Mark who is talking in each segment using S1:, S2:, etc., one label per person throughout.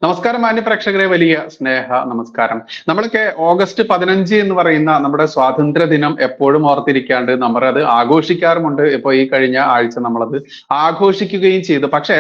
S1: നമസ്കാരം മാന്യ പ്രേക്ഷകരെ, വലിയ സ്നേഹ നമസ്കാരം. നമ്മളൊക്കെ ഓഗസ്റ്റ് 15 എന്ന് പറയുന്ന നമ്മുടെ സ്വാതന്ത്ര്യ ദിനം എപ്പോഴും ഓർത്തിരിക്കാണ്ട് നമ്മൾ അത് ആഘോഷിക്കാറുമുണ്ട്. ഇപ്പൊ ഈ കഴിഞ്ഞ ആഴ്ച നമ്മളത് ആഘോഷിക്കുകയും ചെയ്തു. പക്ഷെ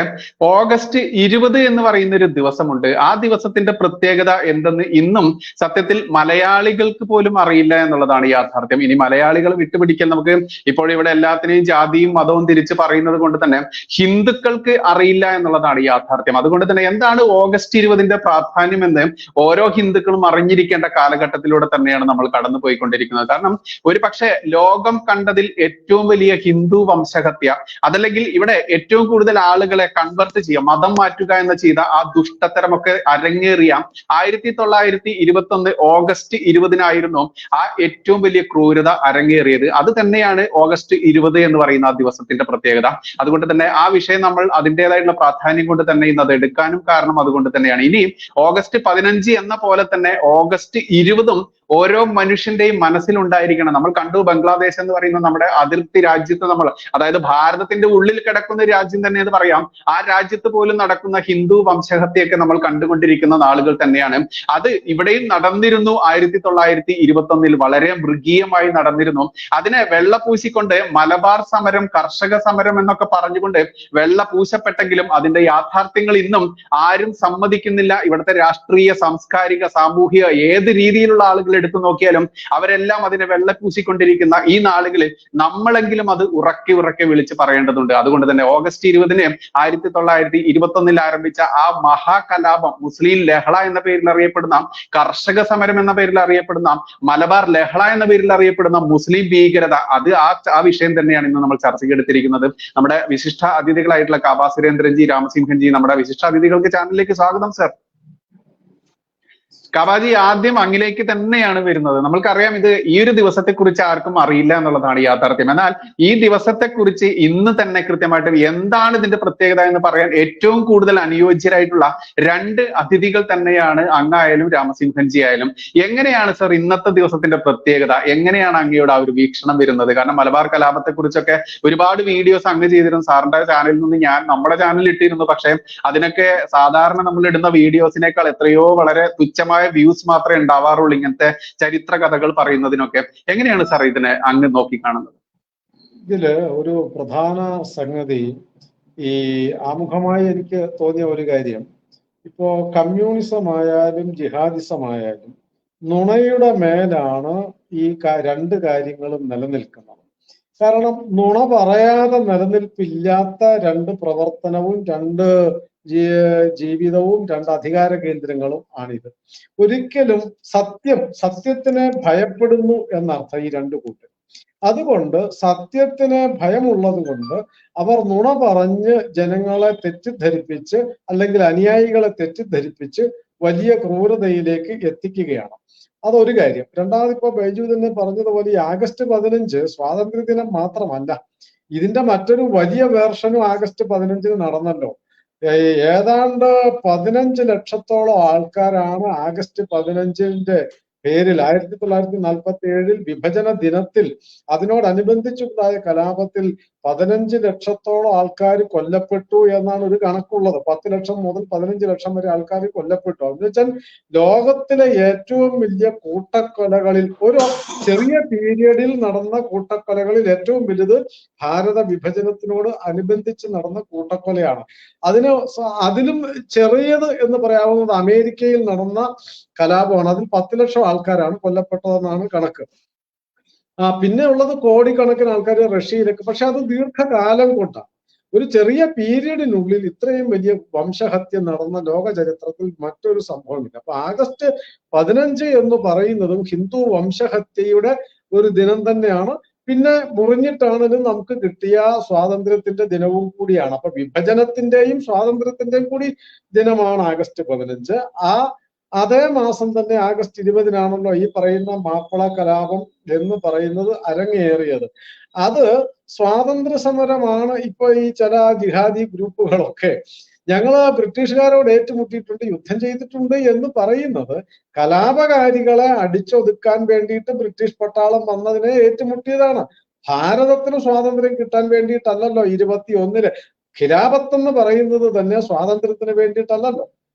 S1: ഓഗസ്റ്റ് 20 എന്ന് പറയുന്ന ഒരു ദിവസമുണ്ട്. ആ ദിവസത്തിന്റെ പ്രത്യേകത എന്തെന്ന് ഇന്നും സത്യത്തിൽ മലയാളികൾക്ക് പോലും അറിയില്ല എന്നുള്ളതാണ് യാഥാർത്ഥ്യം. ഇനി മലയാളികൾ വിട്ടുപിടിക്കാൻ നമുക്ക് ഇപ്പോൾ ഇവിടെ എല്ലാത്തിനെയും ജാതിയും മതവും തിരിച്ച് പറയുന്നത് കൊണ്ട് തന്നെ ഹിന്ദുക്കൾക്ക് അറിയില്ല എന്നുള്ളതാണ് യാഥാർത്ഥ്യം. അതുകൊണ്ട് തന്നെ എന്താണ് ഓഗസ്റ്റ് 20 പ്രാധാന്യം എന്ന് ഓരോ ഹിന്ദുക്കളും അറിഞ്ഞിരിക്കേണ്ട കാലഘട്ടത്തിലൂടെ തന്നെയാണ് നമ്മൾ കടന്നു പോയിക്കൊണ്ടിരിക്കുന്നത്. കാരണം ഒരു പക്ഷേ ലോകം കണ്ടതിൽ ഏറ്റവും വലിയ ഹിന്ദു വംശഹത്യ, അതല്ലെങ്കിൽ ഇവിടെ ഏറ്റവും കൂടുതൽ ആളുകളെ കൺവെർട്ട് ചെയ്യുക, മതം മാറ്റുക എന്ന് ചെയ്ത ആ ദുഷ്ടത്തരമൊക്കെ അരങ്ങേറിയ 1921 ഓഗസ്റ്റ് 20 ആ ഏറ്റവും വലിയ ക്രൂരത അരങ്ങേറിയത്. അത് തന്നെയാണ് ഓഗസ്റ്റ് 20 എന്ന് പറയുന്ന ആ ദിവസത്തിന്റെ പ്രത്യേകത. അതുകൊണ്ട് തന്നെ ആ വിഷയം നമ്മൾ അതിൻ്റെതായിട്ടുള്ള പ്രാധാന്യം കൊണ്ട് തന്നെ ഇന്ന് അത് എടുക്കാനും കാരണം അതുകൊണ്ട് തന്നെയാണ്. ഇനി ഓഗസ്റ്റ് 15 എന്ന പോലെ തന്നെ ഓഗസ്റ്റ് 20 ഓരോ മനുഷ്യന്റെയും മനസ്സിലുണ്ടായിരിക്കണം. നമ്മൾ കണ്ടു, ബംഗ്ലാദേശ് എന്ന് പറയുന്ന നമ്മുടെ അതിർത്തി രാജ്യത്ത് നമ്മൾ, അതായത് ഭാരതത്തിന്റെ ഉള്ളിൽ കിടക്കുന്ന രാജ്യം തന്നെ എന്ന് പറയാം, ആ രാജ്യത്ത് പോലും നടക്കുന്ന ഹിന്ദു വംശഹത്യയൊക്കെ നമ്മൾ കണ്ടുകൊണ്ടിരിക്കുന്ന നാളുകൾ തന്നെയാണ്. അത് ഇവിടെയും നടന്നിരുന്നു. 1921 വളരെ മൃഗീയമായി നടന്നിരുന്നു. അതിനെ വെള്ളപൂശിക്കൊണ്ട് മലബാർ സമരം, കർഷക സമരം എന്നൊക്കെ പറഞ്ഞുകൊണ്ട് വെള്ള പൂശപ്പെട്ടെങ്കിലും അതിന്റെ യാഥാർത്ഥ്യങ്ങൾ ഇന്നും ആരും സമ്മതിക്കുന്നില്ല. ഇവിടുത്തെ രാഷ്ട്രീയ, സാംസ്കാരിക, സാമൂഹിക ഏത് രീതിയിലുള്ള ആളുകൾ എടുത്തു നോക്കിയാലും അവരെല്ലാം അതിനെ വെള്ളപൂശിക്കൊണ്ടിരിക്കുന്ന ഈ നാളുകളിൽ നമ്മളെങ്കിലും അത് ഉറക്കെ ഉറക്കെ വിളിച്ച് പറയേണ്ടതുണ്ട്. അതുകൊണ്ട് തന്നെ ഓഗസ്റ്റ് 20 1921 ആരംഭിച്ച ആ മഹാകലാപം, മുസ്ലിം ലഹള എന്ന പേരിൽ അറിയപ്പെടുന്ന, കർഷക സമരം എന്ന പേരിൽ അറിയപ്പെടുന്ന, മലബാർ ലഹള എന്ന പേരിൽ അറിയപ്പെടുന്ന മുസ്ലിം ഭീകരത, അത് ആ വിഷയം തന്നെയാണ് ഇന്ന് നമ്മൾ ചർച്ചയ്ക്ക് എടുത്തിരിക്കുന്നത്. നമ്മുടെ വിശിഷ്ട അതിഥികളായിട്ടുള്ള കാബ സുരേന്ദ്രൻജി, രാമസിംഹൻജി, നമ്മുടെ വിശിഷ്ട അതിഥികൾക്ക് ചാനലിലേക്ക് സ്വാഗതം സർ. കാബാജി, ആദ്യം അങ്ങിലേക്ക് തന്നെയാണ് വരുന്നത്. നമ്മൾക്കറിയാം ഇത് ഈ ഒരു ദിവസത്തെ കുറിച്ച് ആർക്കും അറിയില്ല എന്നുള്ളതാണ് യാഥാർത്ഥ്യം. എന്നാൽ ഈ ദിവസത്തെ കുറിച്ച് ഇന്ന് തന്നെ കൃത്യമായിട്ട് എന്താണ് ഇതിന്റെ പ്രത്യേകത എന്ന് പറയാൻ ഏറ്റവും കൂടുതൽ അനുയോജ്യരായിട്ടുള്ള രണ്ട് അതിഥികൾ തന്നെയാണ് അങ്ങായാലും രാമസിംഹൻജി ആയാലും. എങ്ങനെയാണ് സർ ഇന്നത്തെ ദിവസത്തിന്റെ പ്രത്യേകത? എങ്ങനെയാണ് അങ്ങയുടെ ആ ഒരു വീക്ഷണം വരുന്നത്? കാരണം മലബാർ കലാപത്തെ കുറിച്ചൊക്കെ ഒരുപാട് വീഡിയോസ് അങ്ങ് ചെയ്തിരുന്നു. സാറിന്റെ ചാനലിൽ നിന്ന് ഞാൻ നമ്മുടെ ചാനലിൽ ഇട്ടിരുന്നു. പക്ഷെ അതിനൊക്കെ സാധാരണ നമ്മൾ ഇടുന്ന വീഡിയോസിനേക്കാൾ എത്രയോ വളരെ തുച്ഛമായ വ്യൂസ് മാത്രമേ ഉണ്ടാവാറുള്ളൂ ഇങ്ങനത്തെ ചരിത്ര കഥകൾ പറയുന്നതിനൊക്കെ. എങ്ങനെയാണ് സാർ ഇതിനെ അങ്ങ് നോക്കിക്കാണുന്നത്?
S2: ഇതില് ഒരു പ്രധാന സംഗതി, ഈ ആമുഖമായി എനിക്ക് തോന്നിയ ഒരു കാര്യം, ഇപ്പോ കമ്മ്യൂണിസം ആയാലും ജിഹാദിസം ആയാലും നുണയുടെ മേലാണ് ഈ രണ്ട് കാര്യങ്ങളും നിലനിൽക്കുന്നത്. കാരണം നുണ പറയാതെ നിലനിൽപ്പില്ലാത്ത രണ്ട് പ്രവർത്തനവും രണ്ട് ജീവിതവും രണ്ട് അധികാര കേന്ദ്രങ്ങളും ആണിത്. ഒരിക്കലും സത്യത്തിനെ ഭയപ്പെടുന്നു എന്നർത്ഥം ഈ രണ്ടു കൂട്ടർ. അതുകൊണ്ട് സത്യത്തിന് ഭയമുള്ളത് കൊണ്ട് അവർ നുണ പറഞ്ഞ് ജനങ്ങളെ തെറ്റിദ്ധരിപ്പിച്ച്, അല്ലെങ്കിൽ അനുയായികളെ തെറ്റിദ്ധരിപ്പിച്ച് വലിയ ക്രൂരതയിലേക്ക് എത്തിക്കുകയാണ്. അതൊരു കാര്യം. രണ്ടാമത്, ഇപ്പൊ ബൈജു തന്നെ പറഞ്ഞതുപോലെ ഈ ആഗസ്റ്റ് 15 സ്വാതന്ത്ര്യ ദിനം മാത്രമല്ല, ഇതിന്റെ മറ്റൊരു വലിയ വേർഷനും ആഗസ്റ്റ് 15 നടന്നല്ലോ. ഏതാണ്ട് 15 ലക്ഷത്തോളം ആൾക്കാരാണ് ആഗസ്റ്റ് 15 പേരിൽ 1947 വിഭജന ദിനത്തിൽ, അതിനോടനുബന്ധിച്ചുണ്ടായ കലാപത്തിൽ 15 ലക്ഷത്തോളം ആൾക്കാർ കൊല്ലപ്പെട്ടു എന്നാണ് ഒരു കണക്കുള്ളത്. 10 ലക്ഷം മുതൽ 15 ലക്ഷം വരെ ആൾക്കാർ കൊല്ലപ്പെട്ടു. എന്ന് വെച്ചാൽ ലോകത്തിലെ ഏറ്റവും വലിയ കൂട്ടക്കൊലകളിൽ, ഒരു ചെറിയ പീരിയഡിൽ നടന്ന കൂട്ടക്കൊലകളിൽ ഏറ്റവും വലുത് ഭാരത വിഭജനത്തിനോട് അനുബന്ധിച്ച് നടന്ന കൂട്ടക്കൊലയാണ്. അതിലും ചെറിയത് എന്ന് പറയാവുന്നത് അമേരിക്കയിൽ നടന്ന കലാപമാണ്. അതിൽ 10 ലക്ഷം ആൾക്കാരാണ് കൊല്ലപ്പെട്ടതെന്നാണ് കണക്ക്. പിന്നെ ഉള്ളത് കോടിക്കണക്കിന് ആൾക്കാർ റഷ്യയിലേക്ക്. പക്ഷെ അത് ദീർഘകാലം കൊണ്ടാണ്. ഒരു ചെറിയ പീരീഡിനുള്ളിൽ ഇത്രയും വലിയ വംശഹത്യ നടന്ന ലോക ചരിത്രത്തിൽ മറ്റൊരു സംഭവമില്ല. അപ്പൊ ആഗസ്റ്റ് 15 എന്ന് പറയുന്നതും ഹിന്ദു വംശഹത്യയുടെ ഒരു ദിനം തന്നെയാണ്. പിന്നെ മുറിഞ്ഞിട്ടാണെങ്കിലും നമുക്ക് കിട്ടിയ സ്വാതന്ത്ര്യത്തിന്റെ ദിനവും കൂടിയാണ്. അപ്പൊ വിഭജനത്തിന്റെയും സ്വാതന്ത്ര്യത്തിന്റെയും കൂടി ദിനമാണ് ആഗസ്റ്റ് 15. അതേ മാസം തന്നെ ആഗസ്റ്റ് 20 ഈ പറയുന്ന മാപ്പിള കലാപം എന്ന് പറയുന്നത് അരങ്ങേറിയത്. അത് സ്വാതന്ത്ര്യ സമരമാണ്. ഇപ്പൊ ഈ ചില ജിഹാദി ഗ്രൂപ്പുകളൊക്കെ ഞങ്ങള് ബ്രിട്ടീഷുകാരോട് ഏറ്റുമുട്ടിയിട്ടുണ്ട്, യുദ്ധം ചെയ്തിട്ടുണ്ട് എന്ന് പറയുന്നത് കലാപകാരികളെ അടിച്ചൊതുക്കാൻ വേണ്ടിയിട്ട് ബ്രിട്ടീഷ് പട്ടാളം വന്നതിനെ ഏറ്റുമുട്ടിയതാണ്. ഭാരതത്തിന് സ്വാതന്ത്ര്യം കിട്ടാൻ വേണ്ടിയിട്ടല്ലല്ലോ 21 ഖിലാഫത്ത് എന്ന് പറയുന്നത് തന്നെ സ്വാതന്ത്ര്യത്തിന് വേണ്ടിയിട്ടല്ലല്ലോ.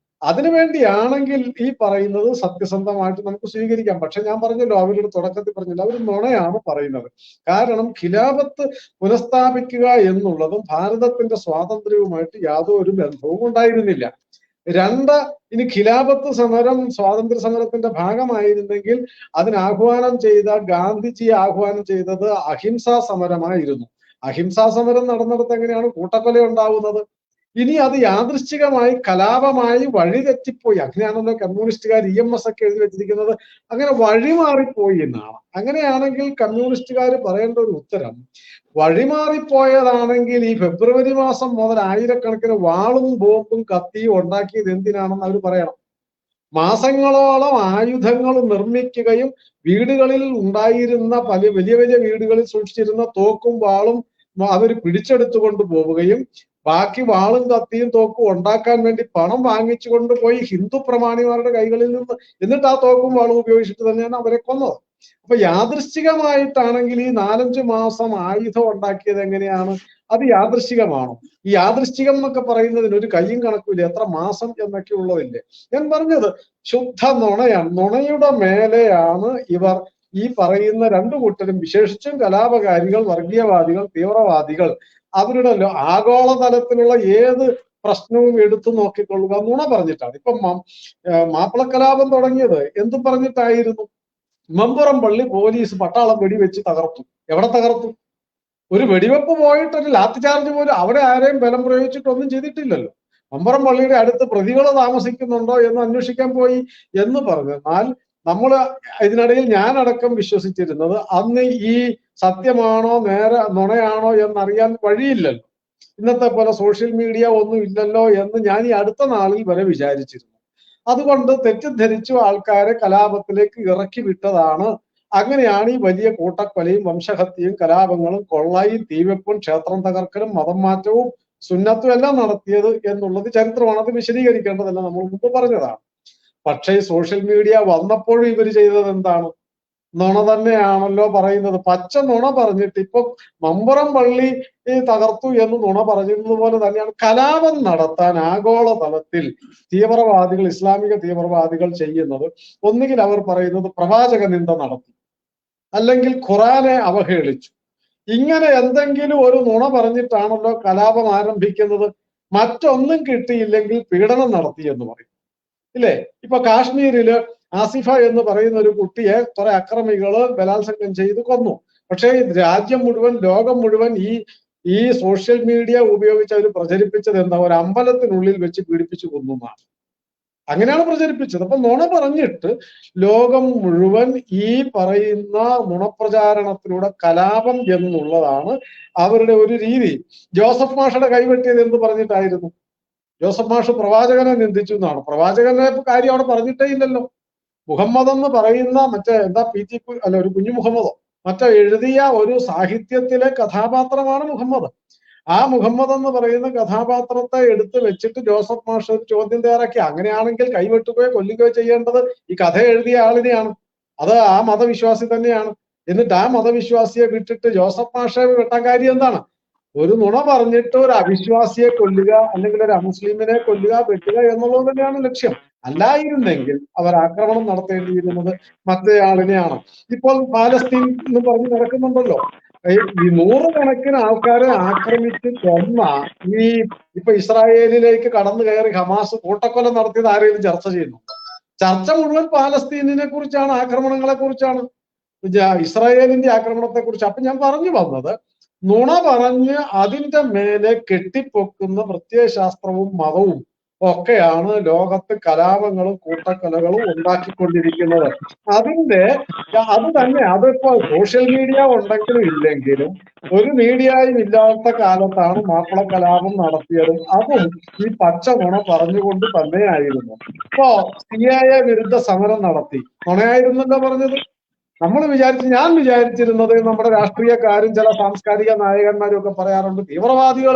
S2: അതിനുവേണ്ടിയാണെങ്കിൽ ഈ പറയുന്നത് സത്യസന്ധമായിട്ട് നമുക്ക് സ്വീകരിക്കാം. പക്ഷെ ഞാൻ പറഞ്ഞല്ലോ, അവരുടെ തുടക്കത്തിൽ പറഞ്ഞല്ലോ, അവർ നുണയാണ് പറയുന്നത്. കാരണം ഖിലാഫത്ത് പുനഃസ്ഥാപിക്കുക എന്നുള്ളതും ഭാരതത്തിന്റെ സ്വാതന്ത്ര്യവുമായിട്ട് യാതൊരു ബന്ധവും ഉണ്ടായിരുന്നില്ല. ഇനി ഖിലാഫത്ത് സമരം സ്വാതന്ത്ര്യ സമരത്തിന്റെ ഭാഗമായിരുന്നെങ്കിൽ അതിന് ആഹ്വാനം ചെയ്ത ഗാന്ധിജി ആഹ്വാനം ചെയ്തത് അഹിംസാ സമരമായിരുന്നു. അഹിംസാ സമരം നടന്നിടത്ത് എങ്ങനെയാണ് കൂട്ടക്കൊല ഉണ്ടാവുന്നത്? ഇനി അത് യാദൃശ്ചികമായി കലാപമായി വഴിതെറ്റിപ്പോയി. അങ്ങനെയാണല്ലോ കമ്മ്യൂണിസ്റ്റുകാർ EMS ഒക്കെ എഴുതി വെച്ചിരിക്കുന്നത്. അങ്ങനെ വഴിമാറിപ്പോയി എന്നാണ്. അങ്ങനെയാണെങ്കിൽ കമ്മ്യൂണിസ്റ്റുകാർ പറയേണ്ട ഒരു ഉത്തരം, വഴിമാറിപ്പോയതാണെങ്കിൽ ഈ ഫെബ്രുവരി മാസം മുതൽ ആയിരക്കണക്കിന് വാളും ബോംബും കത്തിയും ഉണ്ടാക്കിയത് എന്തിനാണെന്ന് അവർ പറയണം. മാസങ്ങളോളം ആയുധങ്ങൾ നിർമ്മിക്കുകയും വീടുകളിൽ ഉണ്ടായിരുന്ന വലിയ വലിയ വീടുകളിൽ സൂക്ഷിച്ചിരുന്ന തോക്കും വാളും അവർ പിടിച്ചെടുത്തുകൊണ്ട് പോവുകയും ബാക്കി വാളും കത്തിയും തോക്കും ഉണ്ടാക്കാൻ വേണ്ടി പണം വാങ്ങിച്ചു കൊണ്ടുപോയി ഹിന്ദു പ്രമാണിമാരുടെ കൈകളിൽ നിന്ന്, എന്നിട്ട് ആ തോക്കും വാളും ഉപയോഗിച്ചിട്ട് തന്നെയാണ് അവരെ കൊന്നത്. അപ്പൊ യാദൃശ്ചികമായിട്ടാണെങ്കിൽ ഈ 4-5 മാസം ആയുധം ഉണ്ടാക്കിയത് എങ്ങനെയാണ്? അത് യാദൃശ്ചികമാണോ? ഈ യാദൃശ്ചികം എന്നൊക്കെ പറയുന്നതിന് ഒരു കയ്യും കണക്കുമില്ല, എത്ര മാസം എന്നൊക്കെ ഉള്ളതില്ലേ. ഞാൻ പറഞ്ഞത് ശുദ്ധ നുണയാണ്. നുണയുടെ മേലെയാണ് ഇവർ ഈ പറയുന്ന രണ്ടു കൂട്ടരും, വിശേഷിച്ചും കലാപകാരികൾ, വർഗീയവാദികൾ, തീവ്രവാദികൾ, അവരുടെ ആഗോളതലത്തിലുള്ള ഏത് പ്രശ്നവും എടുത്തു നോക്കിക്കൊള്ളുക നുണ പറഞ്ഞിട്ടാണ്. ഇപ്പൊ മാപ്പിളക്കലാപം തുടങ്ങിയത് എന്തും പറഞ്ഞിട്ടായിരുന്നു? മമ്പുറം പള്ളി പോലീസ് പട്ടാളം വെടിവെച്ച് തകർത്തു. എവിടെ തകർത്തു? ഒരു വെടിവെപ്പ് പോയിട്ട് ഒരു ലാത്തി ചാർജ് പോലും അവിടെ ആരെയും ബലം പ്രയോഗിച്ചിട്ടൊന്നും ചെയ്തിട്ടില്ലല്ലോ. മമ്പുറം പള്ളിയുടെ അടുത്ത് പ്രതികൾ താമസിക്കുന്നുണ്ടോ എന്ന് അന്വേഷിക്കാൻ പോയി എന്ന് പറഞ്ഞാൽ, നമ്മൾ ഇതിനിടയിൽ ഞാനടക്കം വിശ്വസിച്ചിരുന്നത് അന്ന് ഈ സത്യമാണോ നുണയാണോ എന്നറിയാൻ വഴിയില്ലല്ലോ. ഇന്നത്തെ പോലെ സോഷ്യൽ മീഡിയ ഒന്നും ഇല്ലല്ലോ എന്ന് ഞാൻ ഈ അടുത്ത നാളിൽ വരെ വിചാരിച്ചിരുന്നു. അതുകൊണ്ട് തെറ്റിദ്ധരിച്ചു ആൾക്കാരെ കലാപത്തിലേക്ക് ഇറക്കി വിട്ടതാണ്. അങ്ങനെയാണ് ഈ വലിയ കൂട്ടക്കൊലയും വംശഹത്യയും കലാപങ്ങളും കൊള്ളയും തീവെപ്പും ക്ഷേത്രം തകർക്കലും മതം മാറ്റവും സുന്നത്തും എല്ലാം നടത്തിയത് എന്നുള്ളത് ചരിത്രമാണ്. അത് വിശദീകരിക്കേണ്ടതല്ല, നമ്മൾ മുമ്പ് പറഞ്ഞതാണ്. പക്ഷേ സോഷ്യൽ മീഡിയ വന്നപ്പോഴും ഇവർ ചെയ്തത് എന്താണ്? നുണ തന്നെയാണല്ലോ പറയുന്നത്. പച്ച നുണ പറഞ്ഞിട്ട് ഇപ്പൊ മമ്പുറം പള്ളി തകർത്തു എന്ന് നുണ പറഞ്ഞിരുന്നത് പോലെ തന്നെയാണ് കലാപം നടത്താൻ ആഗോളതലത്തിൽ തീവ്രവാദികൾ, ഇസ്ലാമിക തീവ്രവാദികൾ ചെയ്യുന്നത്. ഒന്നുകിൽ അവർ പറയുന്നത് പ്രവാചക നിന്ദ നടത്തി, അല്ലെങ്കിൽ ഖുറാനെ അവഹേളിച്ചു. ഇങ്ങനെ എന്തെങ്കിലും ഒരു നുണ പറഞ്ഞിട്ടാണല്ലോ കലാപം ആരംഭിക്കുന്നത്. മറ്റൊന്നും കിട്ടിയില്ലെങ്കിൽ പീഡനം നടത്തി എന്ന് പറയും, ഇല്ലേ? ഇപ്പൊ കാശ്മീരില് ആസിഫ എന്ന് പറയുന്ന ഒരു കുട്ടിയെ കുറെ അക്രമികള് ബലാത്സംഗം ചെയ്ത് കൊന്നു. പക്ഷേ രാജ്യം മുഴുവൻ, ലോകം മുഴുവൻ ഈ സോഷ്യൽ മീഡിയ ഉപയോഗിച്ച് അവർ പ്രചരിപ്പിച്ചത് എന്താ? ഒരു അമ്പലത്തിനുള്ളിൽ വെച്ച് പീഡിപ്പിച്ചു കൊന്നുന്നാണ്. അങ്ങനെയാണ് പ്രചരിപ്പിച്ചത്. അപ്പൊ നുണ പറഞ്ഞിട്ട് ലോകം മുഴുവൻ ഈ പറയുന്ന നുണപ്രചാരണത്തിലൂടെ കലാപം എന്നുള്ളതാണ് അവരുടെ ഒരു രീതി. ജോസഫ് മാഷയുടെ കൈവെട്ടിയത് എന്ത് പറഞ്ഞിട്ടായിരുന്നു? ജോസഫ് മാഷ് പ്രവാചകനെ നിന്ദിച്ചു എന്നാണ്. പ്രവാചകനെ കാര്യം അവിടെ പറഞ്ഞിട്ടേ ഇല്ലല്ലോ. മുഹമ്മദ് എന്ന് പറയുന്ന മറ്റേ ഒരു കുഞ്ഞു മുഹമ്മദോ മറ്റോ എഴുതിയ ഒരു സാഹിത്യത്തിലെ കഥാപാത്രമാണ് മുഹമ്മദ്. ആ മുഹമ്മദ് എന്ന് പറയുന്ന കഥാപാത്രത്തെ എടുത്ത് വെച്ചിട്ട് ജോസഫ് മാഷ് ഒരു ചോദ്യം തയ്യാറാക്കി. അങ്ങനെയാണെങ്കിൽ കൈവെട്ടുകയോ കൊല്ലുകയോ ചെയ്യേണ്ടത് ഈ കഥ എഴുതിയ ആളിനെയാണ്. അത് ആ മതവിശ്വാസി തന്നെയാണ്. എന്നിട്ട് ആ മതവിശ്വാസിയെ വിട്ടിട്ട് ജോസഫ് മാഷെ വെട്ടാൻ കാര്യം എന്താണ്? ഒരു നുണ പറഞ്ഞിട്ട് ഒരു അവിശ്വാസിയെ കൊല്ലുക, അല്ലെങ്കിൽ ഒരു അമുസ്ലിമിനെ കൊല്ലുക, വെട്ടുക എന്നുള്ളത് തന്നെയാണ് ലക്ഷ്യം. അല്ലായിരുന്നെങ്കിൽ അവർ ആക്രമണം നടത്തേണ്ടിയിരുന്നത് മറ്റേ ആളിനെയാണ്. ഇപ്പോൾ പാലസ്തീൻ എന്ന് പറഞ്ഞ് നടക്കുന്നുണ്ടല്ലോ. ഈ നൂറുകണക്കിന് ആൾക്കാരെ ആക്രമിച്ച് കൊന്ന ഇപ്പൊ ഇസ്രായേലിലേക്ക് കടന്നു കയറി ഹമാസ് കൂട്ടക്കൊല നടത്തിയത് ആരെങ്കിലും ചർച്ച ചെയ്യുന്നു? ചർച്ച മുഴുവൻ പാലസ്തീനിനെ കുറിച്ചാണ്, ആക്രമണങ്ങളെ കുറിച്ചാണ്, ഇസ്രായേലിന്റെ ആക്രമണത്തെ കുറിച്ച്. അപ്പൊ ഞാൻ പറഞ്ഞു വന്നത്, നുണ പറഞ്ഞ് അതിന്റെ മേലെ കെട്ടിപ്പൊക്കുന്ന പ്രത്യയശാസ്ത്രവും മതവും ഒക്കെയാണ് ലോകത്ത് കലാപങ്ങളും കൂട്ടക്കൊലകളും ഉണ്ടാക്കിക്കൊണ്ടിരിക്കുന്നത്. അത് തന്നെ അതിപ്പോ സോഷ്യൽ മീഡിയ ഉണ്ടെങ്കിലും ഇല്ലെങ്കിലും ഒരു മീഡിയയും ഇല്ലാത്ത കാലത്താണ് മാപ്പിള കലാപം നടത്തിയതും. അതും ഈ പച്ച നുണ പറഞ്ഞുകൊണ്ട് തന്നെയായിരുന്നു. ഇപ്പോ CAA വിരുദ്ധ സമരം നടത്തി, നുണയായിരുന്നല്ലോ പറഞ്ഞത്. ഞാൻ വിചാരിച്ചിരുന്നത് നമ്മുടെ രാഷ്ട്രീയക്കാരും ചില സാംസ്കാരിക നായകന്മാരും ഒക്കെ പറയാറുണ്ട്, ഭീകരവാദികൾ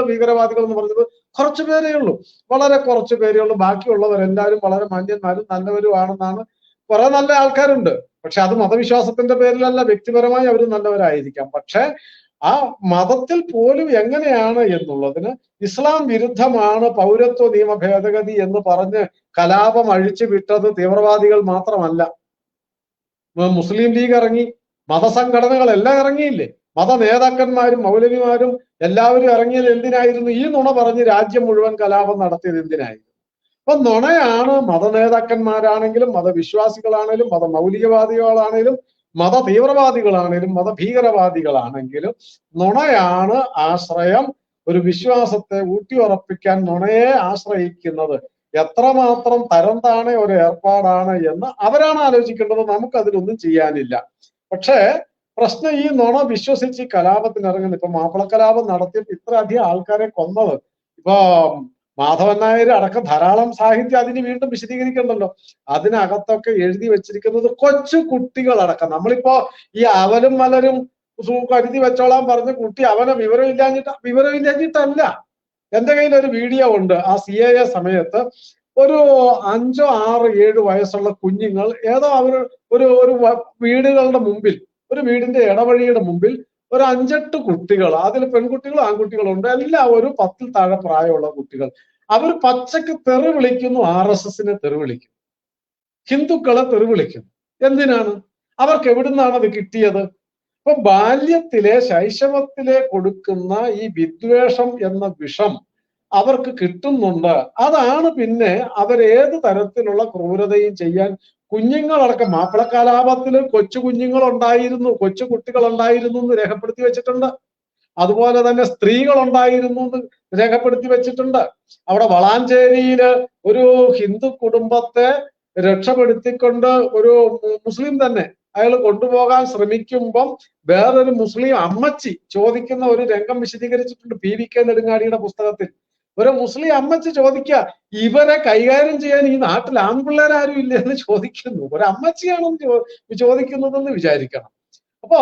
S2: എന്ന് പറഞ്ഞത് കുറച്ചു പേരേ ഉള്ളൂ, വളരെ കുറച്ചു പേരേ ഉള്ളൂ, ബാക്കിയുള്ളവരെല്ലാവരും വളരെ മാന്യന്മാരും നല്ലവരുമാണെന്നാണ്. കുറെ നല്ല ആൾക്കാരുണ്ട്, പക്ഷെ അത് മതവിശ്വാസത്തിന്റെ പേരിലല്ല, വ്യക്തിപരമായി അവർ നല്ലവരായിരിക്കാം. പക്ഷെ ആ മതത്തിൽ പോലും എങ്ങനെയാണ് എന്നുള്ളതിന് ഇസ്ലാം വിരുദ്ധമാണ് പൗരത്വ നിയമ ഭേദഗതി എന്ന് പറഞ്ഞ് കലാപം അഴിച്ചു വിട്ടത് തീവ്രവാദികൾ മാത്രമല്ല. മുസ്ലിം ലീഗ് ഇറങ്ങി, മതസംഘടനകളെല്ലാം ഇറങ്ങിയില്ലേ, മത നേതാക്കന്മാരും മൗലവിമാരും എല്ലാവരും ഇറങ്ങിയത് എന്തിനായിരുന്നു? ഈ നുണ പറഞ്ഞ് രാജ്യം മുഴുവൻ കലാപം നടത്തിയത് എന്തിനായിരുന്നു? അപ്പൊ നുണയാണ് മത നേതാക്കന്മാരാണെങ്കിലും മതവിശ്വാസികളാണെങ്കിലും മത മൗലികവാദികളാണെങ്കിലും മത തീവ്രവാദികളാണെങ്കിലും മത ഭീകരവാദികളാണെങ്കിലും നുണയാണ് ആശ്രയം. ഒരു വിശ്വാസത്തെ ഊട്ടിയുറപ്പിക്കാൻ നുണയെ ആശ്രയിക്കുന്നത് എത്രമാത്രം തരം താണ ഒരു ഏർപ്പാടാണ് എന്ന് അവരാണ് ആലോചിക്കേണ്ടത്. നമുക്കതിലൊന്നും ചെയ്യാനില്ല. പക്ഷേ പ്രശ്നം ഈ നുണ വിശ്വസിച്ച് കലാപത്തിന് ഇറങ്ങുന്നത്. ഇപ്പൊ മാപ്പിള കലാപം നടത്തിയപ്പോൾ ഇത്ര അധികം ആൾക്കാരെ കൊന്നത്, ഇപ്പൊ മാധവൻ നായർ അടക്കം ധാരാളം സാഹിത്യം അതിന് വീണ്ടും വിശദീകരിക്കണ്ടല്ലോ. അതിനകത്തൊക്കെ എഴുതി വെച്ചിരിക്കുന്നത് കൊച്ചു കുട്ടികളടക്കം. നമ്മളിപ്പോ ഈ അവലും മലരും കരുതി വെച്ചോളാൻ പറഞ്ഞ കുട്ടി അവനെ വിവരമില്ലാഞ്ഞിട്ടല്ല. എന്റെ കയ്യിൽ ഒരു വീഡിയോ ഉണ്ട്. ആ CAA സമയത്ത് ഒരു 5, 6, 7 വയസ്സുള്ള കുഞ്ഞുങ്ങൾ ഏതോ അവർ ഒരു വീടുകളുടെ മുമ്പിൽ, ഒരു വീടിന്റെ ഇടവഴിയുടെ മുമ്പിൽ ഒരു 5-8 കുട്ടികൾ, അതിൽ പെൺകുട്ടികളും ആൺകുട്ടികളും ഉണ്ട്, എല്ലാവരും 10-ൽ താഴെ പ്രായമുള്ള കുട്ടികൾ. അവർ പച്ചക്ക് തെറി വിളിക്കുന്നു, RSSനെ തെറി വിളിക്കുന്നു, ഹിന്ദുക്കളെ തെറി വിളിക്കുന്നു. എന്തിനാണ്? അവർക്ക് എവിടുന്നാണ് അത് കിട്ടിയത്? അപ്പൊ ബാല്യത്തിലെ ശൈശവത്തിലെ കൊടുക്കുന്ന ഈ വിദ്വേഷം എന്ന വിഷം അവർക്ക് കിട്ടുന്നുണ്ട്. അതാണ് പിന്നെ അവരേത് തരത്തിലുള്ള ക്രൂരതയും ചെയ്യാൻ കുഞ്ഞുങ്ങളടക്കം. മാപ്പിള കലാപത്തില് കൊച്ചു കുഞ്ഞുങ്ങൾ ഉണ്ടായിരുന്നു, കൊച്ചു കുട്ടികൾ ഉണ്ടായിരുന്നു എന്ന് രേഖപ്പെടുത്തി വെച്ചിട്ടുണ്ട്. അതുപോലെ തന്നെ സ്ത്രീകൾ ഉണ്ടായിരുന്നു എന്ന് രേഖപ്പെടുത്തി വെച്ചിട്ടുണ്ട്. അവിടെ വളാഞ്ചേരിയില് ഒരു ഹിന്ദു കുടുംബത്തെ രക്ഷപ്പെടുത്തിക്കൊണ്ട് ഒരു മുസ്ലിം തന്നെ അയാൾ കൊണ്ടുപോകാൻ ശ്രമിക്കുമ്പം വേറൊരു മുസ്ലിം അമ്മച്ചി ചോദിക്കുന്ന ഒരു രംഗം വിശദീകരിച്ചിട്ടുണ്ട് PVK നെടുങ്ങാടിയുടെ പുസ്തകത്തിൽ. ഒരു മുസ്ലിം അമ്മച്ചി ചോദിക്കുക, ഇവരെ കൈകാര്യം ചെയ്യാൻ ഈ നാട്ടിൽ ആൺപിള്ളേരാരും ഇല്ല എന്ന് ചോദിക്കുന്നു. ഒരു അമ്മച്ചിയാണെന്ന് ചോദിക്കുന്നതെന്ന് വിചാരിക്കണം. അപ്പോ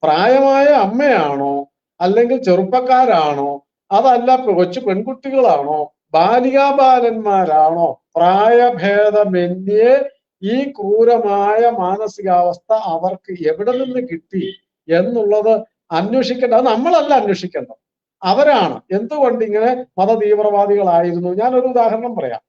S2: പ്രായമായ അമ്മയാണോ, അല്ലെങ്കിൽ ചെറുപ്പക്കാരാണോ, അതല്ല കൊച്ചു പെൺകുട്ടികളാണോ, ബാലികാബാലന്മാരാണോ, പ്രായഭേദമന്യേ ഈ ക്രൂരമായ മാനസികാവസ്ഥ അവർക്ക് എവിടെ നിന്ന് കിട്ടി എന്നുള്ളത് അന്വേഷിക്കേണ്ട. അത് നമ്മളല്ല അന്വേഷിക്കേണ്ടത്, അവരാണ്. എന്തുകൊണ്ട് ഇങ്ങനെ മതതീവ്രവാദികളായിരുന്നു? ഞാനൊരു ഉദാഹരണം പറയാം.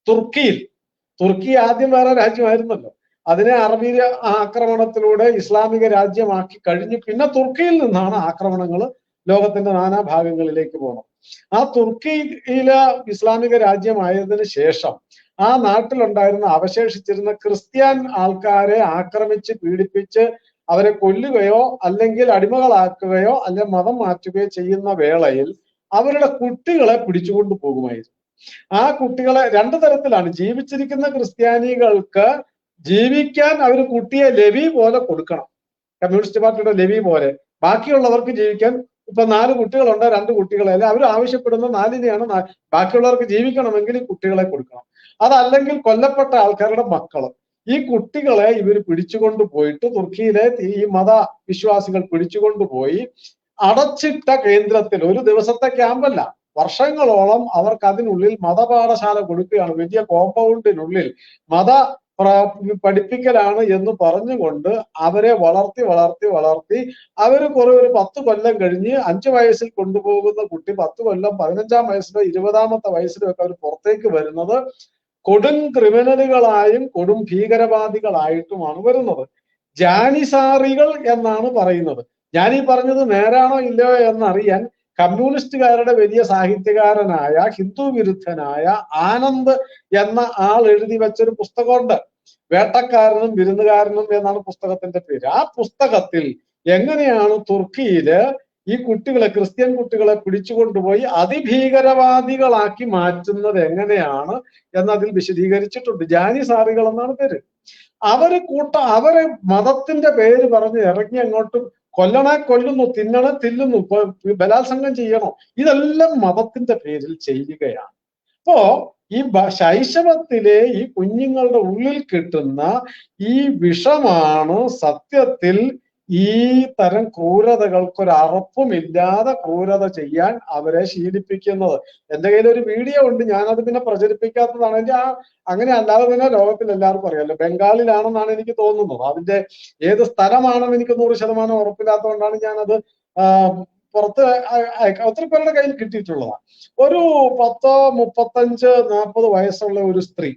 S2: തുർക്കി ആദ്യം വേറെ രാജ്യമായിരുന്നല്ലോ. അതിനെ അറബി ആക്രമണത്തിലൂടെ ഇസ്ലാമിക രാജ്യമാക്കി കഴിഞ്ഞു. പിന്നെ തുർക്കിയിൽ നിന്നാണ് ആക്രമണങ്ങൾ ലോകത്തിന്റെ നാനാഭാഗങ്ങളിലേക്ക് പോകണം. ആ തുർക്കിയിലെ ഇസ്ലാമിക രാജ്യമായതിനു ശേഷം ആ നാട്ടിലുണ്ടായിരുന്ന അവശേഷിച്ചിരുന്ന ക്രിസ്ത്യൻ ആൾക്കാരെ ആക്രമിച്ച് പീഡിപ്പിച്ച് അവരെ കൊല്ലുകയോ അല്ലെങ്കിൽ അടിമകളാക്കുകയോ അല്ലെങ്കിൽ മതം മാറ്റുകയോ ചെയ്യുന്ന വേളയിൽ അവരുടെ കുട്ടികളെ പിടിച്ചുകൊണ്ടു പോകുമായിരുന്നു. ആ കുട്ടികളെ 2 തരത്തിലാണ്. ജീവിച്ചിരിക്കുന്ന ക്രിസ്ത്യാനികൾക്ക് ജീവിക്കാൻ അവർ കുട്ടിയെ ലെവി പോലെ കൊടുക്കണം, കമ്മ്യൂണിസ്റ്റ് പാർട്ടിയുടെ ലെവി പോലെ. ബാക്കിയുള്ളവർക്ക് ജീവിക്കാൻ ഇപ്പൊ 4 കുട്ടികളുണ്ട്, 2 കുട്ടികളെ അല്ലെ അവർ ആവശ്യപ്പെടുന്ന 4-നെയാണ്. ബാക്കിയുള്ളവർക്ക് ജീവിക്കണമെങ്കിൽ ഈ കുട്ടികളെ കൊടുക്കണം. അതല്ലെങ്കിൽ കൊല്ലപ്പെട്ട ആൾക്കാരുടെ മക്കള്. ഈ കുട്ടികളെ ഇവർ പിടിച്ചുകൊണ്ടു പോയിട്ട് തുർക്കിയിലെ ഈ മതവിശ്വാസികൾ പിടിച്ചുകൊണ്ടുപോയി അടച്ചിട്ട കേന്ദ്രത്തിൽ, ഒരു ദിവസത്തെ ക്യാമ്പല്ല, വർഷങ്ങളോളം അവർക്ക് അതിനുള്ളിൽ മതപാഠശാല കൊടുക്കുകയാണ്. വലിയ കോമ്പൗണ്ടിനുള്ളിൽ മത പഠിപ്പിക്കലാണ് എന്ന് പറഞ്ഞുകൊണ്ട് അവരെ വളർത്തി അവര് ഒരു 10 കൊല്ലം കഴിഞ്ഞ് 5 വയസ്സിൽ കൊണ്ടുപോകുന്ന കുട്ടി 10 കൊല്ലം 15-ാം വയസ്സിലോ 20-ാമത്തെ വയസ്സിലോ ഒക്കെ അവർ പുറത്തേക്ക് വരുന്നത് കൊടും ക്രിമിനലുകളായും കൊടും ഭീകരവാദികളായിട്ടുമാണ് വരുന്നത്. ജാനിസാറികൾ എന്നാണ് പറയുന്നത്. ഞാൻ ഈ പറഞ്ഞത് നേരാണോ ഇല്ലയോ എന്നറിയാൻ കമ്മ്യൂണിസ്റ്റുകാരുടെ വലിയ സാഹിത്യകാരനായ ഹിന്ദു വിരുദ്ധനായ ആനന്ദ് എന്ന ആൾ എഴുതി വെച്ചൊരു പുസ്തകമുണ്ട്. വേട്ടക്കാരനും വിരുന്നുകാരനും എന്നാണ് പുസ്തകത്തിന്റെ പേര്. ആ പുസ്തകത്തിൽ എങ്ങനെയാണ് തുർക്കിയില് ഈ കുട്ടികളെ, ക്രിസ്ത്യൻ കുട്ടികളെ പിടിച്ചുകൊണ്ടുപോയി അതിഭീകരവാദികളാക്കി മാറ്റുന്നത് എങ്ങനെയാണ് എന്നതിൽ വിശദീകരിച്ചിട്ടുണ്ട്. ജാനിസാറികൾ എന്നാണ് പേര്. അവരെ മതത്തിന്റെ പേര് പറഞ്ഞ് ഇറങ്ങി അങ്ങോട്ടും കൊല്ലണേ കൊല്ലുന്നു, തിന്നണേ തില്ലുന്നു, ബലാത്സംഗം ചെയ്യണോ, ഇതെല്ലാം മതത്തിന്റെ പേരിൽ ചെയ്യുകയാണ്. അപ്പോ ഈ ശൈശവത്തിലെ ഈ കുഞ്ഞുങ്ങളുടെ ഉള്ളിൽ കിട്ടുന്ന ഈ വിഷമാണ് സത്യത്തിൽ ഈ തരം ക്രൂരതകൾക്കൊരു അറപ്പുമില്ലാതെ ക്രൂരത ചെയ്യാൻ അവരെ ശീലിപ്പിക്കുന്നത്. എന്റെ കയ്യിൽ ഒരു വീഡിയോ ഉണ്ട്, ഞാനത് പിന്നെ പ്രചരിപ്പിക്കാത്തതാണ്. അങ്ങനെ അല്ലാതെ തന്നെ ലോകത്തിൽ എല്ലാവർക്കും അറിയാലോ. ബംഗാളിലാണെന്നാണ് എനിക്ക് തോന്നുന്നത്. അതിന്റെ ഏത് സ്ഥലമാണെന്ന് എനിക്ക് 100% ഉറപ്പില്ലാത്തതുകൊണ്ടാണ് ഞാനത് പുറത്ത് ഒത്തിരി പേരുടെ കയ്യിൽ കിട്ടിയിട്ടുള്ളതാണ്. ഒരു 35-40 വയസ്സുള്ള ഒരു സ്ത്രീ,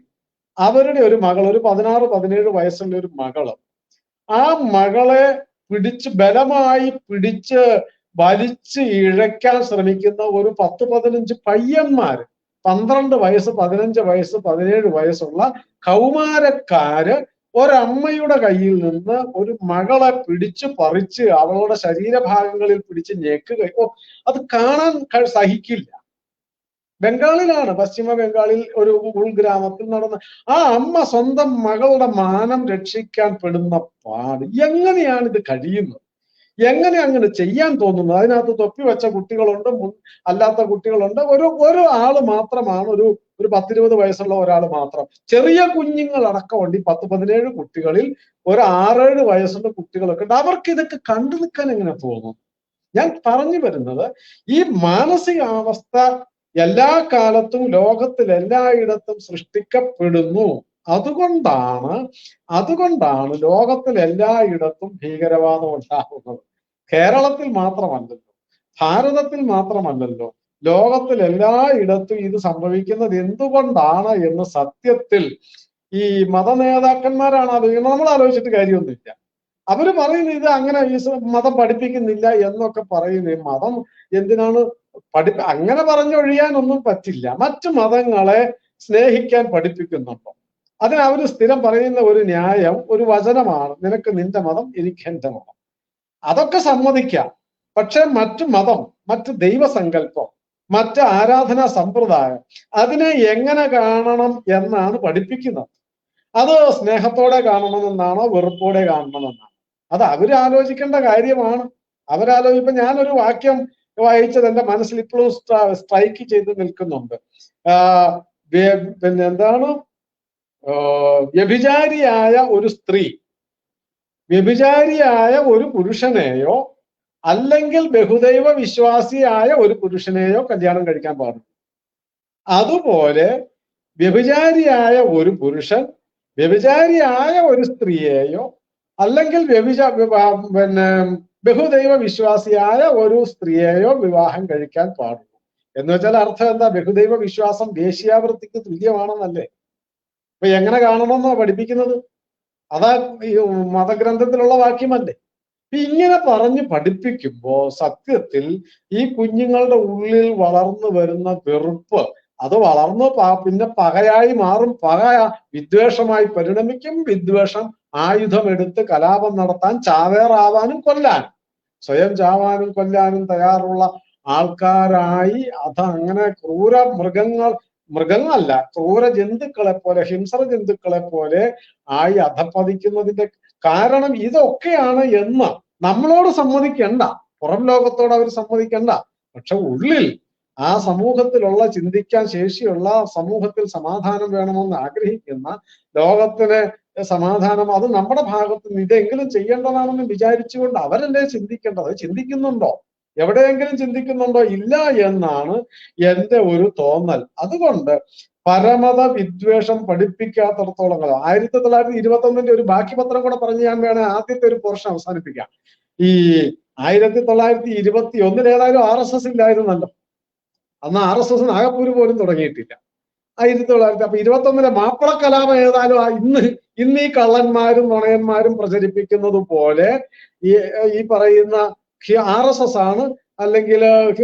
S2: അവരുടെ ഒരു മകൾ, ഒരു 16-17 വയസ്സുള്ള ഒരു മകള്, ആ മകളെ ബലമായി പിടിച്ച് വലിച്ച് ഇഴയ്ക്കാൻ ശ്രമിക്കുന്ന ഒരു 10-15 പയ്യന്മാര്, 12 വയസ്സ്, 15 വയസ്സ്, 17 വയസ്സുള്ള കൗമാരക്കാര് ഒരമ്മയുടെ കയ്യിൽ നിന്ന് ഒരു മകളെ പിടിച്ച് പറിച്ച് അവളുടെ ശരീരഭാഗങ്ങളിൽ പിടിച്ച് ഞെക്കുകയോ, അത് കാണാൻ സഹിക്കില്ല. ബംഗാളിലാണ്, പശ്ചിമ ബംഗാളിൽ ഒരു ഉൾഗ്രാമത്തിൽ നടന്ന ആ അമ്മ സ്വന്തം മകളുടെ മാനം രക്ഷിക്കാൻ പെടുന്ന പാട്, എങ്ങനെയാണ് ഇത് കഴിയുന്നത്? എങ്ങനെ അങ്ങനെ ചെയ്യാൻ തോന്നുന്നു? അതിനകത്ത് തൊപ്പി വെച്ച കുട്ടികളുണ്ട്, അല്ലാത്ത കുട്ടികളുണ്ട്. ഒരു ആള് മാത്രമാണ്, ഒരു 10-20 വയസ്സുള്ള ഒരാൾ മാത്രം. ചെറിയ കുഞ്ഞുങ്ങൾ അടക്കമുണ്ട്. ഈ 10-17 കുട്ടികളിൽ ഒരു 6-7 വയസ്സുള്ള കുട്ടികളൊക്കെ ഉണ്ട്. അവർക്ക് ഇതൊക്കെ കണ്ടു നിൽക്കാൻ എങ്ങനെ തോന്നും? ഞാൻ പറഞ്ഞു വരുന്നത്, ഈ മാനസികാവസ്ഥ എല്ലാ കാലത്തും ലോകത്തിൽ എല്ലായിടത്തും സൃഷ്ടിക്കപ്പെടുന്നു. അതുകൊണ്ടാണ് ലോകത്തിൽ എല്ലായിടത്തും ഭീകരവാദം ഉണ്ടാകുന്നത്. കേരളത്തിൽ മാത്രമല്ലല്ലോ, ഭാരതത്തിൽ മാത്രമല്ലല്ലോ, ലോകത്തിൽ എല്ലായിടത്തും ഇത് സംഭവിക്കുന്നത് എന്തുകൊണ്ടാണ് എന്ന് സത്യത്തിൽ ഈ മതനേതാക്കന്മാരാണ് നമ്മൾ ആലോചിച്ചിട്ട് കാര്യമൊന്നുമില്ല. അവര് പറയുന്നത് ഇത് അങ്ങനെ ഈ മതം പഠിപ്പിക്കുന്നില്ല എന്നൊക്കെ പറയുന്നത്. മതം എന്തിനാണ് അങ്ങനെ പറഞ്ഞൊഴിയാനൊന്നും പറ്റില്ല. മറ്റു മതങ്ങളെ സ്നേഹിക്കാൻ പഠിപ്പിക്കുന്നുണ്ടോ? അതിന് അവര് സ്ഥിരം പറയുന്ന ഒരു ന്യായം, ഒരു വചനമാണ്, നിനക്ക് നിന്റെ മതം, എനിക്ക് എന്റെ മതം. അതൊക്കെ സമ്മതിക്കാം. പക്ഷെ മറ്റു മതം, മറ്റു ദൈവസങ്കല്പം, മറ്റ് ആരാധനാ സമ്പ്രദായം, അതിനെ എങ്ങനെ കാണണം എന്നാണ് പഠിപ്പിക്കുന്നത്. അത് സ്നേഹത്തോടെ കാണണമെന്നാണോ വെറുപ്പോടെ കാണണമെന്നാണോ? അത് അവര് ആലോചിക്കേണ്ട കാര്യമാണ്. ഇപ്പൊ ഞാനൊരു വാക്യം വായിച്ചത് എന്റെ മനസ്സിൽ ഇപ്പോഴും സ്ട്രൈക്ക് ചെയ്ത് നിൽക്കുന്നുണ്ട്. പിന്നെ എന്താണ്, വ്യഭിചാരിയായ ഒരു സ്ത്രീ വ്യഭിചാരിയായ ഒരു പുരുഷനെയോ അല്ലെങ്കിൽ ബഹുദൈവ വിശ്വാസിയായ ഒരു പുരുഷനെയോ കല്യാണം കഴിക്കാൻ പാടില്ല. അതുപോലെ വ്യഭിചാരിയായ ഒരു പുരുഷൻ വ്യഭിചാരിയായ ഒരു സ്ത്രീയെയോ അല്ലെങ്കിൽ പിന്നെ ബഹുദൈവ വിശ്വാസിയായ ഒരു സ്ത്രീയെയോ വിവാഹം കഴിക്കാൻ പാടുള്ളൂ. എന്ന് വെച്ചാൽ അർത്ഥം എന്താ? ബഹുദൈവ വിശ്വാസം വേശ്യാവൃത്തിക്ക് തുല്യമാണെന്നല്ലേ? അപ്പൊ എങ്ങനെ കാണണമെന്നോ പഠിപ്പിക്കുന്നത്? അതാ ഈ മതഗ്രന്ഥത്തിലുള്ള വാക്യമല്ലേ? ഇങ്ങനെ പറഞ്ഞ് പഠിപ്പിക്കുമ്പോ സത്യത്തിൽ ഈ കുഞ്ഞുങ്ങളുടെ ഉള്ളിൽ വളർന്നു വരുന്ന വെറുപ്പ്, അത് വളർന്ന് പിന്നെ പകയായി മാറും. പക വിദ്വേഷമായി പരിണമിക്കും. വിദ്വേഷം ആയുധമെടുത്ത് കലാപം നടത്താൻ, ചാവേറാവാനും കൊല്ലാനും, സ്വയം ചാവാനും കൊല്ലാനും തയ്യാറുള്ള ആൾക്കാരായി അങ്ങനെ ക്രൂര മൃഗങ്ങളല്ല, ക്രൂര ജന്തുക്കളെ പോലെ, ഹിംസ്ര ജന്തുക്കളെ പോലെ ആയി അധപ്പതിക്കുന്നതിന്റെ കാരണം ഇതൊക്കെയാണ് എന്ന് നമ്മളോട് സമ്മതിക്കണ്ട, പുറം ലോകത്തോട് അവർ സമ്മതിക്കണ്ട. പക്ഷെ ഉള്ളിൽ ആ സമൂഹത്തിലുള്ള, ചിന്തിക്കാൻ ശേഷിയുള്ള, സമൂഹത്തിൽ സമാധാനം വേണമെന്ന് ആഗ്രഹിക്കുന്ന, ലോകത്തിന് സമാധാനം, അത് നമ്മുടെ ഭാഗത്ത് നിന്ന് ഇതെങ്കിലും ചെയ്യേണ്ടതാണെന്ന് വിചാരിച്ചുകൊണ്ട് അവരല്ലേ ചിന്തിക്കേണ്ടത്. ചിന്തിക്കുന്നുണ്ടോ? എവിടെയെങ്കിലും ചിന്തിക്കുന്നുണ്ടോ? ഇല്ല എന്നാണ് എന്റെ ഒരു തോന്നൽ. അതുകൊണ്ട് പരമത വിദ്വേഷം പഠിപ്പിക്കാത്തടത്തോളം കാലം, 1921 ഒരു ബാക്കി പത്രം കൂടെ പറഞ്ഞ് ഞാൻ വേണേ ആദ്യത്തെ ഒരു പോർഷൻ അവസാനിപ്പിക്കാം. ഈ 1921 ഏതായാലും RSS ഇല്ലായിരുന്നല്ലോ. അന്ന് RSS നാഗപ്പൂര് പോലും തുടങ്ങിയിട്ടില്ല. 1900. അപ്പൊ 21 മാപ്പിള കലാപം ഏതായാലും ഇന്ന് ഈ കള്ളന്മാരും നുണയന്മാരും പ്രചരിപ്പിക്കുന്നത് പോലെ ഈ പറയുന്ന RSS ആണ് അല്ലെങ്കിൽ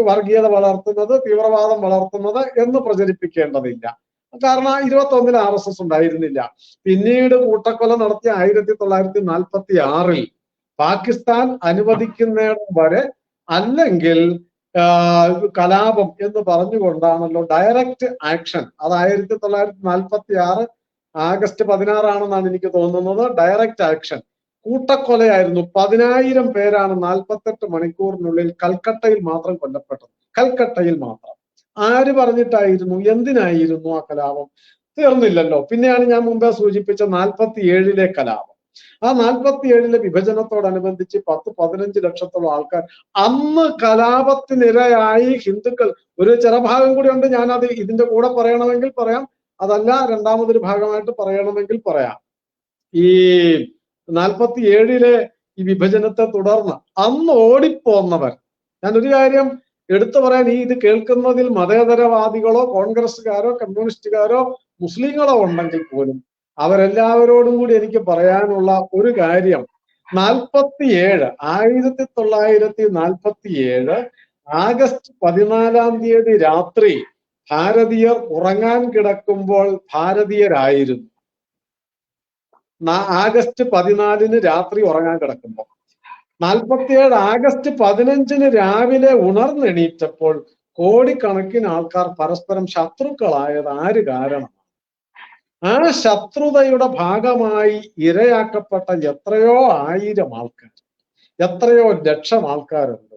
S2: വർഗീയത വളർത്തുന്നത്, തീവ്രവാദം വളർത്തുന്നത് എന്ന് പ്രചരിപ്പിക്കേണ്ടതില്ല. കാരണം 21 RSS ഉണ്ടായിരുന്നില്ല. പിന്നീട് കൂട്ടക്കൊല നടത്തിയ 1946 പാകിസ്ഥാൻ അനുവദിക്കുന്നിടം വരെ, അല്ലെങ്കിൽ കലാപം എന്ന് പറഞ്ഞുകൊണ്ടാണല്ലോ ഡയറക്റ്റ് ആക്ഷൻ. അത് 1946 ആഗസ്റ്റ് 16 എനിക്ക് തോന്നുന്നത്. Direct action കൂട്ടക്കൊലയായിരുന്നു. 10,000 പേരാണ് 48 മണിക്കൂറിനുള്ളിൽ കൽക്കട്ടയിൽ മാത്രം കൊല്ലപ്പെട്ടത്. കൽക്കട്ടയിൽ മാത്രം. ആര് പറഞ്ഞിട്ടായിരുന്നു? എന്തിനായിരുന്നു ആ കലാപം? തീർന്നില്ലല്ലോ. പിന്നെയാണ് ഞാൻ മുമ്പേ സൂചിപ്പിച്ച 47 കലാപം. ആ 47 വിഭജനത്തോടനുബന്ധിച്ച് 10-15 ലക്ഷത്തോളം ആൾക്കാർ അന്ന് കലാപത്തിനിരയായി ഹിന്ദുക്കൾ. ഒരു ചെറുഭാഗം കൂടി ഉണ്ട്, ഞാനത് ഇതിന്റെ കൂടെ പറയണമെങ്കിൽ പറയാം, അതല്ല രണ്ടാമതൊരു ഭാഗമായിട്ട് പറയണമെങ്കിൽ പറയാം. ഈ 47 ഈ വിഭജനത്തെ തുടർന്ന് അന്ന് ഓടിപ്പോന്നവർ, ഞാനൊരു കാര്യം എടുത്തു പറയാൻ, ഇത് കേൾക്കുന്നതിൽ മതേതരവാദികളോ കോൺഗ്രസ്സുകാരോ കമ്മ്യൂണിസ്റ്റുകാരോ മുസ്ലിങ്ങളോ ഉണ്ടെങ്കിൽ പോലും അവരെല്ലാവരോടും കൂടി എനിക്ക് പറയാനുള്ള ഒരു കാര്യം, 1947 ആഗസ്റ്റ് 14 രാത്രി ഭാരതീയർ ഉറങ്ങാൻ കിടക്കുമ്പോൾ ഭാരതീയരായിരുന്നു. ആഗസ്റ്റ് 14 രാത്രി ഉറങ്ങാൻ കിടക്കുമ്പോൾ, 47 ആഗസ്റ്റ് 15 രാവിലെ ഉണർന്നെണീറ്റപ്പോൾ കോടിക്കണക്കിന് ആൾക്കാർ പരസ്പരം ശത്രുക്കളായത് ആര് കാരണം? ആ ശത്രുതയുടെ ഭാഗമായി ഇരയാക്കപ്പെട്ട എത്രയോ ആയിരം ആൾക്കാർ, എത്രയോ ലക്ഷം ആൾക്കാരുണ്ട്.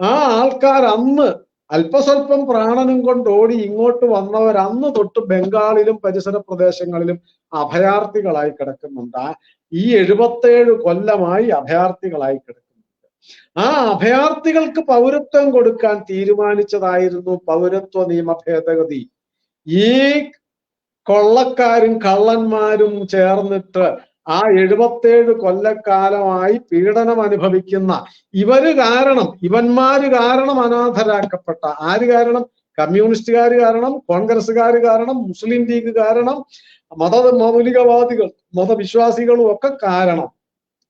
S2: ആ ആൾക്കാർ അന്ന് അല്പസ്വല്പം പ്രാണനും കൊണ്ട് ഓടി ഇങ്ങോട്ട് വന്നവർ അന്ന് തൊട്ട് ബംഗാളിലും പരിസര പ്രദേശങ്ങളിലും അഭയാർത്ഥികളായി കിടക്കുന്നുണ്ട്. ഈ 77 കൊല്ലമായി അഭയാർത്ഥികളായി കിടക്കുന്നുണ്ട്. ആ അഭയാർത്ഥികൾക്ക് പൗരത്വം കൊടുക്കാൻ തീരുമാനിച്ചതായിരുന്നു പൗരത്വ നിയമ ഭേദഗതി. ഈ കൊള്ളക്കാരും കള്ളന്മാരും ചേർന്നിട്ട് ആ 77 കൊല്ലക്കാലമായി പീഡനം അനുഭവിക്കുന്ന ഇവന്മാര് കാരണം അനാഥരാക്കപ്പെട്ട ആര് കാരണം? കമ്മ്യൂണിസ്റ്റുകാർ കാരണം, കോൺഗ്രസ്സുകാർ കാരണം, മുസ്ലിം ലീഗ് കാരണം, മൗലികവാദികൾ മതവിശ്വാസികളും ഒക്കെ കാരണം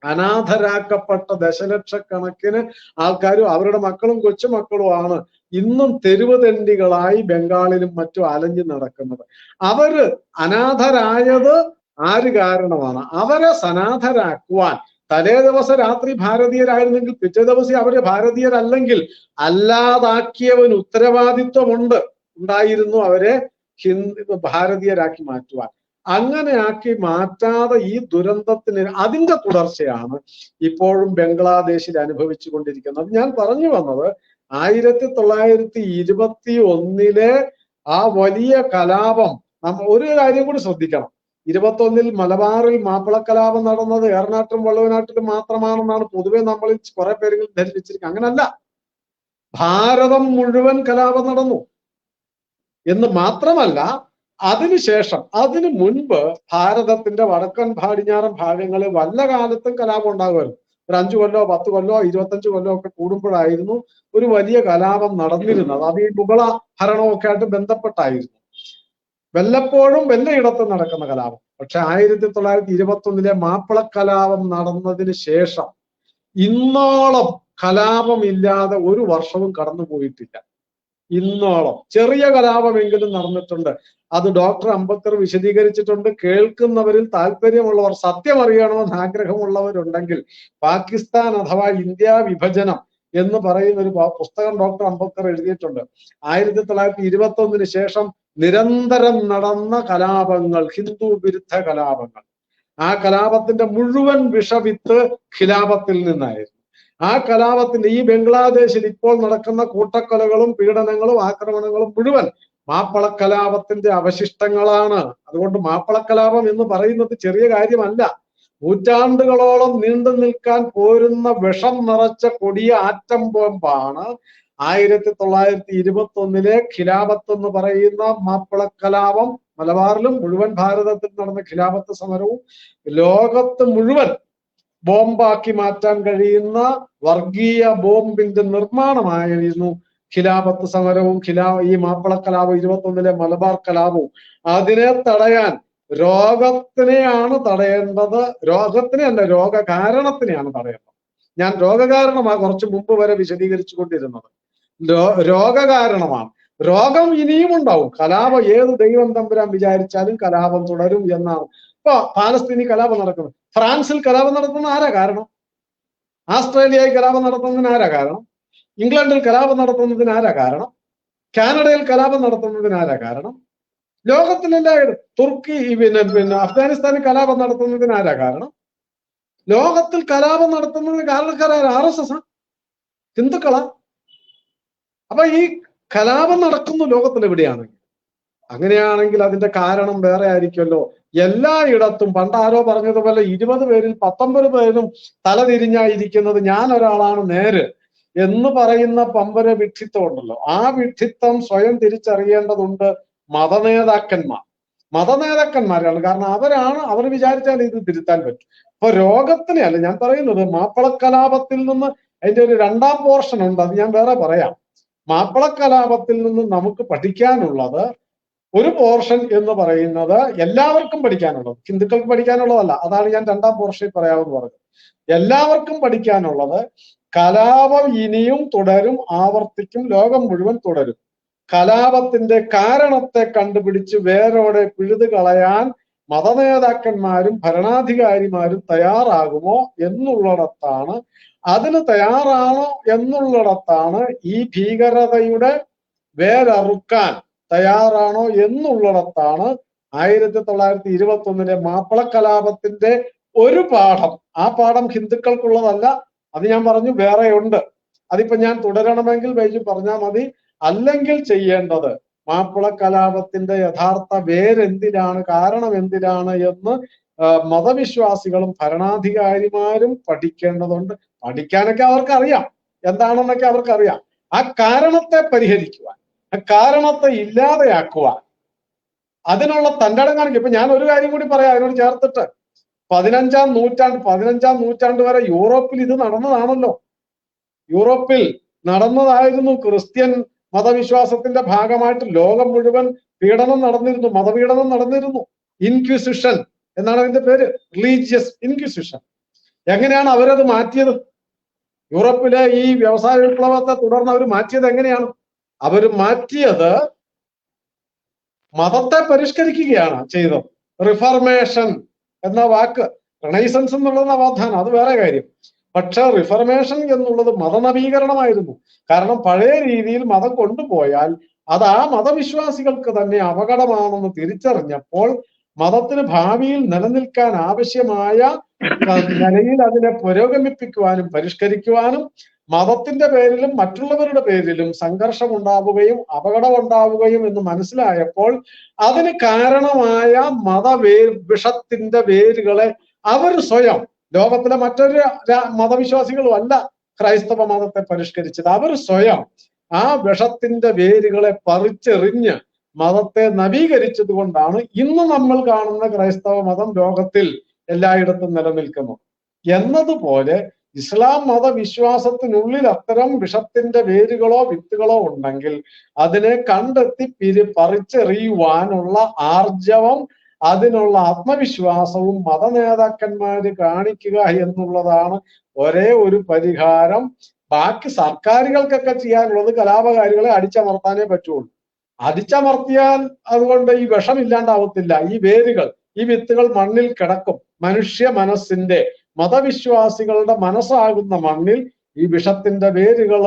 S2: അനാഥരാക്കപ്പെട്ട ദശലക്ഷക്കണക്കിന് ആൾക്കാരും അവരുടെ മക്കളും കൊച്ചുമക്കളുമാണ് ഇന്നും തെരുവ് തെണ്ടികളായി ബംഗാളിലും മറ്റും അലഞ്ഞു നടക്കുന്നത്. അവര് അനാഥരായത് ആര് കാരണമാണ്? അവരെ സനാഥരാക്കുവാൻ തലേ ദിവസം രാത്രി ഭാരതീയരായിരുന്നെങ്കിൽ പിറ്റേ ദിവസം അവര് ഭാരതീയരല്ലെങ്കിൽ അല്ലാതാക്കിയവന് ഉണ്ടായിരുന്നു അവരെ ഭാരതീയരാക്കി മാറ്റുവാൻ. അങ്ങനെ ആക്കി മാറ്റാതെ ഈ ദുരന്തത്തിന് അതിന്റെ തുടർച്ചയാണ് ഇപ്പോഴും ബംഗ്ലാദേശിൽ അനുഭവിച്ചു കൊണ്ടിരിക്കുന്നത്. ഞാൻ പറഞ്ഞു വന്നത് 1921 ആ വലിയ കലാപം, ഒരു കാര്യം കൂടി ശ്രദ്ധിക്കണം. 21 മലബാറിൽ മാപ്പിളക്കലാപം നടന്നത് ഏറനാട്ടിലും വള്ളുവനാട്ടിലും മാത്രമാണെന്നാണ് പൊതുവെ നമ്മളിൽ കുറെ പേരുകൾ ധരിച്ചിരിക്കുന്നത്. അങ്ങനല്ല, ഭാരതം മുഴുവൻ കലാപം നടന്നു എന്ന് മാത്രമല്ല, അതിനു മുൻപ് ഭാരതത്തിന്റെ വടക്കൻ പടിഞ്ഞാറൻ ഭാഗങ്ങളിൽ വല്ല കാലത്തും കലാപം ഉണ്ടാകുമായിരുന്നു. ഒരു 5 കൊല്ലോ 10 കൊല്ലോ 25 കൊല്ലോ ഒക്കെ കൂടുമ്പോഴായിരുന്നു ഒരു വലിയ കലാപം നടന്നിരുന്നത്. അത് ഈ മുഗള ഭരണമൊക്കെ ആയിട്ട് ബന്ധപ്പെട്ടായിരുന്നു. വല്ലപ്പോഴും വല്ലയിടത്തും നടക്കുന്ന കലാപം. പക്ഷെ 1921 മാപ്പിളക്കലാപം നടന്നതിന് ശേഷം ഇന്നോളം കലാപമില്ലാതെ ഒരു വർഷവും കടന്നു പോയിട്ടില്ല. ഇന്നോളം ചെറിയ കലാപമെങ്കിലും നടന്നിട്ടുണ്ട്. അത് ഡോക്ടർ അംബേദ്കർ വിശദീകരിച്ചിട്ടുണ്ട്. കേൾക്കുന്നവരിൽ താല്പര്യമുള്ളവർ, സത്യം അറിയണമെന്ന് ആഗ്രഹമുള്ളവരുണ്ടെങ്കിൽ പാകിസ്ഥാൻ അഥവാ ഇന്ത്യ വിഭജനം എന്ന് പറയുന്ന ഒരു പുസ്തകം ഡോക്ടർ അംബേദ്കർ എഴുതിയിട്ടുണ്ട്. 1921 ശേഷം നിരന്തരം നടന്ന കലാപങ്ങൾ, ഹിന്ദു വിരുദ്ധ കലാപങ്ങൾ, ആ കലാപത്തിന്റെ മുഴുവൻ വിഷവിത്ത് ഖിലാഫത്തിൽ നിന്നായിരുന്നു. ആ കലാപത്തിന്റെ ഈ ബംഗ്ലാദേശിൽ ഇപ്പോൾ നടക്കുന്ന കൂട്ടക്കൊലകളും പീഡനങ്ങളും ആക്രമണങ്ങളും മുഴുവൻ മാപ്പിളക്കലാപത്തിന്റെ അവശിഷ്ടങ്ങളാണ്. അതുകൊണ്ട് മാപ്പിളക്കലാപം എന്ന് പറയുന്നത് ചെറിയ കാര്യമല്ല. നൂറ്റാണ്ടുകളോളം നീണ്ടു നിൽക്കാൻ പോരുന്ന വിഷം നിറച്ച കൊടിയ ആറ്റം ബോംബാണ് 1921 ഖിലാഫത്ത് എന്ന് പറയുന്ന മാപ്പിളക്കലാപം. മലബാറിലും മുഴുവൻ ഭാരതത്തിൽ നടന്ന ഖിലാഫത്ത് സമരവും ലോകത്ത് മുഴുവൻ ബോംബാക്കി മാറ്റാൻ കഴിയുന്ന വർഗീയ ബോംബിന്റെ നിർമ്മാണമായിരുന്നു ഖിലാഫത്ത് സമരവും ഈ മാപ്പിളക്കലാപം 21 മലബാർ കലാപവും. അതിനെ തടയാൻ രോഗത്തിനെയാണ് തടയേണ്ടത്, രോഗത്തിനെയല്ല രോഗകാരണത്തിനെയാണ് തടയേണ്ടത്. ഞാൻ രോഗകാരണമാണ് കുറച്ച് മുമ്പ് വരെ വിശദീകരിച്ചു കൊണ്ടിരുന്നത്. രോഗകാരണമാണ്. രോഗം ഇനിയും ഉണ്ടാവും. കലാപം ഏത് ദൈവം തമ്പുരാൻ വിചാരിച്ചാലും കലാപം തുടരും എന്നാണ്. ഇപ്പൊ പാലസ്തീനി കലാപം നടക്കുന്നത്, ഫ്രാൻസിൽ കലാപം നടത്തുന്ന ആരാ കാരണം? ആസ്ട്രേലിയയിൽ കലാപം നടത്തുന്നതിന് ആരാ കാരണം? ഇംഗ്ലണ്ടിൽ കലാപം നടത്തുന്നതിന് ആരാ കാരണം? കാനഡയിൽ കലാപം നടത്തുന്നതിന് ആരാ കാരണം? ലോകത്തിലെല്ലായിടും തുർക്കി പിന്നെ അഫ്ഗാനിസ്ഥാനിൽ കലാപം നടത്തുന്നതിന് ആരാ കാരണം? ലോകത്തിൽ കലാപം നടത്തുന്നതിന് കാരണക്കാരായ RSS ഹിന്ദുക്കളാ. അപ്പൊ ഈ കലാപം നടക്കുന്നു ലോകത്തിൽ എവിടെയാണെങ്കിൽ. അങ്ങനെയാണെങ്കിൽ അതിന്റെ കാരണം വേറെ ആയിരിക്കുമല്ലോ. എല്ലായിടത്തും പണ്ട് ആരോ പറഞ്ഞതുപോലെ 20 പേരിൽ 19 പേരും തലതിരിഞ്ഞായിരിക്കുന്നത് ഞാൻ ഒരാളാണ് നേര് എന്ന് പറയുന്ന പമ്പര വിഡ്ഢിത്തം ഉണ്ടല്ലോ. ആ വിഡ്ഢിത്തം സ്വയം തിരിച്ചറിയേണ്ടതുണ്ട് മതനേതാക്കന്മാരാണ്. കാരണം അവർ വിചാരിച്ചാൽ ഇത് തിരുത്താൻ പറ്റും. അപ്പൊ രോഗത്തിനെ അല്ല ഞാൻ പറയുന്നത്, മാപ്പിളക്കലാപത്തിൽ നിന്ന് അതിന്റെ ഒരു രണ്ടാം പോർഷൻ ഉണ്ട്, അത് ഞാൻ വേറെ പറയാം. മാപ്പിള കലാപത്തിൽ നിന്ന് നമുക്ക് പഠിക്കാനുള്ളത് ഒരു പോർഷൻ എന്ന് പറയുന്നത് എല്ലാവർക്കും പഠിക്കാനുള്ളത്, ഹിന്ദുക്കൾക്ക് പഠിക്കാനുള്ളതല്ല. അതാണ് ഞാൻ രണ്ടാം പോർഷനിൽ പറയാമെന്ന് പറഞ്ഞത്. എല്ലാവർക്കും പഠിക്കാനുള്ളത് കലാപം ഇനിയും തുടരും, ആവർത്തിക്കും, ലോകം മുഴുവൻ തുടരും. കലാപത്തിന്റെ കാരണത്തെ കണ്ടുപിടിച്ച് വേരോടെ പിഴുതു കളയാൻ മതനേതാക്കന്മാരും ഭരണാധികാരിമാരും തയ്യാറാകുമോ എന്നുള്ളിടത്താണ്, അതിന് തയ്യാറാണോ എന്നുള്ളിടത്താണ്, ഈ ഭീകരതയുടെ വേരറുക്കാൻ തയ്യാറാണോ എന്നുള്ളിടത്താണ് 1921 മാപ്പിള കലാപത്തിന്റെ ഒരു പാഠം. ആ പാഠം ഹിന്ദുക്കൾക്കുള്ളതല്ല, അത് ഞാൻ പറഞ്ഞു വേറെ ഉണ്ട്. അതിപ്പോ ഞാൻ തുടരണമെങ്കിൽ ബൈജു പറഞ്ഞാൽ മതി. അല്ലെങ്കിൽ ചെയ്യേണ്ടത് മാപ്പിള കലാപത്തിന്റെ യഥാർത്ഥ വേരെന്തിനാണ്, കാരണം എന്തിനാണ് എന്ന് മതവിശ്വാസികളും ഭരണാധികാരിമാരും പഠിക്കേണ്ടതുണ്ട്. പഠിക്കാനൊക്കെ അവർക്കറിയാം, എന്താണെന്നൊക്കെ അവർക്കറിയാം. ആ കാരണത്തെ പരിഹരിക്കുവാൻ, ആ കാരണത്തെ ഇല്ലാതെയാക്കുവാൻ, അതിനുള്ള തൻ്റെടം കാണിക്കും. ഇപ്പൊ ഞാൻ ഒരു കാര്യം കൂടി പറയാം അതിനോട് ചേർത്തിട്ട്. 15ാം നൂറ്റാണ്ട് വരെ യൂറോപ്പിൽ ഇത് നടന്നതാണല്ലോ. യൂറോപ്പിൽ നടന്നതായിരുന്നു. ക്രിസ്ത്യൻ മതവിശ്വാസത്തിന്റെ ഭാഗമായിട്ട് ലോകം മുഴുവൻ പീഡനം നടന്നിരുന്നു, മതപീഡനം നടന്നിരുന്നു. ഇൻക്വിസിഷൻ എന്നാണ് അതിന്റെ പേര്, റിലീജിയസ് ഇൻക്വിസിഷൻ. എങ്ങനെയാണ് അവരത് മാറ്റിയത്? യൂറോപ്പിലെ ഈ വ്യവസായ വിപ്ലവത്തെ തുടർന്ന് അവർ മാറ്റിയത് എങ്ങനെയാണ്? അവർ മാറ്റിയത് മതത്തെ പരിഷ്കരിക്കുകയാണ് ചെയ്തത്. റിഫർമേഷൻ എന്ന വാക്ക്, റെനൈസൻസ് എന്നുള്ളത് നവോത്ഥാനം, അത് വേറെ കാര്യം. പക്ഷെ റിഫർമേഷൻ എന്നുള്ളത് മതനവീകരണമായിരുന്നു. കാരണം പഴയ രീതിയിൽ മതം കൊണ്ടുപോയാൽ അത് ആ മതവിശ്വാസികൾക്ക് തന്നെ അപകടമാണെന്ന് തിരിച്ചറിഞ്ഞപ്പോൾ മതത്തിന് ഭാവിയിൽ നിലനിൽക്കാൻ ആവശ്യമായ നിലയിൽ അതിനെ പുരോഗമിപ്പിക്കുവാനും പരിഷ്കരിക്കുവാനും മതത്തിന്റെ പേരിലും മറ്റുള്ളവരുടെ പേരിലും സംഘർഷം ഉണ്ടാവുകയും അപകടം ഉണ്ടാവുകയും എന്ന് മനസ്സിലായപ്പോൾ അതിന് കാരണമായ വിഷത്തിന്റെ വേരുകളെ അവർ സ്വയം, ലോകത്തിലെ മറ്റൊരു മതവിശ്വാസികളും അല്ല ക്രൈസ്തവ മതത്തെ പരിഷ്കരിച്ചത്, അവർ സ്വയം ആ വിഷത്തിന്റെ വേരുകളെ പറിച്ചെറിഞ്ഞ് മതത്തെ നവീകരിച്ചത് കൊണ്ടാണ് ഇന്ന് നമ്മൾ കാണുന്ന ക്രൈസ്തവ മതം ലോകത്തിൽ എല്ലായിടത്തും നിലനിൽക്കുന്നത്. എന്നതുപോലെ ഇസ്ലാം മതവിശ്വാസത്തിനുള്ളിൽ അത്തരം വിഷത്തിന്റെ വേരുകളോ വിത്തുകളോ ഉണ്ടെങ്കിൽ അതിനെ കണ്ടെത്തി പറിച്ചെറിയുവാനുള്ള ആർജവം, അതിനുള്ള ആത്മവിശ്വാസവും മതനേതാക്കന്മാര് കാണിക്കുക എന്നുള്ളതാണ് ഒരേ ഒരു പരിഹാരം. ബാക്കി സർക്കാരുകൾക്കൊക്കെ ചെയ്യാനുള്ളത് കലാപകാരികളെ അടിച്ചമർത്താനേ പറ്റുള്ളൂ. അടിച്ചമർത്തിയാൽ അതുകൊണ്ട് ഈ വിഷം ഇല്ലാണ്ടാവത്തില്ല. ഈ വേരുകൾ, ഈ വിത്തുകൾ മണ്ണിൽ കിടക്കും. മനുഷ്യ മനസ്സിന്റെ, മതവിശ്വാസികളുടെ മനസ്സാകുന്ന മണ്ണിൽ ഈ വിഷത്തിന്റെ വേരുകൾ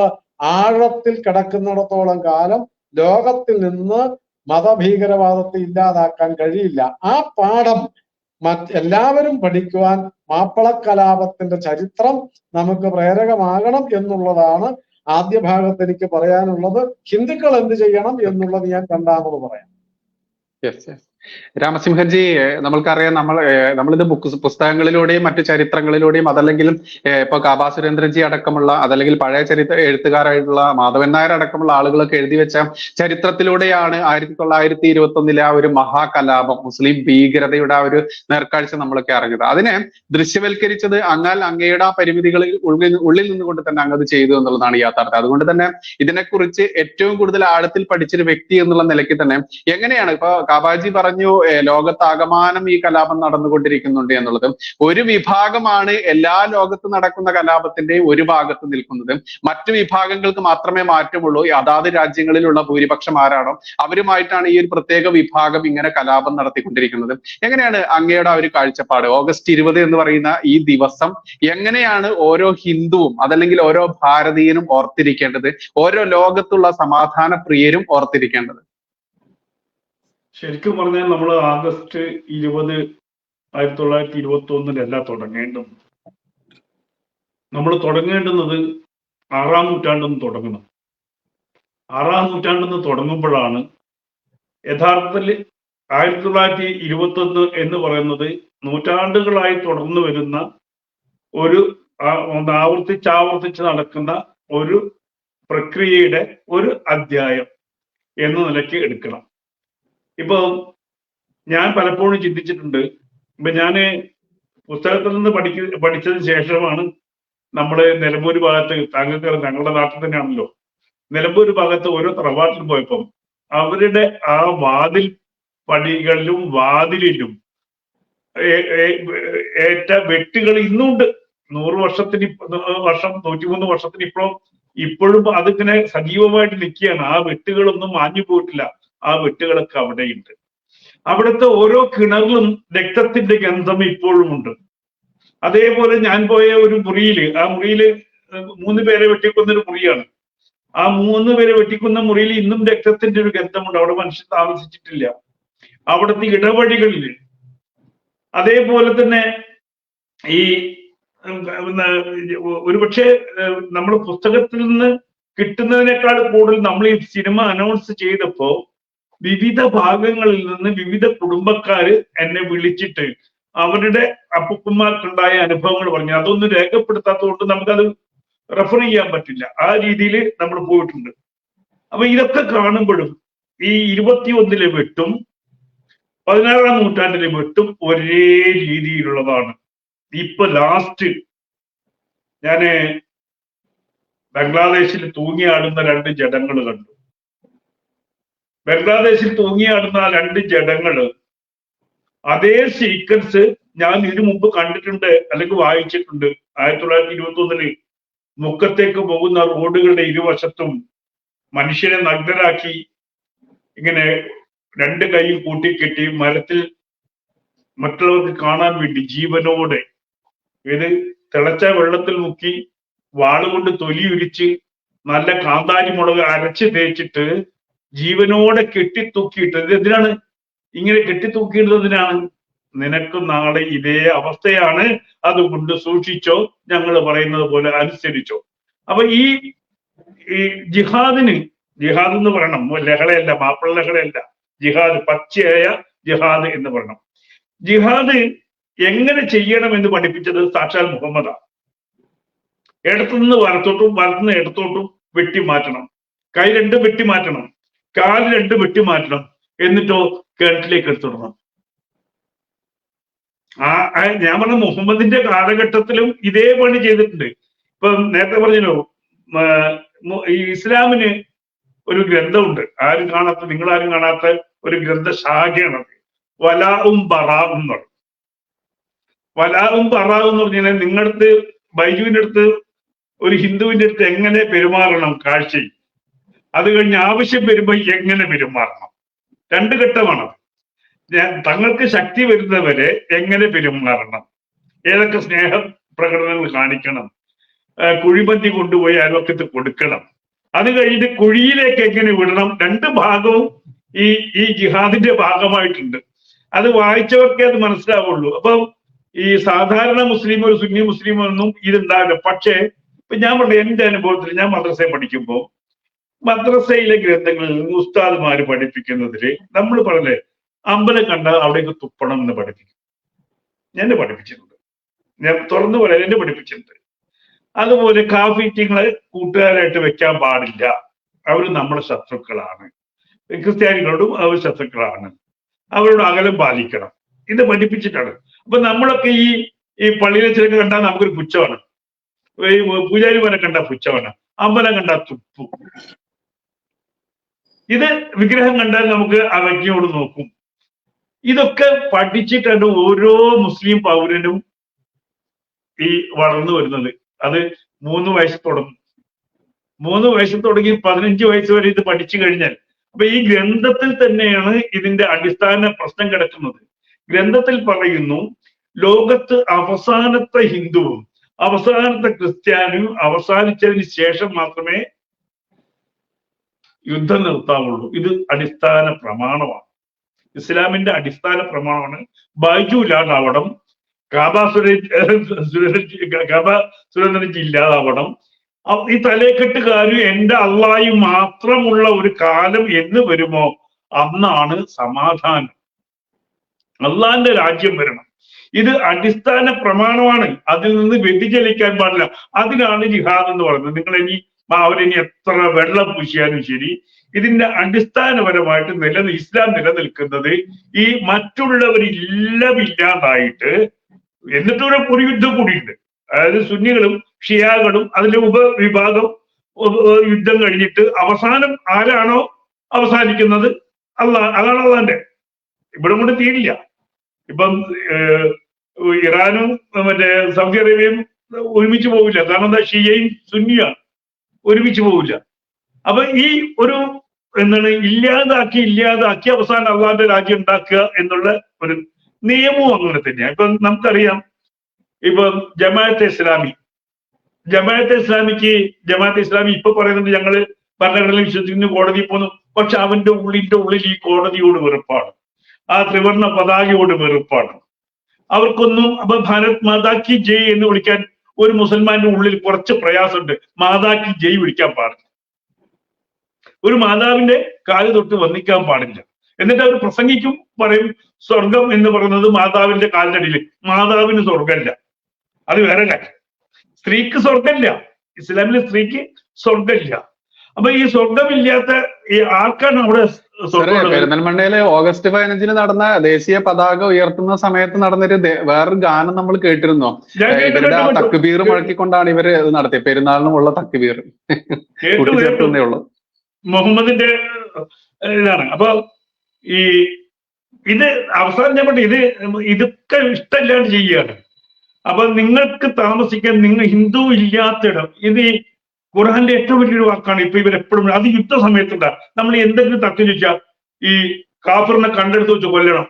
S2: ആഴത്തിൽ കിടക്കുന്നിടത്തോളം കാലം ലോകത്തിൽ നിന്ന് മതഭീകരവാദത്തെ ഇല്ലാതാക്കാൻ കഴിയില്ല. ആ പാഠം എല്ലാവരും പഠിക്കുവാൻ മാപ്പിള കലാപത്തിന്റെ ചരിത്രം നമുക്ക് പ്രേരകമാകണം എന്നുള്ളതാണ് ആദ്യ ഭാഗത്ത് എനിക്ക് പറയാനുള്ളത്. ഹിന്ദുക്കൾ എന്ത് ചെയ്യണം എന്നുള്ളത് ഞാൻ രണ്ടാമത് പറയാം.
S1: രാമസിംഹൻജി, നമ്മൾക്കറിയാം, നമ്മളിത് പുസ്തകങ്ങളിലൂടെയും മറ്റു ചരിത്രങ്ങളിലൂടെയും, അതല്ലെങ്കിലും ഇപ്പൊ കാബാ സുരേന്ദ്രൻജി അടക്കമുള്ള, അതല്ലെങ്കിൽ പഴയ എഴുത്തുകാരായിട്ടുള്ള മാധവൻ നായർ അടക്കമുള്ള ആളുകളൊക്കെ എഴുതി വെച്ച ചരിത്രത്തിലൂടെയാണ് 1921 ആ ഒരു മഹാകലാപം, മുസ്ലിം ഭീകരതയുടെ ആ ഒരു നേർക്കാഴ്ച നമ്മളൊക്കെ അറിഞ്ഞത്. അതിനെ ദൃശ്യവൽക്കരിച്ചത് അങ്ങയുടെ ആ പരിമിതികളിൽ ഉള്ളിൽ നിന്നുകൊണ്ട് തന്നെ അങ്ങ് അത് ചെയ്തു എന്നുള്ളതാണ് യാഥാർത്ഥ്യം. അതുകൊണ്ട് തന്നെ ഇതിനെക്കുറിച്ച് ഏറ്റവും കൂടുതൽ ആഴത്തിൽ പഠിച്ചൊരു വ്യക്തി എന്നുള്ള നിലയ്ക്ക് തന്നെ എങ്ങനെയാണ് ഇപ്പൊ കാബാജി പറഞ്ഞു ലോകത്താകമാനം ഈ കലാപം നടന്നുകൊണ്ടിരിക്കുന്നുണ്ട് എന്നുള്ളത്. ഒരു വിഭാഗമാണ് എല്ലാ ലോകത്ത് നടക്കുന്ന കലാപത്തിന്റെയും ഒരു ഭാഗത്ത് നിൽക്കുന്നത്. മറ്റു വിഭാഗങ്ങൾക്ക് മാത്രമേ മാറ്റമുള്ളൂ. അതാത് രാജ്യങ്ങളിലുള്ള ഭൂരിപക്ഷം ആരാണോ അവരുമായിട്ടാണ് ഈ ഒരു പ്രത്യേക വിഭാഗം ഇങ്ങനെ കലാപം നടത്തിക്കൊണ്ടിരിക്കുന്നത്. എങ്ങനെയാണ് അങ്ങയുടെ ആ ഒരു കാഴ്ചപ്പാട്? ഓഗസ്റ്റ് 20 എന്ന് പറയുന്ന ഈ ദിവസം എങ്ങനെയാണ് ഓരോ ഹിന്ദുവും, അതല്ലെങ്കിൽ ഓരോ ഭാരതീയനും ഓർത്തിരിക്കേണ്ടത്, ഓരോ ലോകത്തുള്ള സമാധാന പ്രിയരും ഓർത്തിരിക്കേണ്ടത്?
S3: ശരിക്കും പറഞ്ഞാൽ നമ്മൾ ആഗസ്റ്റ് 20, 1921 തുടങ്ങേണ്ടത്. നമ്മൾ തുടങ്ങേണ്ടുന്നത് 6-ാം നൂറ്റാണ്ടിൽ നിന്ന് തുടങ്ങണം. 6-ാം നൂറ്റാണ്ടിൽ നിന്ന് തുടങ്ങുമ്പോഴാണ് യഥാർത്ഥത്തിൽ 1921 എന്ന് പറയുന്നത് നൂറ്റാണ്ടുകളായി തുടർന്നു വരുന്ന ഒരു ആവർത്തിച്ച് നടക്കുന്ന ഒരു പ്രക്രിയയുടെ ഒരു അധ്യായം എന്ന നിലയ്ക്ക് എടുക്കണം. ഇപ്പൊ ഞാൻ പലപ്പോഴും ചിന്തിച്ചിട്ടുണ്ട്. ഇപ്പൊ ഞാന് പുസ്തകത്തിൽ നിന്ന് പഠിച്ചതിന് ശേഷമാണ് നമ്മള് നിലമ്പൂർ ഭാഗത്ത് താങ്കൾക്ക് ഞങ്ങളുടെ നാട്ടിൽ തന്നെയാണല്ലോ, നിലമ്പൂർ ഭാഗത്ത് ഓരോ തറവാട്ടിൽ പോയപ്പം അവരുടെ ആ വാതിൽ പടികളിലും വാതിലിലും ഏറ്റ വെട്ടുകൾ ഇന്നുണ്ട്. 100 വർഷത്തിന് 103 വർഷത്തിന് ഇപ്പോഴും അതിങ്ങനെ സജീവമായിട്ട് നിൽക്കുകയാണ്. ആ വെട്ടുകളൊന്നും മാഞ്ഞു പോയിട്ടില്ല. ആ വെട്ടുകളൊക്കെ അവിടെയുണ്ട്. അവിടുത്തെ ഓരോ കിണറിലും രക്തത്തിന്റെ ഗന്ധം ഇപ്പോഴും ഉണ്ട്. അതേപോലെ ഞാൻ പോയ ഒരു മുറിയില്, ആ മുറിയില് 3 പേരെ വെട്ടിക്കൊന്നൊരു മുറിയാണ്. ആ 3 പേരെ വെട്ടിക്കുന്ന മുറിയിൽ ഇന്നും രക്തത്തിന്റെ ഒരു ഗന്ധമുണ്ട്. അവിടെ മനുഷ്യൻ താമസിച്ചിട്ടില്ല. അവിടുത്തെ ഇടവഴികളില് അതേപോലെ തന്നെ ഈ ഒരുപക്ഷെ നമ്മൾ പുസ്തകത്തിൽ നിന്ന് കിട്ടുന്നതിനേക്കാൾ കൂടുതൽ നമ്മൾ ഈ സിനിമ അനൗൺസ് ചെയ്തപ്പോ വിവിധ ഭാഗങ്ങളിൽ നിന്ന് വിവിധ കുടുംബക്കാര് എന്നെ വിളിച്ചിട്ട് അവരുടെ അപ്പുപ്പന്മാർക്കുണ്ടായ അനുഭവങ്ങൾ പറഞ്ഞു. അതൊന്നും രേഖപ്പെടുത്താത്തതുകൊണ്ട് നമുക്കത് റെഫർ ചെയ്യാൻ പറ്റില്ല. ആ രീതിയിൽ നമ്മൾ പോയിട്ടുണ്ട്. അപ്പൊ ഇതൊക്കെ കാണുമ്പോഴും ഈ 21-ലെ വെട്ടും 16-ാം നൂറ്റാണ്ടിലെ വെട്ടും ഒരേ രീതിയിലുള്ളതാണ്. ഇപ്പൊ ലാസ്റ്റ് ഞാന് ബംഗ്ലാദേശിൽ തൂങ്ങിയാടുന്ന 2 ജഡങ്ങൾ കണ്ടു. ബംഗ്ലാദേശിൽ തൂങ്ങിയാടുന്ന ആ 2 ജഡങ്ങള് അതേ സീക്വൻസ് ഞാൻ ഇതിനു മുമ്പ് കണ്ടിട്ടുണ്ട്, അല്ലെങ്കിൽ വായിച്ചിട്ടുണ്ട്. 1921-ൽ മുക്കത്തേക്ക് പോകുന്ന റോഡുകളുടെ ഇരുവശത്തും മനുഷ്യനെ നഗ്നരാക്കി ഇങ്ങനെ 2 കൈയും കൂട്ടിക്കെട്ടി മരത്തിൽ മറ്റുള്ളവർക്ക് കാണാൻ വേണ്ടി ജീവനോടെ, ഇത് തിളച്ച വെള്ളത്തിൽ മുക്കി വാളുകൊണ്ട് തൊലി ഉരിച്ച് നല്ല കാന്താരി മുളക് അരച്ച് തേച്ചിട്ട് ജീവനോടെ കെട്ടിത്തൂക്കിയിട്ട്, ഇത് എന്തിനാണ് ഇങ്ങനെ കെട്ടിത്തൂക്കിയിടുന്നതിനാണ്? നിനക്ക് നാളെ ഇതേ അവസ്ഥയാണ്, അതുകൊണ്ട് സൂക്ഷിച്ചോ, ഞങ്ങൾ പറയുന്നത് പോലെ അനുസരിച്ചോ. അപ്പൊ ഈ ജിഹാദ് എന്ന് പറയണം, ലഹളയല്ല, മാപ്പിള ലഹളയല്ല, ജിഹാദ്, പച്ചയായ ജിഹാദ് എന്ന് പറയണം. ജിഹാദ് എങ്ങനെ ചെയ്യണം എന്ന് പഠിപ്പിച്ചത് സാക്ഷാൽ മുഹമ്മദാണ്. ഇടത്തുനിന്ന് വലത്തോട്ടും വലത്തുനിന്ന് ഇടത്തോട്ടും വെട്ടി മാറ്റണം, കൈ 2 വെട്ടി മാറ്റണം, കാൽ 2 വെട്ടി മാറ്റണം, എന്നിട്ടോ കിണറ്റിലേക്ക് എടുത്തിടണം. ഞാൻ പറഞ്ഞ മുഹമ്മദിന്റെ കാലഘട്ടത്തിലും ഇതേ പണി ചെയ്തിട്ടുണ്ട്. ഇപ്പൊ നേരത്തെ പറഞ്ഞല്ലോ, ഈ ഇസ്ലാമിന് ഒരു ഗ്രന്ഥമുണ്ട്, ആരും കാണാത്ത, നിങ്ങളാരും കാണാത്ത ഒരു ഗ്രന്ഥശാഖയാണത്. വലാഉം ബറാഉം എന്ന് പറയും. വലാഉം ബറാഉം എന്ന് പറഞ്ഞാൽ നിങ്ങളുടെ ബൈജുവിന്റെ അടുത്ത് ഒരു ഹിന്ദുവിന്റെ അടുത്ത് എങ്ങനെ പെരുമാറണം കാഴ്ചയിൽ, അത് കഴിഞ്ഞ് ആവശ്യം വരുമ്പോ എങ്ങനെ പെരുമാറണം, 2 ഘട്ടമാണത്. തങ്ങൾക്ക് ശക്തി വരുന്നവരെ എങ്ങനെ പെരുമാറണം, ഏതൊക്കെ സ്നേഹ പ്രകടനങ്ങൾ കാണിക്കണം, കുഴിമന്തി കൊണ്ടുപോയി അയൽവക്കത്ത് കൊടുക്കണം, അത് കഴിഞ്ഞിട്ട് കുഴിയിലേക്ക് എങ്ങനെ വിടണം. 2 ഭാഗവും ഈ ജിഹാദിന്റെ ഭാഗമായിട്ടുണ്ട്. അത് വായിച്ചവർക്കേ അത് മനസ്സിലാവുള്ളൂ. അപ്പൊ ഈ സാധാരണ മുസ്ലിം, ഒരു സുന്നി മുസ്ലിം ഒന്നും ഇതുണ്ടാവില്ല. പക്ഷേ ഇപ്പൊ ഞാൻ പറഞ്ഞു, എന്റെ അനുഭവത്തിൽ ഞാൻ മദ്രസയിൽ പഠിക്കുമ്പോൾ മദ്രസയിലെ ഗ്രന്ഥങ്ങളിൽ നിന്ന് ഉസ്താദ്മാര് പഠിപ്പിക്കുന്നതില് നമ്മൾ പറഞ്ഞേ അമ്പലം കണ്ടാൽ അവിടേക്ക് തുപ്പണം എന്ന് പഠിപ്പിക്കും. എന്നെ പഠിപ്പിച്ചിട്ടുണ്ട്, ഞാൻ തുറന്നു പറയാൻ എന്നെ പഠിപ്പിച്ചിട്ടുണ്ട്. അതുപോലെ കാഫിറ്റിങ്ങളെ കൂട്ടുകാരായിട്ട് വെക്കാൻ പാടില്ല, അവർ നമ്മുടെ ശത്രുക്കളാണ്. ക്രിസ്ത്യാനികളോടും അവർ ശത്രുക്കളാണ്, അവരോട് അകലം പാലിക്കണം, ഇത് പഠിപ്പിച്ചിട്ടാണ്. അപ്പൊ നമ്മളൊക്കെ ഈ പള്ളിയിലെ ചിലക്ക് കണ്ടാൽ നമുക്കൊരു പുച്ഛമാണ്, ഈ പൂജാരിമാരെ കണ്ടാൽ പുച്ഛമാണ്, അമ്പലം കണ്ടാൽ തുപ്പു. ഇത് വിഗ്രഹം കണ്ടാൽ നമുക്ക് അവജ്ഞയോട് നോക്കും. ഇതൊക്കെ പഠിച്ചിട്ടാണ് ഓരോ മുസ്ലിം പൗരനും ഈ വളർന്നു വരുന്നത്. അത് 3 വയസ്സ് തുടങ്ങും. 3 വയസ്സ് തുടങ്ങി 15 വയസ്സ് വരെ ഇത് പഠിച്ചു കഴിഞ്ഞാൽ, അപ്പൊ ഈ ഗ്രന്ഥത്തിൽ തന്നെയാണ് ഇതിന്റെ അടിസ്ഥാന പ്രശ്നം കിടക്കുന്നത്. ഗ്രന്ഥത്തിൽ പറയുന്നു, ലോകത്ത് അവസാനത്തെ ഹിന്ദുവും അവസാനത്തെ ക്രിസ്ത്യാനിയും അവസാനിച്ചതിന് ശേഷം മാത്രമേ യുദ്ധം നിർത്താവുള്ളൂ. ഇത് അടിസ്ഥാന പ്രമാണമാണ്, ഇസ്ലാമിന്റെ അടിസ്ഥാന പ്രമാണമാണ്. ബൈജുലാണ് അവിടം, സുരേന്ദ്രജി ഇല്ലാതാവണം. ഈ തലേക്കെട്ടുകാരും എന്റെ അള്ളാഹയും മാത്രമുള്ള ഒരു കാലം എന്ന് വരുമോ അന്നാണ് സമാധാനം, അള്ളാഹിന്റെ രാജ്യം വരണം. ഇത് അടിസ്ഥാന പ്രമാണമാണ്, അതിൽ നിന്ന് വ്യതിചലിക്കാൻ പാടില്ല. അതിനാണ് ജിഹാദ് എന്ന് പറയുന്നത്. നിങ്ങൾ അവരിനി എത്ര വെള്ളം പൂശിയാലും ശരി, ഇതിന്റെ അടിസ്ഥാനപരമായിട്ട് ഇസ്ലാം നിലനിൽക്കുന്നത് ഈ മറ്റുള്ളവരെല്ലാം ഇല്ലാതായിട്ട്, എന്നിട്ടൊരു യുദ്ധം കൂടിയുണ്ട്. അതായത് സുന്നികളും ഷിയാകളും അതിന്റെ ഉപവിഭാഗം യുദ്ധം കഴിഞ്ഞിട്ട് അവസാനം ആരാണോ അവസാനിക്കുന്നത് അതാണ് അള്ളാന്റെ. ഇവിടെ കൊണ്ട് തീരില്ല. ഇപ്പം ഇറാനും മറ്റേ സൗദി അറേബ്യയും ഒരുമിച്ച് പോവില്ല. കാരണം എന്താ, ഷിയയും സുന്നിയാണ്, ഒരുമിച്ച് പോവില്ല. അപ്പൊ ഈ ഒരു എന്താണ് ഇല്ലാതാക്കി അവസാനം അള്ളാന്റെ രാജ്യം ഉണ്ടാക്കുക എന്നുള്ള ഒരു നിയമവും അങ്ങനെ തന്നെയാണ്. ഇപ്പൊ നമുക്കറിയാം, ഇപ്പൊ ജമാഅത്തെ ഇസ്ലാമി ഇപ്പൊ പറയുന്നത് ഞങ്ങള് ഭരണഘടന വിശ്വസിക്കുന്ന കോടതിയിൽ പോന്നു. പക്ഷെ അവന്റെ ഉള്ളിൽ ഈ കോടതിയോട് വെറുപ്പാണ്, ആ ത്രിവർണ്ണ പതാകയോട് വെറുപ്പാണ്. അവർക്കൊന്നും അപ്പൊ ഭാരത് മാതാ കി ജയ് എന്ന് വിളിക്കാൻ ഒരു മുസൽമാന്റെ ഉള്ളിൽ കുറച്ച് പ്രയാസമുണ്ട്. മാതാ കി ജയ് വിളിക്കാൻ പാടില്ല, ഒരു മാതാവിന്റെ കാല് തൊട്ട് വന്ദിക്കാൻ പാടില്ല. എന്നിട്ട് അവർ പ്രസംഗിക്കും, പറയും സ്വർഗം എന്ന് പറയുന്നത് മാതാവിന്റെ കാലിനടിയിൽ. മാതാവിന് സ്വർഗമില്ല, അത് വേറെ കാര്യം. സ്ത്രീക്ക് സ്വർഗമില്ല, ഇസ്ലാമിലെ സ്ത്രീക്ക് സ്വർഗമില്ല. അപ്പൊ ഈ സ്വർഗമില്ലാത്ത ആർക്കാണ് അവിടെ?
S1: പെരിന്തൽമണ്ണയില് ഓഗസ്റ്റ് 15 നടന്ന ദേശീയ പതാക ഉയർത്തുന്ന സമയത്ത് നടന്നൊരു വേറൊരു ഗാനം നമ്മൾ കേട്ടിരുന്നോ? ഇവരുടെ ആ തക്ബീർ മുഴക്കിക്കൊണ്ടാണ് ഇവര് ഇത് നടത്തിയത്. പെരുന്നാളിനുമുള്ള തക്ബീർ കൂട്ടിച്ചേർക്കുന്നേ ഉള്ളൂ.
S3: മുഹമ്മദിന്റെ ഇതാണ്. അപ്പൊ ഈ ഇത് അവസാനം ഞാൻ പറഞ്ഞു, ഇതൊക്കെ ഇഷ്ടമില്ലാണ്ട് ചെയ്യുകയാണ്. അപ്പൊ നിങ്ങൾക്ക് താമസിക്കാൻ, നിങ്ങൾ ഹിന്ദു ഇല്ലാത്തിടം, ഇത് ഖുർആന്റെ ഏറ്റവും വലിയൊരു വാക്കാണ്. ഇപ്പൊ ഇവരെപ്പോഴും അത് യുദ്ധ സമയത്തുണ്ടാ. നമ്മൾ എന്തെങ്കിലും തർക്കം ചോദിച്ചാൽ ഈ കാഫിറിനെ കണ്ടെടുത്ത് വെച്ച് കൊല്ലണം.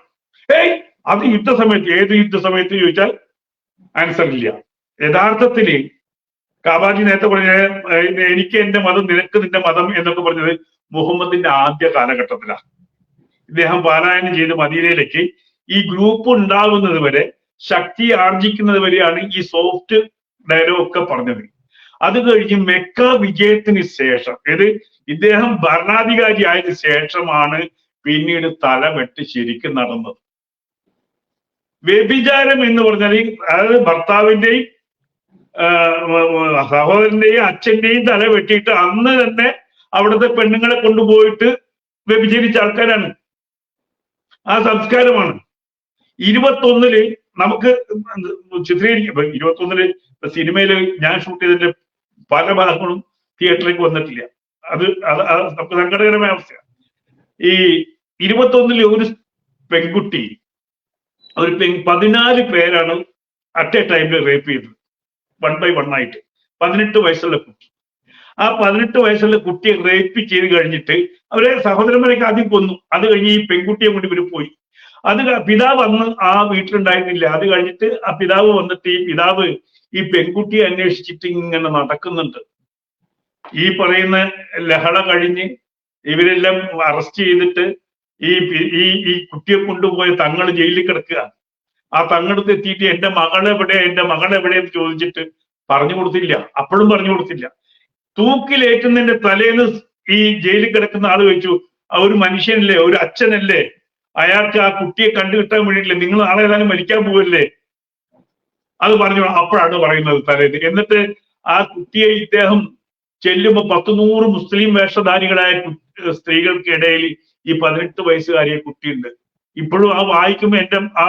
S3: അത് യുദ്ധ സമയത്ത്, ഏത് യുദ്ധ സമയത്ത് ചോദിച്ചാൽ ആൻസർ ഇല്ല. യഥാർത്ഥത്തില് കാബാജി നേരത്തെ പറഞ്ഞ എനിക്ക് എന്റെ മതം, നിനക്ക് നിന്റെ മതം എന്നൊക്കെ പറഞ്ഞത് മുഹമ്മദിന്റെ ആദ്യ കാലഘട്ടത്തിലാണ്. ഇദ്ദേഹം പാലായനം ചെയ്ത് മദീനയിലേക്ക് ഈ ഗ്രൂപ്പ് ഉണ്ടാകുന്നത് വരെ, ശക്തി ആർജിക്കുന്നത് വരെയാണ് ഈ സോഫ്റ്റ് ഡയലോഗ് ഒക്കെ പറഞ്ഞത്. അത് കഴിഞ്ഞ് മെക്ക വിജയത്തിന് ശേഷം, ഇദ്ദേഹം ഭരണാധികാരി ആയതിനു ശേഷമാണ് പിന്നീട് തലവെട്ട് ശരിക്കും നടന്നത്. വ്യഭിചാരം എന്ന് പറഞ്ഞാൽ, അതായത് ഭർത്താവിന്റെയും സഹോദരന്റെയും അച്ഛന്റെയും തല വെട്ടിയിട്ട് അന്ന് തന്നെ അവിടുത്തെ പെണ്ണുങ്ങളെ കൊണ്ടുപോയിട്ട് വ്യഭിചരിച്ച ആൾക്കാരാണ്. ആ സംസ്കാരമാണ്. 21 നമുക്ക് ചിത്രീകരിക്കും. 21 സിനിമയില് ഞാൻ ഷൂട്ട് ചെയ്തതിന്റെ പല ഭാഗങ്ങളും തിയേറ്ററിലേക്ക് വന്നിട്ടില്ല. അത് നമുക്ക് സങ്കടകരമായ അവസ്ഥയാണ്. ഈ 21 ഒരു പെൺകുട്ടി, 14 പേരാണ് അറ്റ് എ ടൈമിൽ റേപ്പ് ചെയ്തത്, 1 by 1 ആയിട്ട്. 18 വയസ്സുള്ള കുട്ടി. ആ 18 വയസ്സുള്ള കുട്ടിയെ റേപ്പ് ചെയ്ത് കഴിഞ്ഞിട്ട് അവരെ സഹോദരന്മാരൊക്കെ ആദ്യം കൊന്നു. അത് കഴിഞ്ഞ് ഈ പെൺകുട്ടിയെ കൊണ്ട് ഇവര് പോയി. അത് പിതാവ് അന്ന് ആ വീട്ടിലുണ്ടായിരുന്നില്ല. അത് കഴിഞ്ഞിട്ട് ആ പിതാവ് വന്നിട്ട് ഈ പെൺകുട്ടിയെ അന്വേഷിച്ചിട്ട് ഇങ്ങനെ നടക്കുന്നുണ്ട്. ഈ പറയുന്ന ലഹള കഴിഞ്ഞ് ഇവരെല്ലാം അറസ്റ്റ് ചെയ്തിട്ട് ഈ കുട്ടിയെ കൊണ്ടുപോയ തങ്ങൾ ജയിലിൽ കിടക്കുക. ആ തങ്ങളടുത്ത് എത്തിയിട്ട് എന്റെ മകളെവിടെ എന്ന് ചോദിച്ചിട്ട് പറഞ്ഞു കൊടുത്തില്ല. അപ്പോഴും പറഞ്ഞു കൊടുത്തില്ല. തൂക്കിലേറ്റുന്നതിന്റെ തലേന്ന് ഈ ജയിലിൽ കിടക്കുന്ന ആള് ചോദിച്ചു, ഒരു മനുഷ്യനല്ലേ, ഒരു അച്ഛനല്ലേ, അയാൾക്ക് ആ കുട്ടിയെ കണ്ടുകിട്ടാൻ വേണ്ടിയിട്ടില്ലേ, നിങ്ങൾ നാളെ ഏതായാലും മരിക്കാൻ പോവല്ലേ, അത് പറഞ്ഞു. അപ്പോഴാണ് പറയുന്നത് തലേന്ന്. എന്നിട്ട് ആ കുട്ടിയെ ഇദ്ദേഹം ചെല്ലുമ്പോ 100 മുസ്ലിം വേഷധാരികളായ സ്ത്രീകൾക്കിടയിൽ ഈ 18 വയസ്സുകാരിയെ കുട്ടിയുണ്ട്. ഇപ്പോഴും ആ വായിക്കുമ്പോ എന്റെ ആ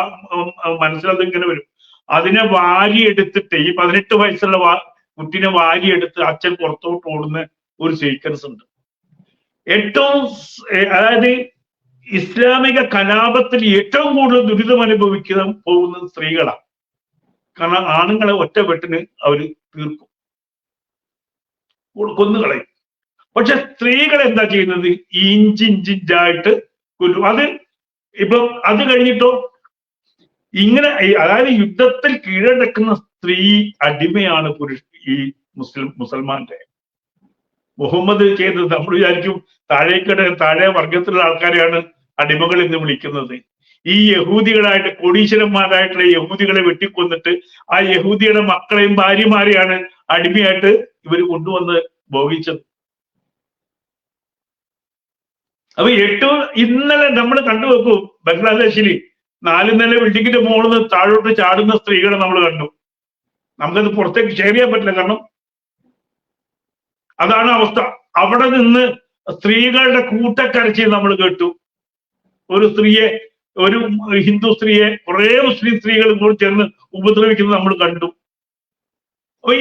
S3: മനസ്സിലത് ഇങ്ങനെ വരും. അതിനെ വാരിയെടുത്തിട്ട്, ഈ 18 വയസ്സുള്ള കുട്ടിനെ വാരിയെടുത്ത് അച്ഛൻ പുറത്തോട്ട് ഓടുന്ന ഒരു സീക്വൻസ് ഉണ്ട്. ഏറ്റവും, അതായത് ഇസ്ലാമിക കലാപത്തിൽ ഏറ്റവും കൂടുതൽ ദുരിതം പോകുന്നത് സ്ത്രീകളാണ്. കാരണം ആണുങ്ങളെ ഒറ്റവെട്ടിന് അവര് തീർക്കും, കൊന്നുകളയും. പക്ഷെ സ്ത്രീകൾ എന്താ ചെയ്യുന്നത്? ഇഞ്ചിഞ്ചിഞ്ചായിട്ട് കൊല്ലും. അത് കഴിഞ്ഞിട്ടോ ഇങ്ങനെ, അതായത് യുദ്ധത്തിൽ കീഴടക്കുന്ന സ്ത്രീ അടിമയാണ് ഈ മുസൽമാന്റെ. മുഹമ്മദ് ചെയ്തത് നമ്മൾ വിചാരിക്കും താഴെ വർഗത്തിലുള്ള ആൾക്കാരെയാണ് അടിമകൾ എന്ന് വിളിക്കുന്നത്. ഈ യഹൂദികളായിട്ട്, കോടീശ്വരന്മാരായിട്ടുള്ള യഹൂദികളെ വെട്ടിക്കൊന്നിട്ട് ആ യഹൂദിയുടെ മക്കളെയും ഭാര്യമാരെയാണ് അടിമയായിട്ട് ഇവർ കൊണ്ടുവന്ന് ഭോഗിച്ചത്. അപ്പൊ ഇന്നലെ നമ്മൾ കണ്ടുവെക്കൂ, ബംഗ്ലാദേശിൽ 4 നില ബിൽഡിങ്ങിന്റെ മുകളിൽ നിന്ന് താഴോട്ട് ചാടുന്ന സ്ത്രീകളെ നമ്മൾ കണ്ടു. നമുക്കത് പുറത്തേക്ക് ഷെയർ ചെയ്യാൻ പറ്റില്ല, കാരണം അതാണ് അവസ്ഥ. അവിടെ നിന്ന് സ്ത്രീകളുടെ കൂട്ടക്കരച്ചിൽ നമ്മൾ കേട്ടു. ഒരു ഹിന്ദു സ്ത്രീയെ കുറെ മുസ്ലിം സ്ത്രീകൾ കൂടി ചേർന്ന് ഉപദ്രവിക്കുന്നത് നമ്മൾ കണ്ടു. അപ്പൊ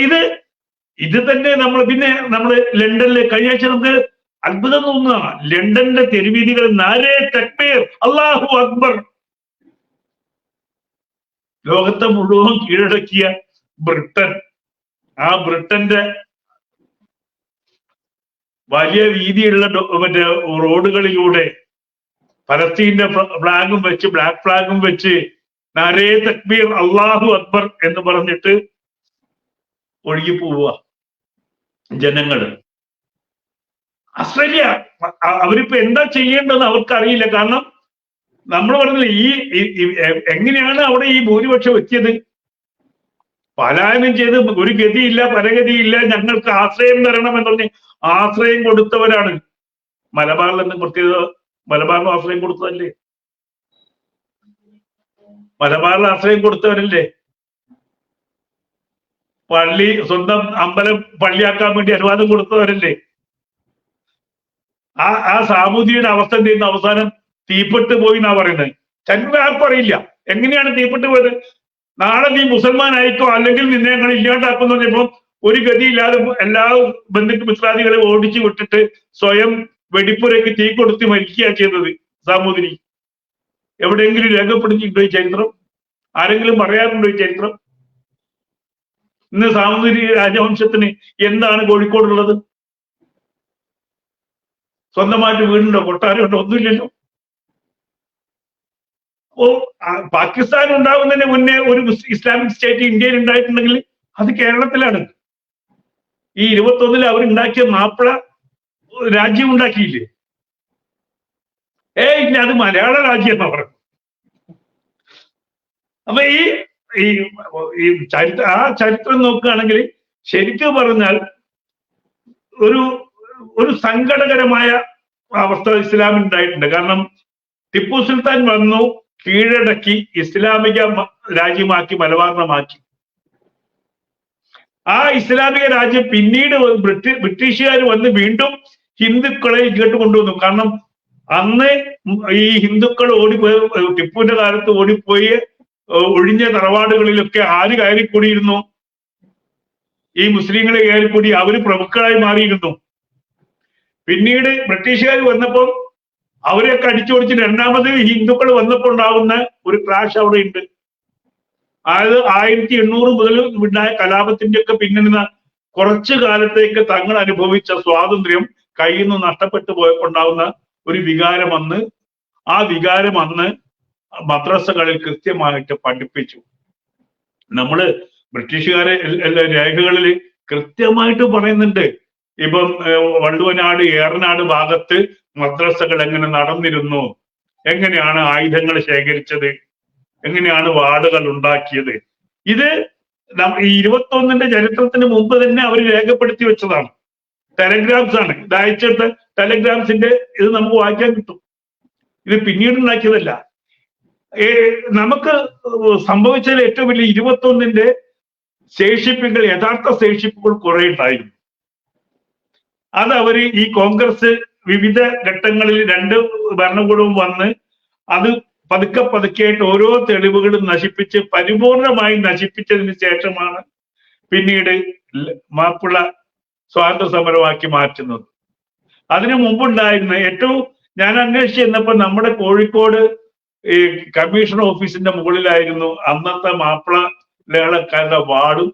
S3: ഇത് തന്നെ പിന്നെ നമ്മൾ ലണ്ടനിലെ കഴിഞ്ഞ ആഴ്ച നമുക്ക് അത്ഭുതം തോന്നുന്നതാണ്. ലണ്ടന്റെ തെരുവീതികൾ നാരേ തക്ബീർ അല്ലാഹു അക്ബർ, ലോകത്തെ മുഴുവൻ കീഴടക്കിയ ബ്രിട്ടൻ, ആ ബ്രിട്ടന്റെ വലിയ വീതിയുള്ള മറ്റേ റോഡുകളിലൂടെ ഫലസ്തീന്റെ ഫ്ലാഗും വെച്ച്, ബ്ലാക്ക് ഫ്ലാഗും വെച്ച് നാരേ തക്ബീർ അല്ലാഹു അക്ബർ എന്ന് പറഞ്ഞിട്ട് ഒഴുകി പോവുക ജനങ്ങള്. ഓസ്ട്രേലിയ അവരിപ്പോ എന്താ ചെയ്യേണ്ടതെന്ന് അവർക്കറിയില്ല. കാരണം നമ്മൾ പറഞ്ഞില്ലേ, എങ്ങനെയാണ് അവിടെ ഈ ഭൂരിപക്ഷം എത്തിയത്? പലായനം ചെയ്ത് ഒരു ഗതിയില്ല, പരഗതിയില്ല, ഞങ്ങൾക്ക് ആശ്രയം തരണം എന്ന് പറഞ്ഞ് ആശ്രയം കൊടുത്തവരാണ്. മലബാറിൽ നിന്ന് പ്രത്യേകത, മലബാറിന് ആശ്രയം കൊടുത്തതല്ലേ? മലബാറിൽ ആശ്രയം കൊടുത്തവരല്ലേ? പള്ളി, സ്വന്തം അമ്പലം പള്ളിയാക്കാൻ വേണ്ടി അനുവാദം കൊടുത്തവരല്ലേ? ആ സാമൂതിരിയുടെ അവസ്ഥ എന്ത് ചെയ്യുന്ന അവസാനം തീപ്പെട്ട് പോയി എന്നാ പറയുന്നത്. ചരിത്രം ആർക്കും അറിയില്ല എങ്ങനെയാണ് തീപ്പെട്ട് പോയത്. നാളെ നീ മുസൽമാൻ ആയിക്കോ, അല്ലെങ്കിൽ നിന്നെ ഞങ്ങൾ ഇല്ലാണ്ടാക്കുന്നു പറഞ്ഞപ്പോ ഒരു ഗതിയില്ലാതെ എല്ലാ മിത്രാദികളെ ഓടിച്ചു വിട്ടിട്ട് സ്വയം വെടിപ്പുരയ്ക്ക് തീ കൊടുത്ത് മരിക്കുക ചെയ്തത് സാമൂതിരി. എവിടെയെങ്കിലും രേഖപ്പെടുത്തിയിട്ടുണ്ടോ ഈ ചരിത്രം? ആരെങ്കിലും പറയാറുണ്ടോ ഈ ചരിത്രം? ഇന്ന് സാമൂതിരി രാജവംശത്തിന് എന്താണ് കോഴിക്കോടുള്ളത്? സ്വന്തമായിട്ട് വീടുണ്ടോ, കൊട്ടാരമുണ്ടോ? ഒന്നുമില്ലല്ലോ. പാകിസ്ഥാൻ ഉണ്ടാകുന്നതിന് മുന്നേ ഒരു ഇസ്ലാമിക് സ്റ്റേറ്റ് ഇന്ത്യയിൽ ഉണ്ടായിട്ടുണ്ടെങ്കിൽ അത് കേരളത്തിലാണ്. ഈ 21 അവരുണ്ടാക്കിയ മാപ്പിള രാജ്യം ഉണ്ടാക്കിയില്ലേ? ഇല്ല, അത് മലയാള രാജ്യം എന്നാ പറഞ്ഞു. അപ്പൊ ഈ ചരിത്രം നോക്കുകയാണെങ്കിൽ ശരിക്കും പറഞ്ഞാൽ ഒരു സങ്കടകരമായ അവസ്ഥ ഇസ്ലാമിൽ ഉണ്ടായിട്ടുണ്ട്. കാരണം ടിപ്പു സുൽത്താൻ വന്നു, കീഴടക്കി, ഇസ്ലാമിക രാജ്യമാക്കി, മലബാറിനെ മാറ്റി. ആ ഇസ്ലാമിക രാജ്യം പിന്നീട് ബ്രിട്ടീഷുകാർ വന്ന് വീണ്ടും ഹിന്ദുക്കളെ ഇങ്ങോട്ട് കൊണ്ടുവന്നു. കാരണം അന്ന് ഈ ഹിന്ദുക്കൾ ഓടിപ്പോയി, ടിപ്പുവിന്റെ കാലത്ത് ഓടിപ്പോയി ഒഴിഞ്ഞ തറവാടുകളിലൊക്കെ ആര് കയറിക്കൂടിയിരുന്നു? ഈ മുസ്ലിങ്ങളെ കയറിക്കൂടി. അവര് പ്രമുഖരായി മാറിയിരുന്നു. പിന്നീട് ബ്രിട്ടീഷുകാർ വന്നപ്പോൾ അവരെയൊക്കെ അടിച്ചോടിച്ച് രണ്ടാമത് ഹിന്ദുക്കൾ വന്നപ്പോൾ ഉണ്ടാകുന്ന ഒരു ക്രാഷ് അവിടെ ഉണ്ട്. അതായത് 1800 മുതൽ ഉണ്ടായ കലാപത്തിന്റെ ഒക്കെ പിന്നിടുന്ന കുറച്ചു കാലത്തേക്ക് തങ്ങൾ അനുഭവിച്ച സ്വാതന്ത്ര്യം കയ്യിൽ നിന്ന് നഷ്ടപ്പെട്ടു പോയപ്പോണ്ടാവുന്ന ഒരു വികാരം അന്ന്, ആ വികാരം അന്ന് മദ്രസകളിൽ കൃത്യമായിട്ട് പഠിപ്പിച്ചു. നമ്മള് ബ്രിട്ടീഷുകാരെ രേഖകളിൽ കൃത്യമായിട്ട് പറയുന്നുണ്ട്. ഇപ്പം വള്ളുവനാട്, ഏറനാട് ഭാഗത്ത് മദ്രസകൾ എങ്ങനെ നടന്നിരുന്നു, എങ്ങനെയാണ് ആയുധങ്ങൾ ശേഖരിച്ചത്, എങ്ങനെയാണ് വാർഡുകൾ ഉണ്ടാക്കിയത്. ഇത് ഈ 21 ചരിത്രത്തിന് മുമ്പ് തന്നെ അവർ രേഖപ്പെടുത്തി വെച്ചതാണ്. ടെലഗ്രാംസ് ആണ് ഇത്. അയച്ചിട്ട് ടെലഗ്രാംസിന്റെ ഇത് നമുക്ക് വായിക്കാൻ കിട്ടും. ഇത് പിന്നീട് ഉണ്ടാക്കിയതല്ല. നമുക്ക് സംഭവിച്ചതിൽ ഏറ്റവും വലിയ 21 ശേഷിപ്പുകൾ, യഥാർത്ഥ ശേഷിപ്പുകൾ കുറെ ഉണ്ടായിരുന്നു. അത് അവര് ഈ കോൺഗ്രസ് വിവിധ ഘട്ടങ്ങളിൽ 2 ഭരണകൂടവും വന്ന് അത് പതുക്കെ പതുക്കെയായിട്ട് ഓരോ തെളിവുകളും നശിപ്പിച്ച് പരിപൂർണമായി നശിപ്പിച്ചതിന് ശേഷമാണ് പിന്നീട് മാപ്പിള സ്വാതന്ത്ര്യ സമരമാക്കി മാറ്റുന്നത്. അതിനു മുമ്പുണ്ടായിരുന്ന ഏറ്റവും ഞാൻ അന്വേഷിച്ച് ചെന്നപ്പോ നമ്മുടെ കോഴിക്കോട് ഈ കമ്മീഷൻ ഓഫീസിന്റെ മുകളിലായിരുന്നു അന്നത്തെ മാപ്പിള ലഹളക്കാരുടെ വാർഡും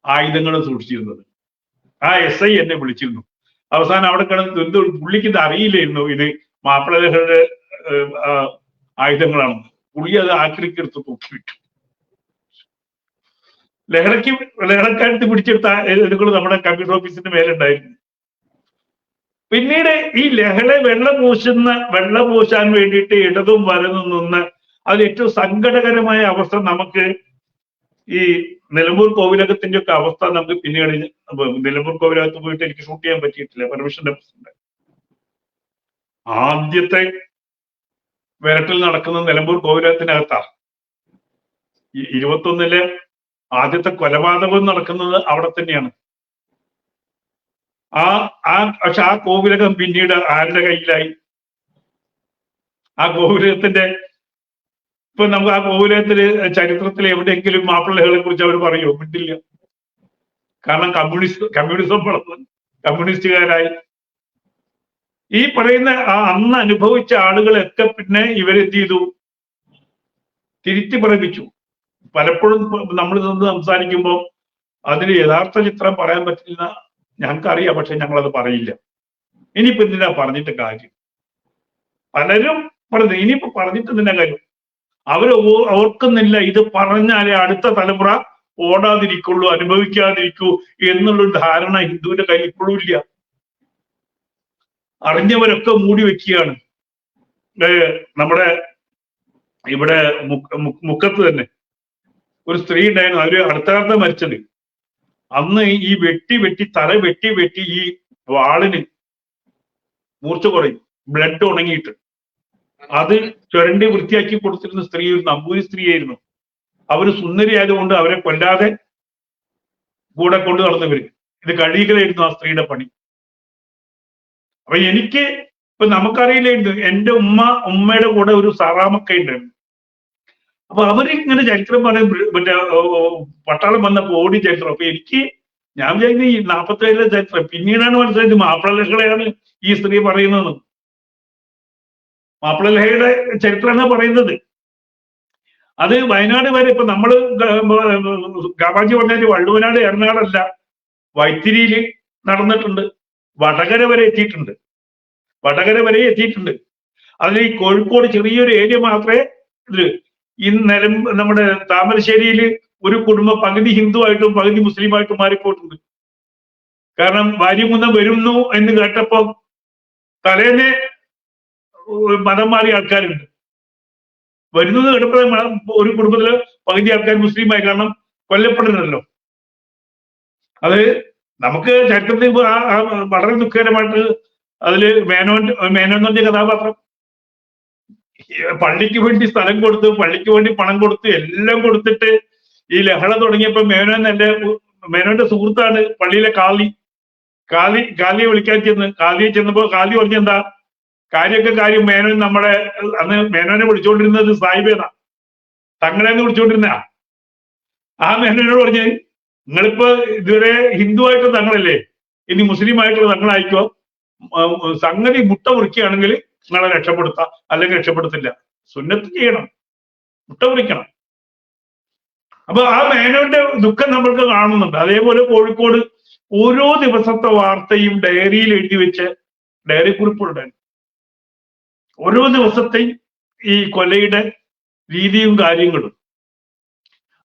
S3: ആയുധങ്ങളും സൂക്ഷിച്ചിരുന്നത്. ആ SI എന്നെ വിളിച്ചിരുന്നു. അവസാനം അവിടെ കിടന്ന് എന്ത് പുള്ളിക്ക് ഇത് അറിയില്ലായിരുന്നു ഇത് മാപ്പിള ലഹളയുടെ ആയുധങ്ങളാണെന്ന്. പുള്ളി അത് ആക്രിക്കെടുത്ത് തൂക്കിവിട്ടു. ലഹളക്കാരത്ത് പിടിച്ചെടുത്ത ഇതുകൾ നമ്മുടെ കമ്പ്യൂട്ടർ ഓഫീസിന്റെ മേലുണ്ടായിരുന്നു. പിന്നീട് ഈ ലഹള വെള്ളം പൂശാൻ വേണ്ടിയിട്ട് ഇടതും വലതും നിന്ന് അതിൽ ഏറ്റവും സങ്കടകരമായ അവസ്ഥ നമുക്ക് ഈ നിലമ്പൂർ കോവിലകത്തിന്റെ ഒക്കെ അവസ്ഥ നമുക്ക് പിന്നീട് നിലമ്പൂർ കോവിലകത്ത് പോയിട്ട് എനിക്ക് ഷൂട്ട് ചെയ്യാൻ പറ്റിയിട്ടില്ല, പെർമിഷന്റെ പ്രശ്നം. ആദ്യത്തെ വിരട്ടിൽ നടക്കുന്നത് നിലമ്പൂർ കോവിലകത്തിനകത്താണ്. 21 ആദ്യത്തെ കൊലപാതകം നടക്കുന്നത് അവിടെ തന്നെയാണ്. പക്ഷെ ആ കോവിലകം പിന്നീട് ആരുടെ കയ്യിലായി? ആ കോവിലകത്തിന്റെ ഇപ്പൊ നമുക്ക് ആ കോവിലകത്തില് ചരിത്രത്തിൽ എവിടെയെങ്കിലും മാപ്പിളകളെ കുറിച്ച് അവർ പറയുമോ? മിണ്ടില്ല. കാരണം കമ്മ്യൂണിസം വളർന്നു, കമ്മ്യൂണിസ്റ്റുകാരായി. ഈ പറയുന്ന അന്ന് അനുഭവിച്ച ആളുകളൊക്കെ പിന്നെ ഇവരെന്ത് ചെയ്തു, തിരുത്തി പറയിപ്പിച്ചു. പലപ്പോഴും നമ്മൾ നിന്ന് സംസാരിക്കുമ്പോൾ അതിന് യഥാർത്ഥ ചിത്രം പറയാൻ പറ്റില്ല, ഞങ്ങൾക്കറിയാം, പക്ഷെ ഞങ്ങളത് പറയില്ല. ഇനിയിപ്പോ എന്തിനാ പറഞ്ഞിട്ട് കാര്യം? പലരും പറഞ്ഞു ഇനിയിപ്പോ പറഞ്ഞിട്ട് എന്തിനാ കാര്യം? ഓർക്കുന്നില്ല ഇത് പറഞ്ഞാലേ അടുത്ത തലമുറ ഓടാതിരിക്കുള്ളൂ, അനുഭവിക്കാതിരിക്കൂ എന്നുള്ളൊരു ധാരണ ഹിന്ദുവിന്റെ കയ്യിൽ ഇപ്പോഴും ഇല്ല. അറിഞ്ഞവരൊക്കെ മൂടി വെക്കുകയാണ്. നമ്മുടെ ഇവിടെ മുക്കത്ത് തന്നെ ഒരു സ്ത്രീ ഉണ്ടായിരുന്നു, അവര് അടുത്ത കാലത്ത് മരിച്ചത്. അന്ന് ഈ തല വെട്ടി ഈ വാളിന് മൂർച്ച കുറയും, ബ്ലഡ് ഉണങ്ങിയിട്ട് അത് ചുരണ്ടി വൃത്തിയാക്കി കൊടുത്തിരുന്ന സ്ത്രീ ഒരു നമ്പൂരി സ്ത്രീയായിരുന്നു. അവര് സുന്ദരിയായതുകൊണ്ട് അവരെ കൊല്ലാതെ കൂടെ കൊണ്ടു നടന്നവര്. ഇത് കഴിയുകയായിരുന്നു ആ സ്ത്രീയുടെ പണി. അപ്പൊ എനിക്ക് ഇപ്പൊ നമുക്കറിയില്ലായിരുന്നു, എന്റെ ഉമ്മയുടെ കൂടെ ഒരു സാറാമൊക്കെ ഉണ്ടായിരുന്നു. അപ്പൊ അവരിങ്ങനെ ചരിത്രം പറയും, മറ്റേ പട്ടാളം വന്നപ്പോ ഓടി ചരിത്രം. അപ്പൊ ഞാൻ വിചാരിക്കുന്നത് ഈ 47 ചരിത്രം പിന്നീടാണ് മനസ്സിലായത് മാപ്പിള ലഹളയാണ് ഈ സ്ത്രീ പറയുന്നത്. മാപ്പിള ലഹളയുടെ ചരിത്രമാണ് പറയുന്നത്. അത് വയനാട് വരെ ഇപ്പൊ നമ്മള് ഗാബാജി പറഞ്ഞാല് വള്ളുവനാട് എറണാകുളമല്ല, വൈത്തിരിയിൽ നടന്നിട്ടുണ്ട്, വടകര വരെ എത്തിയിട്ടുണ്ട്. അതിൽ ഈ കോഴിക്കോട് ചെറിയൊരു ഏരിയ മാത്രമേ ഇതില് നമ്മുടെ താമരശ്ശേരിയിൽ ഒരു കുടുംബം പകുതി ഹിന്ദുവായിട്ടും പകുതി മുസ്ലിമായിട്ടും മാറിപ്പോയിട്ടുണ്ട്. കാരണം വാര്യംകുന്നം വരുന്നു എന്ന് കേട്ടപ്പോ തലേന്നെ മതം മാറിയ ആൾക്കാരുണ്ട്. വരുന്നത് കേട്ടപ്പോൾ ഒരു കുടുംബത്തില് പകുതി ആൾക്കാർ മുസ്ലിമായി, കാരണം കൊല്ലപ്പെടുന്നല്ലോ. അത് നമുക്ക് ചരിത്രത്തിൽ വളരെ ദുഃഖകരമായിട്ട് അതില് മേനോൻ എന്ന് പറഞ്ഞ കഥാപാത്രം പള്ളിക്ക് വേണ്ടി സ്ഥലം കൊടുത്ത്, പള്ളിക്ക് വേണ്ടി പണം കൊടുത്ത്, എല്ലാം കൊടുത്തിട്ട് ഈ ലഹള തുടങ്ങിയപ്പോ മേനോന്റെ സുഹൃത്താണ് പള്ളിയിലെ കാലിയെ വിളിക്കാൻ ചെന്നപ്പോ കാലി പറഞ്ഞെന്താ കാര്യം മേനോൻ അന്ന് മേനോനെ വിളിച്ചുകൊണ്ടിരുന്നത് സായിബേന, തങ്ങളെന്ന് വിളിച്ചുകൊണ്ടിരുന്ന ആ മേനോനോട് പറഞ്ഞ് നിങ്ങളിപ്പോ ഇതുവരെ ഹിന്ദു ആയിട്ട് തങ്ങളല്ലേ, ഇനി മുസ്ലിം ആയിട്ടുള്ള തങ്ങളായിക്കോ, സംഗതി മുട്ട മുറിക്കുകയാണെങ്കിൽ നിങ്ങളെ രക്ഷപ്പെടുത്താം, അല്ലെങ്കിൽ രക്ഷപ്പെടുത്തില്ല. സുന്നത്ത് ചെയ്യണം, മുട്ട മുറിക്കണം. അപ്പൊ ആ മേനോന്റെ ദുഃഖം നമ്മൾക്ക് കാണുന്നുണ്ട്. അതേപോലെ കോഴിക്കോട് ഓരോ ദിവസത്തെ വാർത്തയും ഡയറിയിൽ എഴുതി വെച്ച് ഡയറി കുറിപ്പുണ്ടായിരുന്നു. ഓരോ ദിവസത്തെയും ഈ കൊലയുടെ രീതിയും കാര്യങ്ങളും.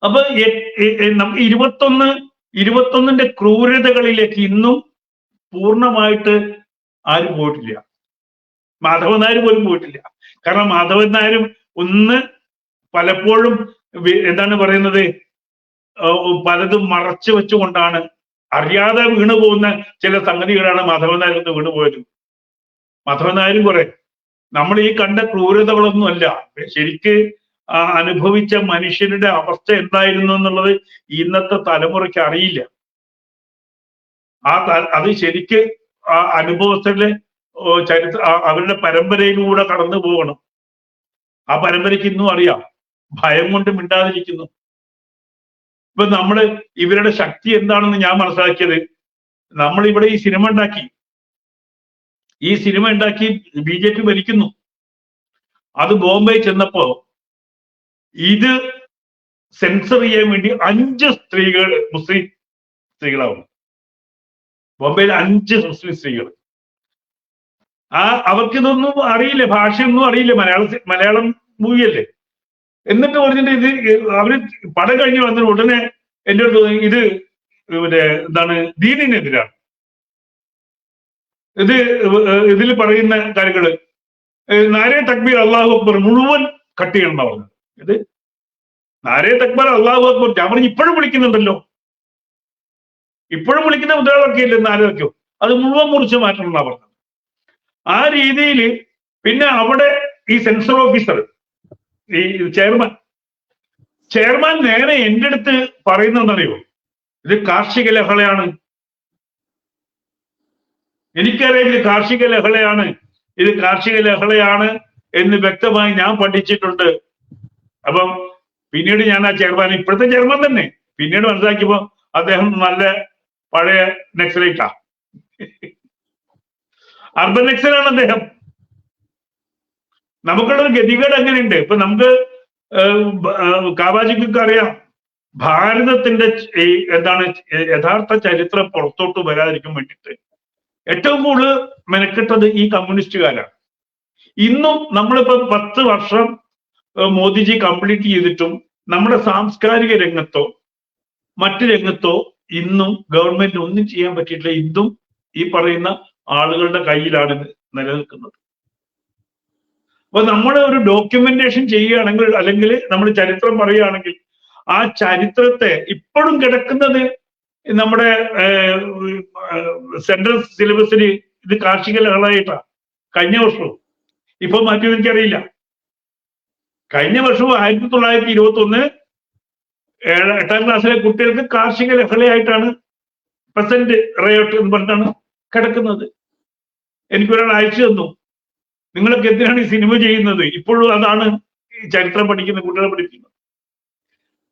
S3: അപ്പൊ നമുക്ക് 21ന്റെ ക്രൂരതകളിലേക്ക് ഇന്നും പൂർണ്ണമായിട്ട് ആരും പോയിട്ടില്ല. മാധവൻ നായർ പോലും പോയിട്ടില്ല. കാരണം മാധവൻ നായരും പലപ്പോഴും എന്താണ് പറയുന്നത്, പലതും മറച്ചു വെച്ചുകൊണ്ടാണ്, അറിയാതെ വീണു പോകുന്ന ചില സംഗതികളാണ് മാധവൻ നായർ ഒന്ന് വീണുപോയത്. മാധവൻ നായരും കുറെ നമ്മൾ ഈ കണ്ട ക്രൂരതകളൊന്നും അല്ല, ശരിക്ക് അനുഭവിച്ച മനുഷ്യരുടെ അവസ്ഥ എന്തായിരുന്നു എന്നുള്ളത് ഇന്നത്തെ തലമുറയ്ക്ക് അറിയില്ല. അത് ശരിക്ക് ആ അനുഭവത്തിലെ അവരുടെ പരമ്പരയിലൂടെ കടന്നു പോകണം. ആ പരമ്പരയ്ക്ക് ഇന്നും അറിയാം, ഭയം കൊണ്ട് മിണ്ടാതിരിക്കുന്നു. ഇപ്പൊ ഇവരുടെ ശക്തി എന്താണെന്ന് ഞാൻ മനസ്സിലാക്കിയത്, നമ്മളിവിടെ ഈ സിനിമ ഉണ്ടാക്കി BJP ഭരിക്കുന്നു. അത് ബോംബെ ചെന്നപ്പോ ഇത് സെൻസർ ചെയ്യാൻ വേണ്ടി 5 സ്ത്രീകൾ, മുസ്ലിം സ്ത്രീകളാവും. ബോംബെയിലെ 5 മുസ്ലിം സ്ത്രീകൾ. അവർക്കിതൊന്നും അറിയില്ല, ഭാഷയൊന്നും അറിയില്ല, മലയാളം മൂവിയല്ലേ. എന്നിട്ട് പറഞ്ഞിട്ട് അവര് പടം കഴിഞ്ഞ് വന്നിട്ട് ഉടനെ എൻ്റെ അടുത്ത് ഇത് എന്താണ് ദീനിനെതിരാണ്, ഇതിൽ പറയുന്ന കാര്യങ്ങള് നാരേ തക്ബീർ അല്ലാഹു അക്ബർ മുഴുവൻ കട്ട് ചെയ്യണം എന്നാ പറഞ്ഞത്. ഇത് നാരേ തക്ബീർ അല്ലാഹു അക്ബർ ഞാൻ പറഞ്ഞു ഇപ്പോഴും വിളിക്കുന്നുണ്ടല്ലോ, ഇപ്പോഴും വിളിക്കുന്ന മുദ്രാവാക്യം ഇല്ലേ ആലോചിക്കോ, അത് മുഴുവൻ മുറിച്ച് മാറ്റണം എന്നാ പറഞ്ഞത്. ആ രീതിയിൽ പിന്നെ അവിടെ ഈ സെൻസർ ഓഫീസർ, ഈ ചെയർമാൻ നേരെ എൻ്റെ അടുത്ത് പറയുന്നതെന്നറിയോ, ഇത് കാർഷിക ലഹളയാണ്, എനിക്കറിയാം ഇത് കാർഷിക ലഹളയാണ് എന്ന് വ്യക്തമായി ഞാൻ പഠിച്ചിട്ടുണ്ട്. അപ്പം പിന്നീട് ഞാൻ ആ ചെയർമാൻ, ഇപ്പോഴത്തെ ചെയർമാൻ തന്നെ, പിന്നീട് മനസ്സിലാക്കിയപ്പോ അദ്ദേഹം നല്ല പഴയ നക്സലൈറ്റാ. അർബൻ നക്സലാണ് അദ്ദേഹം. നമുക്കുള്ളൊരു ഗതികേട് എങ്ങനെയുണ്ട്? ഇപ്പൊ നമുക്ക് കാവാജിക്കൊക്കെ അറിയാം, ഭാരതത്തിന്റെ എന്താണ് യഥാർത്ഥ ചരിത്രം പുറത്തോട്ട് വരാതിരിക്കാൻ വേണ്ടിയിട്ട് ഏറ്റവും കൂടുതൽ മെനക്കെട്ടത് ഈ കമ്മ്യൂണിസ്റ്റുകാരാണ്. ഇന്നും നമ്മളിപ്പോ 10 വർഷം മോദിജി കംപ്ലീറ്റ് ചെയ്തിട്ടും നമ്മുടെ സാംസ്കാരിക രംഗത്തോ മറ്റു രംഗത്തോ ഇന്നും ഗവൺമെന്റ് ഒന്നും ചെയ്യാൻ പറ്റിയിട്ടില്ല. ഇന്നും ഈ പറയുന്ന ആളുകളുടെ കയ്യിലാണ് നിലനിൽക്കുന്നത്. അപ്പൊ നമ്മൾ ഒരു ഡോക്യുമെന്റേഷൻ ചെയ്യുകയാണെങ്കിൽ, അല്ലെങ്കിൽ നമ്മൾ ചരിത്രം പറയുകയാണെങ്കിൽ, ആ ചരിത്രത്തെ ഇപ്പോഴും കിടക്കുന്നത് നമ്മുടെ സെൻട്രൽ സിലബസിൽ ഇത് കാർഷിക ലഹളയായിട്ടാണ്. കഴിഞ്ഞ വർഷവും ഇപ്പൊ മാറ്റിയത് എനിക്കറിയില്ല. കഴിഞ്ഞ വർഷവും 1921 8ാം ക്ലാസ്സിലെ കുട്ടികൾക്ക് കാർഷിക ലഹളയായിട്ടാണ് പ്രസന്റ് റയോട്ട് എന്ന് പറഞ്ഞിട്ടാണ് കിടക്കുന്നത്. എനിക്കൊരാൾ അയച്ചു തന്നു, നിങ്ങളൊക്കെ എന്തിനാണ് ഈ സിനിമ ചെയ്യുന്നത്? ഇപ്പോഴും അതാണ് ഈ ചരിത്രം പഠിക്കുന്ന കുട്ടികളെ പഠിക്കുന്നത്.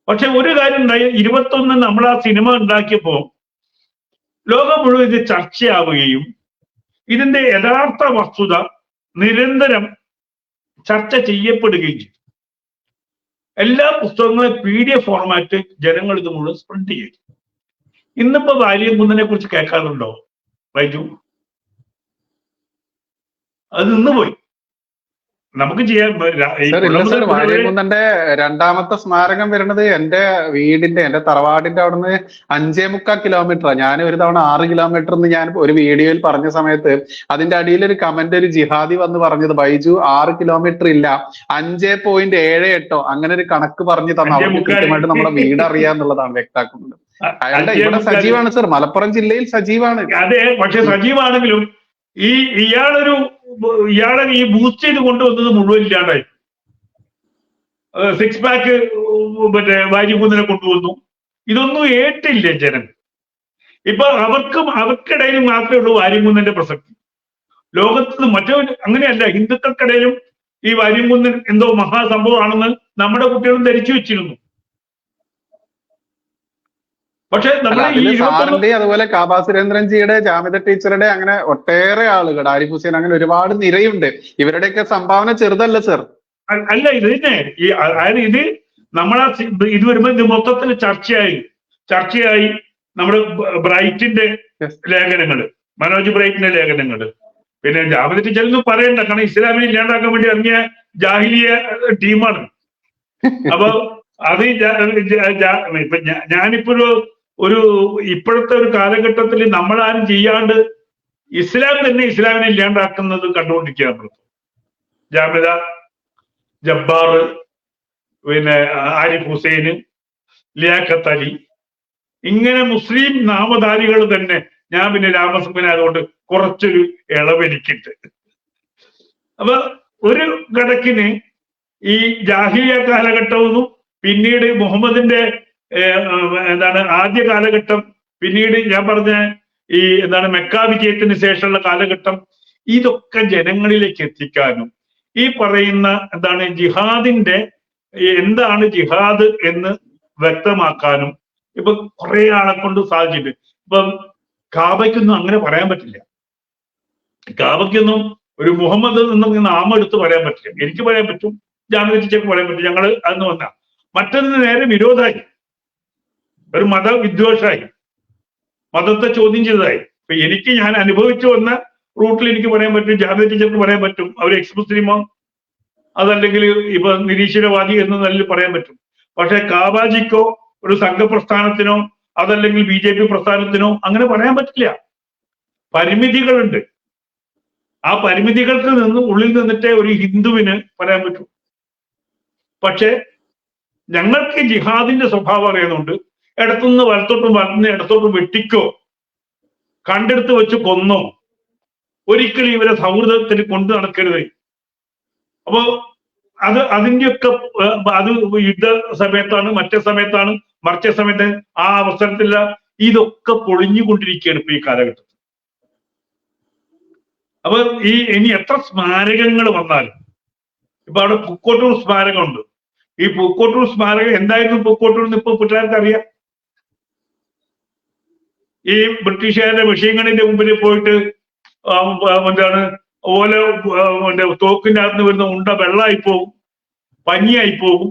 S3: പക്ഷെ ഒരു കാര്യം ഉണ്ടായി, 21 നമ്മൾ ആ സിനിമ ഉണ്ടാക്കിയപ്പോ ലോകം മുഴുവൻ ഇത് ചർച്ചയാവുകയും ഇതിന്റെ യഥാർത്ഥ വസ്തുത നിരന്തരം ചർച്ച ചെയ്യപ്പെടുകയും ചെയ്തു. എല്ലാ പുസ്തകങ്ങളും PDF ഫോർമാറ്റ് ജനങ്ങൾ ഇത് മുഴുവൻ സ്പ്രെഡ് ചെയ്യും. ഇന്നിപ്പോ വാര്യംകുന്നനെ കുറിച്ച് കേൾക്കാറുണ്ടോ റൈജു? അത് നിന്നുപോയി. നമുക്ക് ചെയ്യാൻ
S1: വാര്യംകുന്നന്റെ 2ാമത്തെ സ്മാരകം വരുന്നത് എന്റെ തറവാടിന്റെ അവിടുന്ന് 5.25 കിലോമീറ്ററാണ്. ഞാൻ ഒരു തവണ 6 കിലോമീറ്റർ എന്ന് ഞാൻ ഒരു വീഡിയോയിൽ പറഞ്ഞ സമയത്ത് അതിന്റെ അടിയിൽ ഒരു കമന്റ്, ഒരു ജിഹാദി വന്ന് പറഞ്ഞത്, ബൈജു 6 കിലോമീറ്റർ ഇല്ല 5.78 അങ്ങനെ ഒരു കണക്ക് പറഞ്ഞു തന്ന അവർക്ക് കൃത്യമായിട്ട് നമ്മുടെ വീട് അറിയാന്നുള്ളതാണ് വ്യക്താക്കുന്നത്. അയാളുടെ ഇവിടെ സജീവാണ് സർ, മലപ്പുറം ജില്ലയിൽ സജീവാണ്.
S3: അതെ, പക്ഷെ സജീവാണെങ്കിലും ഇയാളെ ഈ ബൂസ്റ്റ് ചെയ്ത് കൊണ്ടുവന്നത് മുഴുവൻ ഇല്ലാണ്ടായി. 6 പാക്ക് മറ്റേ വാര്യംകുന്നനെ കൊണ്ടുവന്നു. ഇതൊന്നും ഏറ്റില്ല ജനങ്ങൾ. ഇപ്പൊ അവർക്കിടയിൽ മാത്രമേ ഉള്ളൂ വാര്യംകുന്നന്റെ പ്രസക്തി. ലോകത്ത് മറ്റോ അങ്ങനെയല്ല. ഹിന്ദുക്കൾക്കിടയിലും ഈ വാര്യംകുന്നൻ എന്തോ മഹാസംഭവമാണെന്ന് നമ്മുടെ കുട്ടികളും ധരിച്ചു വെച്ചിരുന്നു. പക്ഷെ
S1: സാറിന്റെ അതുപോലെ കാബാ സുരേന്ദ്രൻജിയുടെ, ജാമിദ ടീച്ചറുടെ, അങ്ങനെ ഒട്ടേറെ ആളുകൾ, ആരിഫ് ഹുസൈൻ, അങ്ങനെ ഒരുപാട് നിരയുണ്ട്. ഇവരുടെയൊക്കെ സംഭാവന ചെറുതല്ല സർ.
S3: അല്ല, ഇത് തന്നെ അതായത് ഇത് ഇത് വരുമ്പോ ഇത് മൊത്തത്തിൽ ചർച്ചയായി നമ്മുടെ ബ്രൈറ്റിന്റെ ലേഖനങ്ങള്, മനോജ് ബ്രൈറ്റിന്റെ ലേഖനങ്ങള്, പിന്നെ ജാമിദ ടീച്ചറൊന്നും പറയണ്ട, കാരണം ഇസ്ലാമിനെ ഇല്ലാണ്ടാക്കാൻ വേണ്ടി ഇറങ്ങിയ ജാഹിലിയ ടീമാണ്. അപ്പൊ അത് ഇപ്പൊ ഞാനിപ്പോ ഇപ്പോഴത്തെ ഒരു കാലഘട്ടത്തിൽ നമ്മളാരും ചെയ്യാണ്ട് ഇസ്ലാം തന്നെ ഇസ്ലാമിനെ ഇല്ലാണ്ടാക്കുന്നത് കണ്ടുകൊണ്ടിരിക്കുകയാണ്. ജാമിദ, ജബ്ബാർ, പിന്നെ ആരിഫ് ഹുസൈൻ, ലിയാഖത്ത് അലി, ഇങ്ങനെ മുസ്ലിം നാമധാരികൾ തന്നെ. ഞാൻ പിന്നെ രാമസുഖനായതുകൊണ്ട് കുറച്ചൊരു ഇളവെനിക്കിട്ട്. അപ്പൊ ഒരു കണക്കിന് ഈ ജാഹിലിയ കാലഘട്ടവും പിന്നീട് മുഹമ്മദിന്റെ ആദ്യ കാലഘട്ടം, പിന്നീട് ഞാൻ പറഞ്ഞ ഈ മെക്ക വിജയത്തിന് ശേഷമുള്ള കാലഘട്ടം, ഇതൊക്കെ ജനങ്ങളിലേക്ക് എത്തിക്കാനും ഈ പറയുന്ന ജിഹാദിന്റെ എന്താണ് ജിഹാദ് എന്ന് വ്യക്തമാക്കാനും ഇപ്പൊ കുറെ ആളെ കൊണ്ട് സാധിച്ചിട്ടുണ്ട്. ഇപ്പൊ കാബയ്ക്കൊന്നും അങ്ങനെ പറയാൻ പറ്റില്ല. കാബയ്ക്കൊന്നും ഒരു മുഹമ്മദ് നിന്നും നാമം എടുത്ത് പറയാൻ പറ്റില്ല. എനിക്ക് പറയാൻ പറ്റും, ജാമിദ ടീച്ചർക്ക് പറയാൻ പറ്റും. ഞങ്ങള് അന്ന് വന്ന മറ്റൊന്ന് നേരെ വിരോധമായി, ഒരു മതവിദ്വേഷമായി, മതത്തെ ചോദ്യം ചെയ്തതായി. ഇപ്പൊ ഞാൻ അനുഭവിച്ചു വന്ന റൂട്ടിൽ എനിക്ക് പറയാൻ പറ്റും, ജാമിദ ടീച്ചർക്ക് പറയാൻ പറ്റും. അവർ എക്സ് മുസ്ലിമോ അതല്ലെങ്കിൽ ഇപ്പൊ നിരീശ്വരവാദി എന്ന് നിലയിൽ പറയാൻ പറ്റും. പക്ഷെ കാബാജിക്കോ ഒരു സംഘപ്രസ്ഥാനത്തിനോ അതല്ലെങ്കിൽ BJP പ്രസ്ഥാനത്തിനോ അങ്ങനെ പറയാൻ പറ്റില്ല. പരിമിതികളുണ്ട്. ആ പരിമിതികൾക്ക് ഉള്ളിൽ നിന്നിട്ടേ ഒരു ഹിന്ദുവിന് പറയാൻ പറ്റൂ. പക്ഷെ ഞങ്ങൾക്ക് ജിഹാദിന്റെ സ്വഭാവം അറിയുന്നുണ്ട്. ഇടത്തുനിന്ന് വലത്തോട്ടും വലത്തുനിന്ന് ഇടത്തോട്ടും വെട്ടിക്കോ, കണ്ടെടുത്ത് വെച്ച് കൊന്നോ, ഒരിക്കലും ഇവരെ സൗഹൃദത്തിന് കൊണ്ടു നടക്കരുത്. അപ്പോ അതിന്റെയൊക്കെ അത് യുദ്ധ സമയത്താണ്, മറ്റേ സമയത്താണ്, മറിച്ച സമയത്ത് ആ അവസരത്തില്ല. ഇതൊക്കെ പൊളിഞ്ഞുകൊണ്ടിരിക്കുകയാണ് ഇപ്പൊ ഈ കാലഘട്ടത്തിൽ. അപ്പൊ ഇനി എത്ര സ്മാരകങ്ങൾ വന്നാലും, ഇപ്പൊ അവിടെ പൂക്കോട്ടൂർ സ്മാരകമുണ്ട്. ഈ പൂക്കോട്ടൂർ സ്മാരകം എന്തായിരുന്നു പൂക്കോട്ടൂർ എന്ന് ഇപ്പൊ കൂട്ടുകാർക്ക് അറിയാം. ഈ ബ്രിട്ടീഷുകാരുടെ വിഷയങ്ങളിന്റെ മുമ്പിൽ പോയിട്ട് എന്താണ് ഓല തോക്കിന്റെ അകത്ത് വരുന്ന ഉണ്ട വെള്ളമായി പോകും, പനിയായി പോകും,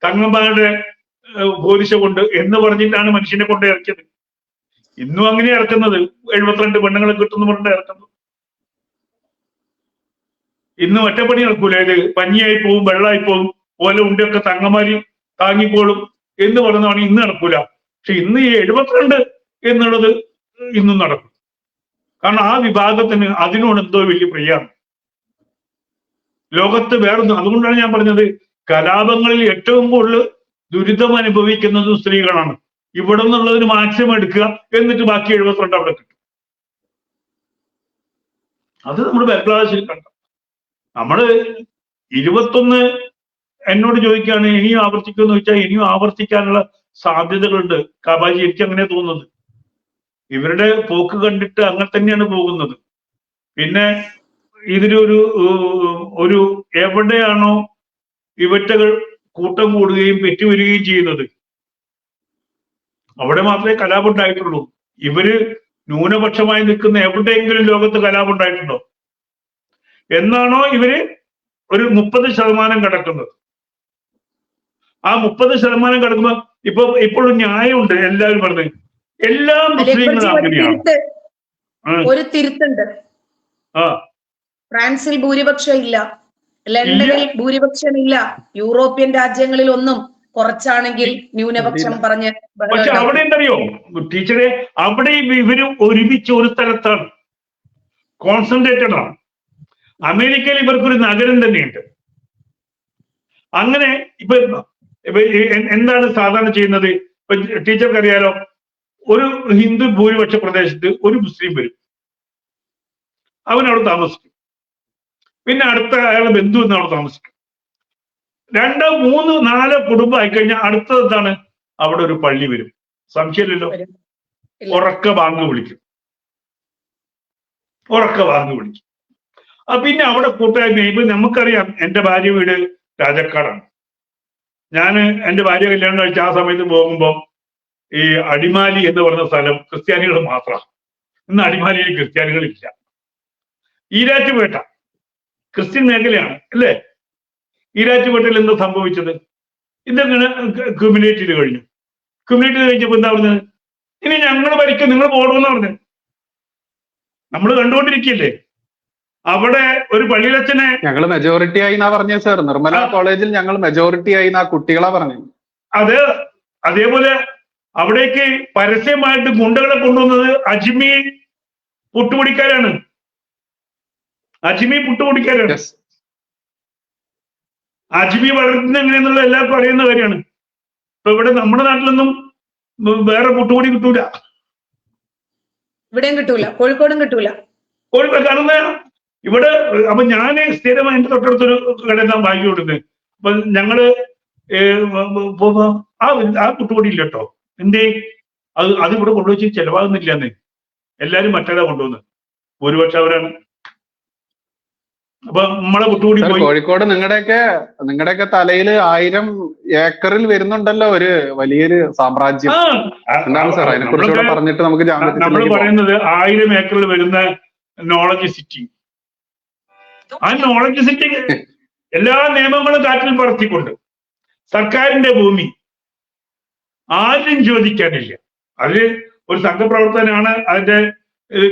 S3: തങ്ങന്മാരുടെ പോലീശ കൊണ്ട് എന്ന് പറഞ്ഞിട്ടാണ് മനുഷ്യനെ കൊണ്ട് ഇറക്കിയത്. ഇന്നും അങ്ങനെ ഇറക്കുന്നത്, 72 പെണ്ണുങ്ങളെ കിട്ടുന്നു പറഞ്ഞിട്ട് ഇറക്കുന്നത്. ഇന്ന് ഒറ്റപ്പണി നടക്കൂല, ഇത് പനിയായി പോകും, വെള്ളമായി പോകും, ഓല ഉണ്ടൊക്കെ തങ്ങന്മാര് താങ്ങിക്കോളും എന്ന് പറഞ്ഞാണ് ഇന്ന് നടക്കൂല. പക്ഷെ ഇന്ന് ഈ 72 എന്നുള്ളത് ഇന്നും നടക്കും. കാരണം ആ വിഭാഗത്തിന് അതിനോട് എന്തോ വലിയ പ്രിയമാണ് ലോകത്ത് വേറൊന്നും. അതുകൊണ്ടാണ് ഞാൻ പറഞ്ഞത് കലാപങ്ങളിൽ ഏറ്റവും കൂടുതൽ ദുരിതം അനുഭവിക്കുന്നത് സ്ത്രീകളാണ്. ഇവിടെ നിന്നുള്ളതിന് മാക്സിമം എടുക്കുക, എന്നിട്ട് ബാക്കി 72 അവിടെ കിട്ടും. അത് നമ്മൾ ബംഗ്ലാദേശിൽ കണ്ട. നമ്മള് 21 എന്നോട് ചോദിക്കുകയാണ് ഇനിയും ആവർത്തിക്കുമെന്ന് ചോദിച്ചാൽ ഇനിയും ആവർത്തിക്കാനുള്ള സാധ്യതകളുണ്ട്. കാബാജി, എനിക്ക് അങ്ങനെ തോന്നുന്നത്. ഇവരുടെ പോക്ക് കണ്ടിട്ട് അങ്ങനെ തന്നെയാണ് പോകുന്നത്. പിന്നെ ഇതിലൊരു ഒരു എവിടെയാണോ ഇവറ്റകൾ കൂട്ടം കൂടുകയും പെറ്റുവരികയും ചെയ്യുന്നത് അവിടെ മാത്രമേ കലാപം ഉണ്ടായിട്ടുള്ളൂ. ഇവര് ന്യൂനപക്ഷമായി നിൽക്കുന്ന എവിടെയെങ്കിലും ലോകത്ത് കലാപം ഉണ്ടായിട്ടുണ്ടോ? എന്നാണോ ഇവര് ഒരു 30% കടക്കുന്നത്, ആ 30% കടക്കുമ്പോ ഇപ്പോഴും ന്യായമുണ്ട്. എല്ലാവരും പറഞ്ഞു എല്ലാ മുസ്ലിങ്ങളും അങ്ങനെയാണ്.
S4: ഒരു തിരുത്തുണ്ട്. ഫ്രാൻസിൽ ഭൂരിപക്ഷം ഇല്ല, ലണ്ടനിൽ ഭൂരിപക്ഷം ഇല്ല, യൂറോപ്യൻ രാജ്യങ്ങളിൽ ഒന്നും കുറച്ചാണെങ്കിൽ ന്യൂനപക്ഷം പറഞ്ഞ്.
S3: പക്ഷെ അവിടെ എന്തറിയോ ടീച്ചറെ, അവിടെ ഇവര് ഒരുമിച്ച് ഒരു സ്ഥലത്താണ്, കോൺസെൻട്രേറ്റഡ് ആണ്. അമേരിക്കയിൽ ഇവർക്കൊരു നഗരം തന്നെയുണ്ട്. അങ്ങനെ ഇപ്പൊ എന്താണ് സാധാരണ ചെയ്യുന്നത്? ഇപ്പൊ ടീച്ചർക്ക് അറിയാലോ, ഒരു ഹിന്ദു ഭൂരിപക്ഷ പ്രദേശത്ത് ഒരു മുസ്ലിം വരും, അവൻ അവിടെ താമസിക്കും. പിന്നെ അടുത്ത അയാളെ ബന്ധു എന്ന് അവിടെ താമസിക്കും. 2, 3, 4 കുടുംബം ആയിക്കഴിഞ്ഞാൽ അടുത്തത് എന്താണ്? അവിടെ ഒരു പള്ളി വരും. സംശയമില്ലല്ലോ. ഉറക്ക ബാങ്ക് വിളിക്കും. പിന്നെ അവിടെ കൂട്ടായ്മ. ഇപ്പൊ നമുക്കറിയാം, എന്റെ ഭാര്യ വീട് രാജക്കാടാണ്. ഞാൻ എന്റെ ഭാര്യ കല്യാണം കഴിച്ച ആ സമയത്ത് പോകുമ്പോ ഈ അടിമാലി എന്ന് പറയുന്ന സ്ഥലം ക്രിസ്ത്യാനികൾ മാത്രമാണ്. ഇന്ന് അടിമാലിയിൽ ക്രിസ്ത്യാനികളില്ല. ഈരാറ്റുപേട്ട ക്രിസ്ത്യൻ മേഖലയാണ് അല്ലേ? ഈരാറ്റുപേട്ടയിൽ എന്താ സംഭവിച്ചത്? ഇതെങ്ങനെ ക്യുമുലേറ്റ് ചെയ്ത് കഴിഞ്ഞു. ക്യുമുലേറ്റ് ചെയ്ത് കഴിഞ്ഞപ്പോ എന്താ പറഞ്ഞത്? ഇനി ഞങ്ങൾ ഭരിക്കും, നിങ്ങൾ പോകണമെന്ന് പറഞ്ഞു. നമ്മൾ കണ്ടുകൊണ്ടിരിക്കില്ലേ? അവിടെ ഒരു പള്ളിയിലച്ഛനെ
S1: ഞങ്ങൾ മെജോറിറ്റി ആയി എന്നാ പറഞ്ഞത് സാർ. നിർമ്മല കോളേജിൽ ഞങ്ങൾ മെജോറിറ്റി ആയി എന്നാ കുട്ടികളാ പറഞ്ഞു.
S3: അത് അതേപോലെ അവിടേക്ക് പരസ്യമായിട്ട് ഗുണ്ടകളെ കൊണ്ടുവന്നത് അജ്മി പുട്ടുപൊടിക്കാരാണ്. അജ്മി വളർത്തുന്നത് എങ്ങനെയെന്നുള്ള എല്ലാവർക്കും അറിയുന്ന കാര്യമാണ്. ഇപ്പൊ ഇവിടെ നമ്മുടെ നാട്ടിലൊന്നും വേറെ പുട്ടുപൊടി കിട്ടൂല,
S4: ഇവിടെയും കിട്ടൂല, കോഴിക്കോടും കിട്ടൂല.
S3: കാരണം ഇവിടെ അപ്പൊ ഞാൻ സ്ഥിരമായി എന്റെ തൊട്ടടുത്തൊരു കടയിൽ ഞാൻ വാങ്ങി കൊടുക്കുന്നത്. അപ്പൊ ഞങ്ങള് ആ പുട്ടുപൊടി ഇല്ല കേട്ടോ. എന്തേ? അത് ഇവിടെ കൊണ്ടുവച്ച് ചെലവാകുന്നില്ല എന്ന്. എല്ലാരും മറ്റേതാ കൊണ്ടുവന്ന്, ഭൂരിപക്ഷം അവരാണ്. അപ്പൊ നമ്മളെ പുട്ടുപൊടി പോയി.
S1: കോഴിക്കോട് നിങ്ങളുടെയൊക്കെ തലയിൽ 1000 ഏക്കറിൽ വരുന്നുണ്ടല്ലോ ഒരു വലിയൊരു സാമ്രാജ്യം. എന്താണ് സാർ അതിനെ കുറിച്ചുകൂടെ പറഞ്ഞിട്ട് നമുക്ക്
S3: നമ്മൾ പറയുന്നത് 1000 ഏക്കറിൽ വരുന്ന നോളജ് സിറ്റി. ആ നോളജ് സിറ്റി എല്ലാ നിയമങ്ങളും കാറ്റിൽ പറത്തിക്കൊണ്ട് സർക്കാരിന്റെ ഭൂമി ആരും ചോദിക്കാനില്ല. അത് ഒരു സംഘപ്രവർത്തനാണ്. അതിന്റെ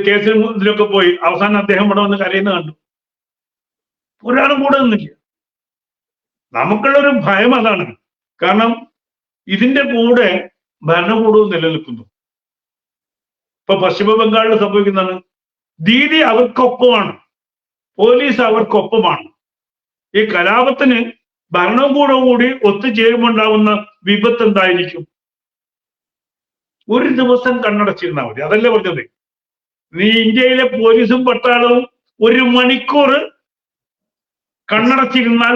S3: കേസിൽ ഇതിലൊക്കെ പോയി അവസാനം അദ്ദേഹം ഇവിടെ വന്ന് കരയുന്ന കണ്ടു. ഒരാളും കൂടെ നിന്നില്ല. നമുക്കുള്ളൊരു ഭയം അതാണ്. കാരണം ഇതിന്റെ കൂടെ ഭരണകൂടവും നിലനിൽക്കുന്നു. ഇപ്പൊ പശ്ചിമ ബംഗാളിൽ സംഭവിക്കുന്നതാണ്. ദീദി അവർക്കൊപ്പമാണ്, പോലീസ് അവർക്കൊപ്പമാണ്. ഈ കലാപത്തിന് ഭരണകൂടവും കൂടി ഒത്തുചേരുമ്പോണ്ടാവുന്ന വിപത്ത് എന്തായിരിക്കും? ഒരു ദിവസം കണ്ണടച്ചിരുന്നാൽ മതി. അതല്ലേ പറഞ്ഞത്. നീ ഇന്ത്യയിലെ പോലീസും പട്ടാളവും 1 മണിക്കൂർ കണ്ണടച്ചിരുന്നാൽ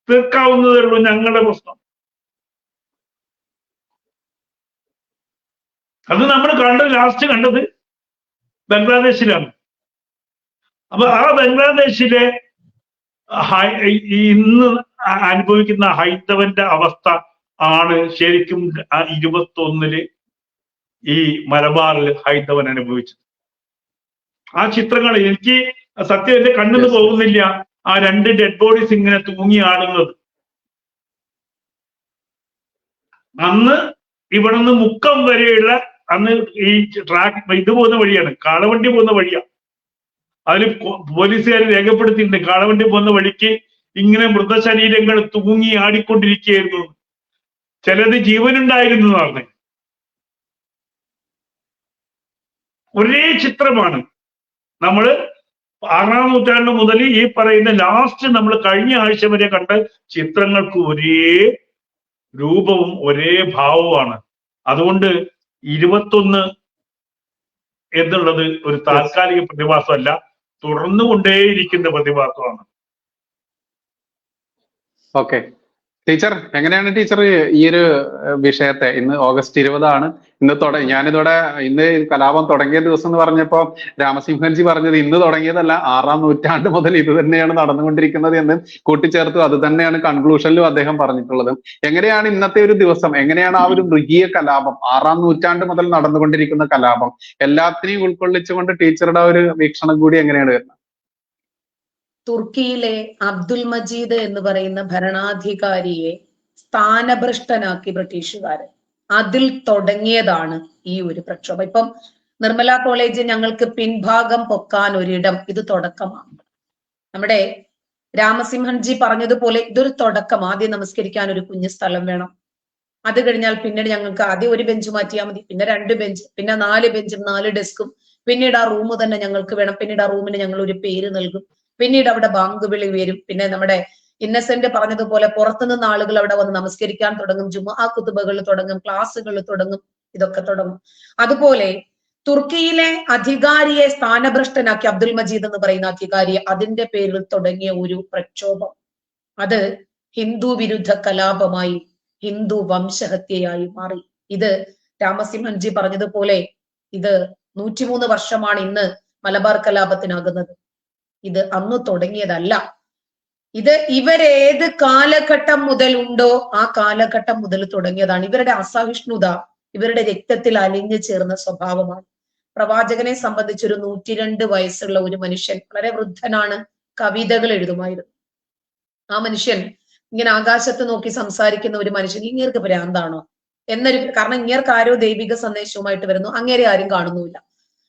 S3: തീർക്കാവുന്നതേ ഉള്ളൂ ഞങ്ങളുടെ പ്രശ്നം. അത് നമ്മൾ ലാസ്റ്റ് കണ്ടത് ബംഗ്ലാദേശിലാണ്. അപ്പൊ ആ ബംഗ്ലാദേശിലെ ഇന്ന് അനുഭവിക്കുന്ന ഹൈന്ദവന്റെ അവസ്ഥ ആണ് ശരിക്കും 21 ഈ മലബാറിൽ ഹൈന്ദവൻ അനുഭവിച്ചത്. ആ ചിത്രങ്ങൾ എനിക്ക് സത്യം എന്റെ കണ്ണിന്ന് പോകുന്നില്ല. ആ 2 ഡെഡ് ബോഡീസ് ഇങ്ങനെ തൂങ്ങി ആടുന്നത്. അന്ന് ഇവിടെ നിന്ന് മുക്കം വരെയുള്ള, അന്ന് ഈ ട്രാക്ക് ഇത് പോകുന്ന വഴിയാണ്, കാളവണ്ടി പോകുന്ന വഴിയാണ്. അതിൽ പോലീസുകാർ രേഖപ്പെടുത്തിയിട്ടുണ്ട്, കാളവണ്ടി പോകുന്ന വഴിക്ക് ഇങ്ങനെ മൃതശരീരങ്ങൾ തൂങ്ങി ആടിക്കൊണ്ടിരിക്കുകയായിരുന്നു. ചിലത് ജീവനുണ്ടായിരുന്നു എന്ന് പറഞ്ഞു. ഒരേ ചിത്രമാണ്. നമ്മള് 6-ാം നൂറ്റാണ്ട് മുതൽ ഈ പറയുന്ന ലാസ്റ്റ് നമ്മൾ കഴിഞ്ഞ ആഴ്ച വരെ കണ്ട ചിത്രങ്ങൾക്ക് ഒരേ രൂപവും ഒരേ ഭാവവുമാണ്. അതുകൊണ്ട് 21 എന്നുള്ളത് ഒരു താൽക്കാലിക പ്രതിഭാസമല്ല, തുടർന്നു കൊണ്ടേയിരിക്കുന്ന പ്രതിഭാസമാണ്.
S1: ഓക്കെ ടീച്ചർ, എങ്ങനെയാണ് ടീച്ചർ ഈ ഒരു വിഷയത്തെ, ഇന്ന് ഓഗസ്റ്റ് 20 ഇന്ന് ഞാനിതോടെ ഇന്ന് കലാപം തുടങ്ങിയ ദിവസം എന്ന് പറഞ്ഞപ്പോ രാമസിംഹൻജി പറഞ്ഞത് ഇന്ന് തുടങ്ങിയതല്ല, 6-ാം നൂറ്റാണ്ട് മുതൽ ഇത് തന്നെയാണ് നടന്നുകൊണ്ടിരിക്കുന്നത് എന്ന് കൂട്ടിച്ചേർത്തു. അത് തന്നെയാണ് കൺക്ലൂഷനിലും അദ്ദേഹം പറഞ്ഞിട്ടുള്ളത്. എങ്ങനെയാണ് ഇന്നത്തെ ഒരു ദിവസം, എങ്ങനെയാണ് ആ ഒരു മൃഗീയ കലാപം, 6-ാം നൂറ്റാണ്ട് മുതൽ നടന്നുകൊണ്ടിരിക്കുന്ന കലാപം എല്ലാത്തിനെയും ഉൾക്കൊള്ളിച്ചുകൊണ്ട് ടീച്ചറുടെ ഒരു വീക്ഷണം കൂടി എങ്ങനെയാണ് വരുന്നത്?
S4: തുർക്കിയിലെ അബ്ദുൽ മജീദ് എന്ന് പറയുന്ന ഭരണാധികാരിയെ സ്ഥാനഭ്രഷ്ടനാക്കി ബ്രിട്ടീഷുകാര്. അതിൽ തുടങ്ങിയതാണ് ഈ ഒരു പ്രക്ഷോഭം. ഇപ്പം നിർമ്മല കോളേജ് ഞങ്ങൾക്ക് പിൻഭാഗം പൊക്കാൻ ഒരിടം, ഇത് തുടക്കമാണ്. നമ്മുടെ രാമസിംഹൻജി പറഞ്ഞതുപോലെ ഇതൊരു തുടക്കം. ആദ്യം നമസ്കരിക്കാൻ ഒരു കുഞ്ഞു സ്ഥലം വേണം. അത് കഴിഞ്ഞാൽ പിന്നീട് ഞങ്ങൾക്ക് ആദ്യം ഒരു ബെഞ്ച് മാറ്റിയാൽ മതി, പിന്നെ 2 ബെഞ്ച്, പിന്നെ 4 ബെഞ്ചും 4 ഡെസ്കും, പിന്നീട് ആ റൂം തന്നെ ഞങ്ങൾക്ക് വേണം, പിന്നീട് ആ റൂമിന് ഞങ്ങൾ ഒരു പേര് നൽകും, പിന്നീട് അവിടെ ബാങ്ക് വിളി വരും. പിന്നെ നമ്മുടെ ഇന്നസെന്റ് പറഞ്ഞതുപോലെ പുറത്തുനിന്ന് ആളുകൾ അവിടെ വന്ന് നമസ്കരിക്കാൻ തുടങ്ങും, ജുമുഅ ഖുതുബകൾ തുടങ്ങും, ക്ലാസ്സുകൾ തുടങ്ങും, ഇതൊക്കെ തുടങ്ങും. അതുപോലെ തുർക്കിയിലെ അധികാരിയെ സ്ഥാനഭ്രഷ്ടനാക്കി അബ്ദുൽ മജീദ് എന്ന് പറയുന്ന അധികാരിയെ, അതിന്റെ പേരിൽ തുടങ്ങിയ ഒരു പ്രക്ഷോഭം അത് ഹിന്ദു വിരുദ്ധ കലാപമായി, ഹിന്ദു വംശഹത്യയായി മാറി. ഇത് രാമസിംഹൻജി പറഞ്ഞതുപോലെ ഇത് 103 വർഷമാണ് ഇന്ന് മലബാർ കലാപത്തിനാകുന്നത്. ഇത് അന്ന് തുടങ്ങിയതല്ല. ഇത് ഇവരേത് കാലഘട്ടം മുതൽ ഉണ്ടോ ആ കാലഘട്ടം മുതൽ തുടങ്ങിയതാണ്. ഇവരുടെ അസഹിഷ്ണുത ഇവരുടെ രക്തത്തിൽ അലിഞ്ഞു ചേർന്ന സ്വഭാവമാണ്. പ്രവാചകനെ സംബന്ധിച്ചൊരു 102 വയസ്സുള്ള ഒരു മനുഷ്യൻ, വളരെ വൃദ്ധനാണ്, കവിതകൾ എഴുതുമായിരുന്നു. ആ മനുഷ്യൻ ഇങ്ങനെ ആകാശത്ത് നോക്കി സംസാരിക്കുന്ന ഒരു മനുഷ്യൻ, ഇങ്ങേർക്ക് ഭ്രാന്താണോ എന്നൊരു, കാരണം ഇങ്ങേർക്ക് ആരോ ദൈവിക സന്ദേശവുമായിട്ട് വരുന്നു, അങ്ങേരെ ആരും കാണുന്നുമില്ല,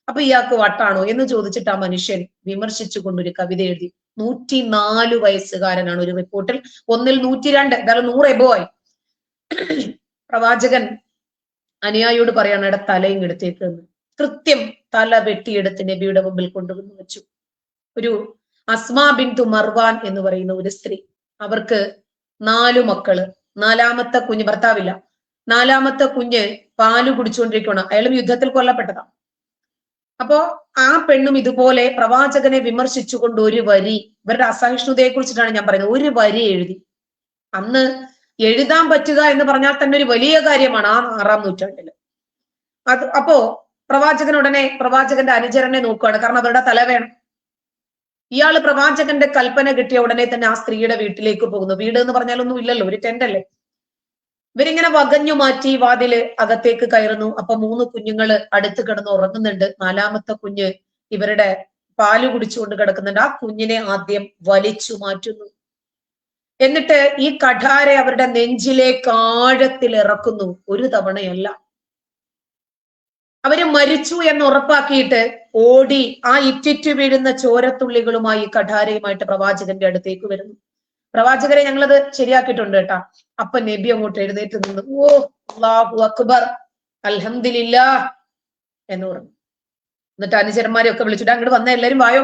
S4: അപ്പൊ ഇയാൾക്ക് വട്ടാണോ എന്ന് ചോദിച്ചിട്ട് ആ മനുഷ്യൻ വിമർശിച്ചുകൊണ്ടൊരു കവിത എഴുതി. 104 വയസ്സുകാരനാണ് ഒരു റിപ്പോർട്ടിൽ, ഒന്നിൽ 102, എന്തായാലും 100 എബോ ആയി. പ്രവാചകൻ അനുയായിയോട് പറയാണ്, എടാ തലയും എടുത്തേക്ക് എന്ന്. കൃത്യം തല വെട്ടിയെടുത്ത് നബിയുടെ മുമ്പിൽ കൊണ്ടുവന്ന് വെച്ചു. ഒരു അസ്മാ ബിൻതു മർവാൻ എന്ന് പറയുന്ന ഒരു സ്ത്രീ, അവർക്ക് 4 മക്കള്, 4ാമത്തെ കുഞ്ഞ്, ഭർത്താവില്ല, 4ാമത്തെ കുഞ്ഞ് പാല് കുടിച്ചുകൊണ്ടിരിക്കണം, അയാളും യുദ്ധത്തിൽ കൊല്ലപ്പെട്ടതാണ്. അപ്പോ ആ പെണ്ണും ഇതുപോലെ പ്രവാചകനെ വിമർശിച്ചുകൊണ്ട് ഒരു വരി, ഇവരുടെ അസഹിഷ്ണുതയെ കുറിച്ചിട്ടാണ് ഞാൻ പറയുന്നത്, ഒരു വരി എഴുതി. അന്ന് എഴുതാൻ പറ്റുക എന്ന് പറഞ്ഞാൽ തന്നെ ഒരു വലിയ കാര്യമാണ് ആ 6-ാം നൂറ്റാണ്ടില്. അപ്പോ പ്രവാചകൻ ഉടനെ പ്രവാചകന്റെ അനുചരനെ നോക്കുകയാണ്, കാരണം അവരുടെ തല വേണം. ഇയാള് പ്രവാചകന്റെ കൽപ്പന കിട്ടിയ ഉടനെ തന്നെ ആ സ്ത്രീയുടെ വീട്ടിലേക്ക് പോകുന്നു. വീട് എന്ന് പറഞ്ഞാലൊന്നും ഇല്ലല്ലോ, ഒരു ടെന്റല്ലേ. ഇവരിങ്ങനെ വകഞ്ഞു മാറ്റി വാതില് അകത്തേക്ക് കയറുന്നു. അപ്പൊ 3 കുഞ്ഞുങ്ങള് അടുത്ത് കിടന്ന് ഉറങ്ങുന്നുണ്ട്. 4ാമത്തെ കുഞ്ഞ് ഇവരുടെ പാല് കുടിച്ചുകൊണ്ട് കിടക്കുന്നുണ്ട്. ആ കുഞ്ഞിനെ ആദ്യം വലിച്ചു മാറ്റുന്നു. എന്നിട്ട് ഈ കഠാരെ അവരുടെ നെഞ്ചിലേക്ക് ആഴത്തിൽ ഇറക്കുന്നു. ഒരു തവണയല്ല. അവര് മരിച്ചു എന്ന് ഉറപ്പാക്കിയിട്ട് ഓടി ആ ഇറ്റിറ്റു വീഴുന്ന ചോരത്തുള്ളികളുമായി കഠാരയുമായിട്ട് പ്രവാചകന്റെ അടുത്തേക്ക് വരുന്നു. പ്രവാചകരെ ഞങ്ങളത് ശരിയാക്കിയിട്ടുണ്ട് കേട്ടാ. അപ്പൊ നബി അങ്ങോട്ട് എഴുന്നേറ്റ് നിന്ന്, ഓ അല്ലാഹു അക്ബർ, അൽഹംദുലില്ലാഹ് എന്ന് പറഞ്ഞു. എന്നിട്ട് അനുചരന്മാരെ ഒക്കെ വിളിച്ചിട്ട്, അങ്ങോട്ട് വന്ന എല്ലാരും വായോ,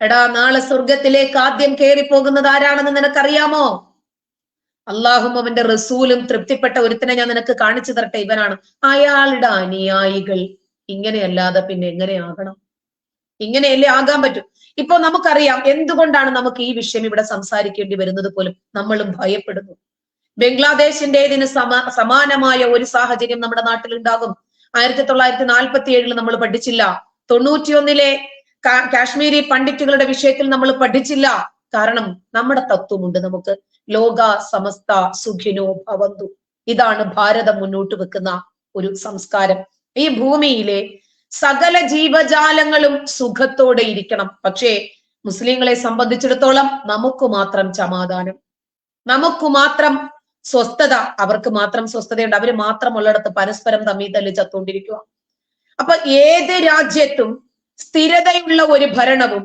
S4: എടാ നാളെ സ്വർഗത്തിലേക്ക് ആദ്യം കയറി പോകുന്നത് ആരാണെന്ന് നിനക്കറിയാമോ? അള്ളാഹും അവന്റെ റസൂലും തൃപ്തിപ്പെട്ട ഒരുത്തനെ ഞാൻ നിനക്ക് കാണിച്ചു തരട്ടെ, ഇവനാണ്. അയാളുടെ അനുയായികൾ ഇങ്ങനെയല്ലാതെ പിന്നെ എങ്ങനെയാകണം? ഇങ്ങനെയല്ലേ ആകാൻ പറ്റും. ഇപ്പൊ നമുക്കറിയാം എന്തുകൊണ്ടാണ് നമുക്ക് ഈ വിഷയം ഇവിടെ സംസാരിക്കേണ്ടി വരുന്നത് പോലും നമ്മളും ഭയപ്പെടുന്നു. ബംഗ്ലാദേശിന്റേതിന് സമാനമായ ഒരു സാഹചര്യം നമ്മുടെ നാട്ടിൽ ഉണ്ടാകും. 1947 നമ്മൾ പഠിച്ചില്ല. 91 കാശ്മീരി പണ്ഡിറ്റുകളുടെ വിഷയത്തിൽ നമ്മൾ പഠിച്ചില്ല. കാരണം നമ്മുടെ തത്വമുണ്ട് നമുക്ക്, ലോക സമസ്ത സുഖിനോ ഭവന്തു. ഇതാണ് ഭാരതം മുന്നോട്ട് വെക്കുന്ന ഒരു സംസ്കാരം. ഈ ഭൂമിയിലെ സകല ജീവജാലങ്ങളും സുഖത്തോടെ ഇരിക്കണം. പക്ഷേ മുസ്ലിങ്ങളെ സംബന്ധിച്ചിടത്തോളം നമുക്ക് മാത്രം സമാധാനം, നമുക്ക് മാത്രം സ്വസ്ഥത, അവർക്ക് മാത്രം സ്വസ്ഥതയുണ്ട്. അവര് മാത്രമുള്ളിടത്ത് പരസ്പരം തമ്മിൽ തല്ലി ചത്തുകൊണ്ടിരിക്കുക. അപ്പൊ ഏത് രാജ്യത്തും സ്ഥിരതയുള്ള ഒരു ഭരണവും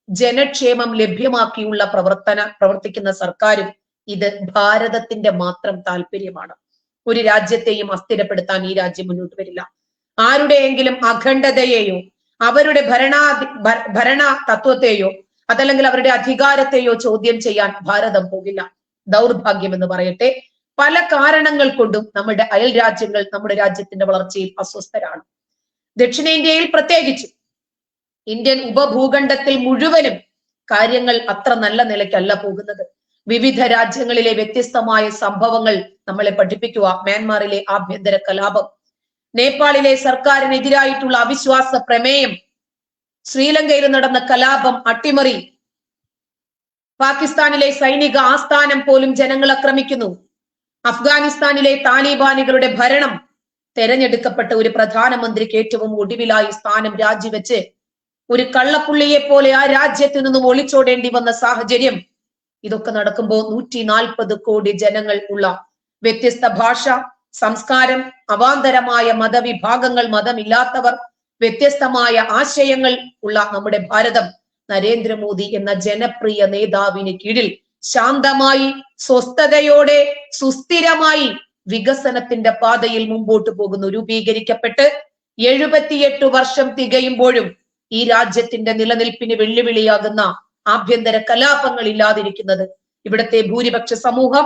S4: ജനക്ഷേമം ലഭ്യമാക്കിയുള്ള പ്രവർത്തിക്കുന്ന സർക്കാരും ഇത് ഭാരതത്തിന്റെ മാത്രം താല്പര്യമാണ്. ഒരു രാജ്യത്തെയും അസ്ഥിരപ്പെടുത്താൻ ഈ രാജ്യം മുന്നോട്ട് വരില്ല. ആരുടെയെങ്കിലും അഖണ്ഡതയെയോ അവരുടെ ഭരണ തത്വത്തെയോ അതല്ലെങ്കിൽ അവരുടെ അധികാരത്തെയോ ചോദ്യം ചെയ്യാൻ ഭാരതം പോകില്ല. ദൗർഭാഗ്യം എന്ന് പറയട്ടെ, പല കാരണങ്ങൾ കൊണ്ടും നമ്മുടെ അയൽ രാജ്യങ്ങൾ നമ്മുടെ രാജ്യത്തിന്റെ വളർച്ചയിൽ അസ്വസ്ഥരാണ്. ദക്ഷിണേന്ത്യയിൽ പ്രത്യേകിച്ച് ഇന്ത്യൻ ഉപഭൂഖണ്ഡത്തിൽ മുഴുവനും കാര്യങ്ങൾ അത്ര നല്ല നിലയ്ക്കല്ല പോകുന്നത്. വിവിധ രാജ്യങ്ങളിലെ വ്യത്യസ്തമായ സംഭവങ്ങൾ നമ്മളെ പഠിപ്പിക്കുക. മ്യാൻമാറിലെ ആഭ്യന്തര കലാപം, നേപ്പാളിലെ സർക്കാരിനെതിരായിട്ടുള്ള അവിശ്വാസ പ്രമേയം, ശ്രീലങ്കയിൽ നടന്ന കലാപം, അട്ടിമറി, പാകിസ്ഥാനിലെ സൈനിക ആസ്ഥാനം പോലും ജനങ്ങൾ ആക്രമിക്കുന്നു, അഫ്ഗാനിസ്ഥാനിലെ താലിബാനികളുടെ ഭരണം, തെരഞ്ഞെടുക്കപ്പെട്ട ഒരു പ്രധാനമന്ത്രിക്ക് ഏറ്റവും ഒടുവിലായി സ്ഥാനം രാജിവെച്ച് ഒരു കള്ളപ്പുള്ളിയെ പോലെ ആ രാജ്യത്തു നിന്നും ഒളിച്ചോടേണ്ടി വന്ന സാഹചര്യം. ഇതൊക്കെ നടക്കുമ്പോൾ 140 കോടി ജനങ്ങൾ ഉള്ള വ്യത്യസ്ത ഭാഷ, സംസ്കാരം, അവാന്തരമായ മതവിഭാഗങ്ങൾ, മതമില്ലാത്തവർ, വ്യത്യസ്തമായ ആശയങ്ങൾ ഉള്ള നമ്മുടെ ഭാരതം നരേന്ദ്രമോദി എന്ന ജനപ്രിയ നേതാവിന് കീഴിൽ ശാന്തമായി, സ്വസ്ഥതയോടെ, സുസ്ഥിരമായി വികസനത്തിന്റെ പാതയിൽ മുമ്പോട്ട് പോകുന്നു. രൂപീകരിക്കപ്പെട്ട് 78 വർഷം തികയുമ്പോഴും ഈ രാജ്യത്തിന്റെ നിലനിൽപ്പിന് വെല്ലുവിളിയാകുന്ന ആഭ്യന്തര കലാപങ്ങൾ ഇല്ലാതിരിക്കുന്നത് ഇവിടുത്തെ ഭൂരിപക്ഷ സമൂഹം,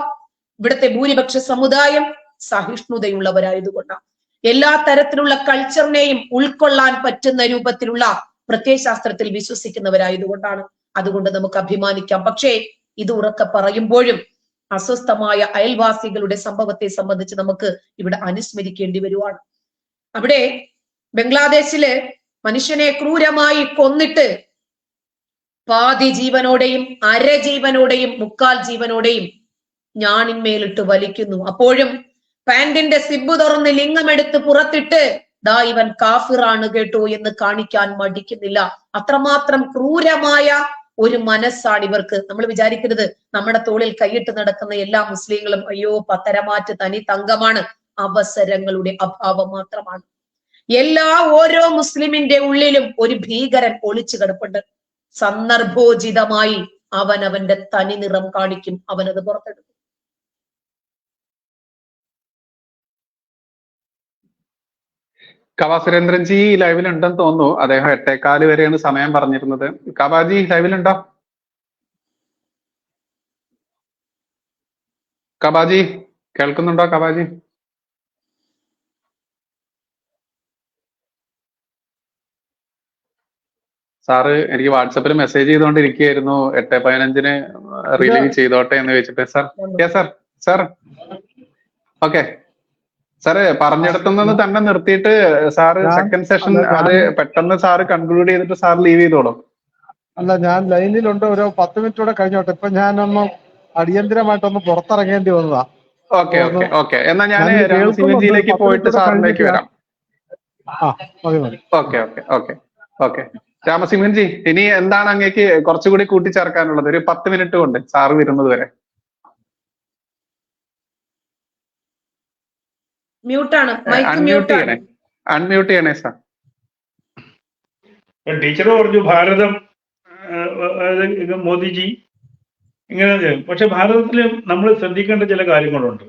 S4: ഇവിടുത്തെ ഭൂരിപക്ഷ സമുദായം സഹിഷ്ണുതയുള്ളവരായതുകൊണ്ടാണ്. എല്ലാ തരത്തിലുള്ള കൾച്ചറിനെയും ഉൾക്കൊള്ളാൻ പറ്റുന്ന രൂപത്തിലുള്ള പ്രത്യയശാസ്ത്രത്തിൽ വിശ്വസിക്കുന്നവരായതുകൊണ്ടാണ്. അതുകൊണ്ട് നമുക്ക് അഭിമാനിക്കാം. പക്ഷേ ഇത് ഉറക്കെ പറയുമ്പോഴും അസ്വസ്ഥമായ അയൽവാസികളുടെ സംഭവത്തെ സംബന്ധിച്ച് നമുക്ക് ഇവിടെ അനുസ്മരിക്കേണ്ടി വരുവാണ്. അവിടെ ബംഗ്ലാദേശില് മനുഷ്യനെ ക്രൂരമായി കൊന്നിട്ട് പാതി ജീവനോടെയും അരജീവനോടെയും മുക്കാൽ ജീവനോടെയും ഞാണിന്മേലിട്ട് വലിക്കുന്നു. അപ്പോഴും പാന്റിന്റെ സിബ് തുറന്ന് ലിംഗമെടുത്ത് പുറത്തിട്ട് ദാ ഇവൻ കാഫിറാണ് കേട്ടോ എന്ന് കാണിക്കാൻ മടിക്കുന്നില്ല. അത്രമാത്രം ക്രൂരമായ ഒരു മനസ്സാണ് ഇവർക്ക്. നമ്മൾ വിചാരിക്കരുത് നമ്മുടെ തോളിൽ കൈയിട്ട് നടക്കുന്ന എല്ലാ മുസ്ലിങ്ങളും അയ്യോ പത്തരമാറ്റ് തനി തങ്കമാണ്. അവസരങ്ങളുടെ അഭാവം മാത്രമാണ്. ഓരോ മുസ്ലിമിന്റെ ഉള്ളിലും ഒരു ഭീകരൻ ഒളിച്ചു കിടപ്പുണ്ട്. സന്ദർഭോചിതമായി അവനവന്റെ തനി നിറം കാണിക്കും, അവനത് പുറത്തെടുക്കും.
S1: കവാ സുരേന്ദ്രൻജി ലൈവിലുണ്ടെന്ന് തോന്നുന്നു. അദ്ദേഹം 8:15 വരെയാണ് സമയം പറഞ്ഞിരുന്നത്. കവാജി ലൈവിലുണ്ടോ? കവാജി കേൾക്കുന്നുണ്ടോ? കവാജി സാറ് എനിക്ക് വാട്സപ്പിൽ മെസ്സേജ് ചെയ്തുകൊണ്ടിരിക്കുകയായിരുന്നു 8:15 റിലീവ് ചെയ്തോട്ടെ എന്ന് വെച്ചിട്ട്. സാർ ഓക്കെ സാറ് പറഞ്ഞിടത്തുനിന്ന് തന്നെ നിർത്തിയിട്ട് സാറ് സെക്കൻഡ് സെഷൻ അത് പെട്ടെന്ന് സാറ് കൺക്ലൂഡ് ചെയ്തിട്ട് സാർ ലീവ് ചെയ്തോളൂ.
S2: അല്ല, ഞാൻ ലൈനിലുണ്ട്. ഒരു 10 മിനിറ്റ് കൂടെ കഴിഞ്ഞോട്ടെ. ഇപ്പൊ ഞാനൊന്ന് അടിയന്തരമായിട്ടൊന്ന് പുറത്തിറങ്ങേണ്ടി വന്നതാ.
S1: ഓക്കെ എന്നാ ഞാൻ രാമസിംഹജിയിലേക്ക് പോയിട്ട് സാറിലേക്ക് വരാം. ഓക്കെ രാമസിംഹൻജി, ഇനി എന്താണ് അങ്ങേക്ക് കുറച്ചുകൂടി കൂട്ടിച്ചേർക്കാനുള്ളത്? ഒരു 10 മിനിറ്റ് കൊണ്ട് സാറ് വരുന്നത് വരെ. അൺമ്യൂട്ട് ചെയ്യണേ സാർ.
S3: ടീച്ചർ പറഞ്ഞു ഭാരതം മോദിജി ഇങ്ങനെ, പക്ഷെ ഭാരതത്തിൽ നമ്മൾ ശ്രദ്ധിക്കേണ്ട ചില കാര്യങ്ങളുണ്ട്.